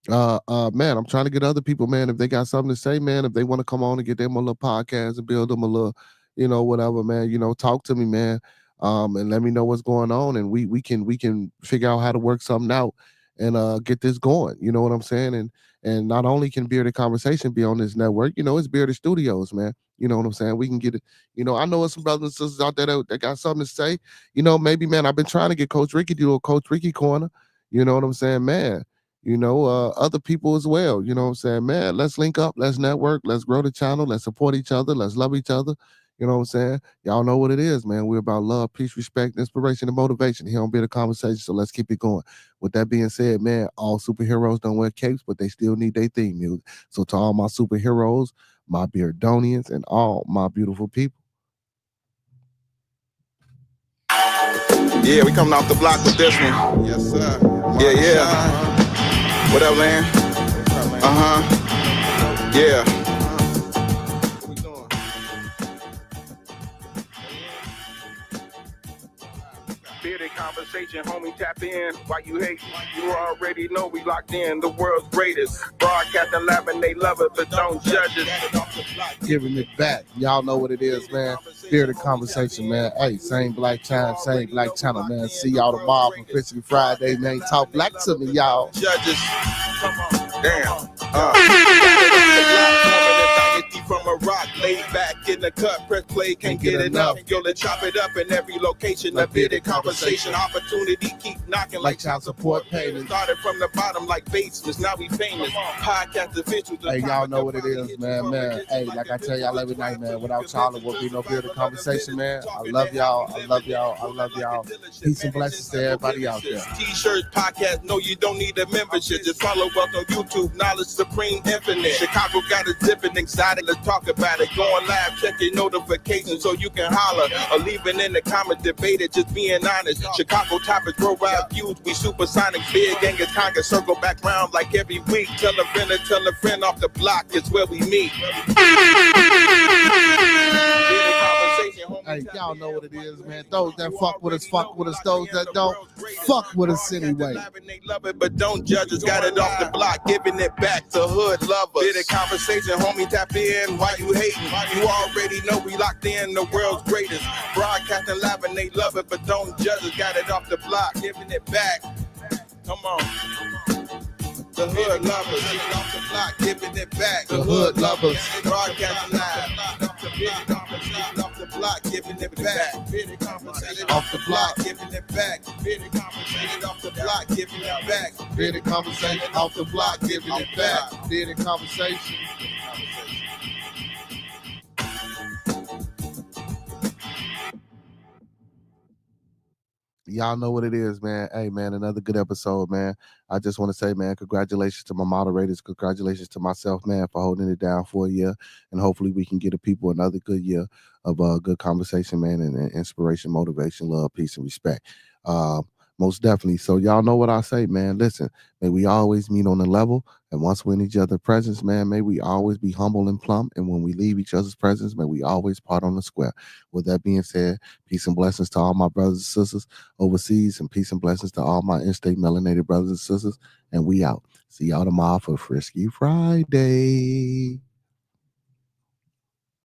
Man, I'm trying to get other people, man, if they got something to say, man, if they want to come on and get them a little podcast and build them a little, whatever, man, talk to me, man. And let me know what's going on, and we can figure out how to work something out and get this going. You know what I'm saying? And not only can Bearded Conversation be on this network, it's Bearded Studios, man. You know what I'm saying? We can get it. I know some brothers and sisters out there that got something to say. Maybe, man, I've been trying to get Coach Ricky to do a Coach Ricky corner. You know what I'm saying, man? Other people as well. You know what I'm saying? Man, let's link up, let's network, let's grow the channel, let's support each other, let's love each other. You know what I'm saying? Y'all know what it is, man. We're about love, peace, respect, inspiration, and motivation here on Bearded Conversation. So let's keep it going. With that being said, man, all superheroes don't wear capes, but they still need their theme music. So to all my superheroes, my Beardonians, and all my beautiful people. Yeah, we coming off the block with this one. Yes, sir. Yeah. What up, man? Yeah. What we doing? Bearded Conversation, homie, tap in. Why you hate? You already know we locked in. The world's greatest. Broadcasting live and they love it, but don't judge it. Giving it back. Y'all know what it is, man. Bearded Conversation, man. Hey, same black time, same black channel, man. See y'all tomorrow for Frisky Friday, man. Talk black to me, y'all. Judges. Come on. Damn. From a rock, laid back in the cut, press play, can't get enough. Yo, let's chop it up in every location. A Bearded Conversation, opportunity keep knocking like child support payments. Started from the bottom like basements, now we famous. Podcast officials. Hey, y'all know what it is, man. Hey, like I tell y'all every night, man. Without y'all, it would be no Bearded Conversation, man. I love y'all. Peace and blessings to everybody out there. T-shirts, podcast. No, you don't need a membership. Just follow us on YouTube. Knowledge Supreme Infinite. Chicago got a zipping excited. Let's talk about it. Going live, check your notifications so you can holler or leave it in the comments. Debate it, just being honest. Chicago topics, worldwide views. We supersonic, big gangers, conquer, circle back round like every week. Tell a friend off the block. It's where we meet. Hey, y'all know what it is, man. Those that fuck with us. Those that don't, fuck with us anyway. They love it, but don't judge us. Got it off the block, giving it back to hood lovers. Bearded Conversation, homie, tap in. Why you hating? You already know we locked in, the world's greatest. Broadcasting live and they love it, but don't judge us. Got it off the block, giving it back. Come on. The hood lovers, off the block, giving it back. The hood lovers, broadcasting live. Off the block, giving it back. Off the block, giving it back. Off the block, giving it back. Bearded Conversation, off the block, giving it back. Bearded Conversation. Y'all know what it is, man. Hey, man, another good episode, man. I just want to say, man, congratulations to my moderators. Congratulations to myself, man, for holding it down for a year. And hopefully we can get the people another good year of good conversation, man, and inspiration, motivation, love, peace, and respect. Most definitely. So y'all know what I say, man. Listen, may we always meet on the level. And once we're in each other's presence, man, may we always be humble and plump. And when we leave each other's presence, may we always part on the square. With that being said, peace and blessings to all my brothers and sisters overseas, and peace and blessings to all my in-state melanated brothers and sisters. and we out. See y'all tomorrow for Frisky Friday.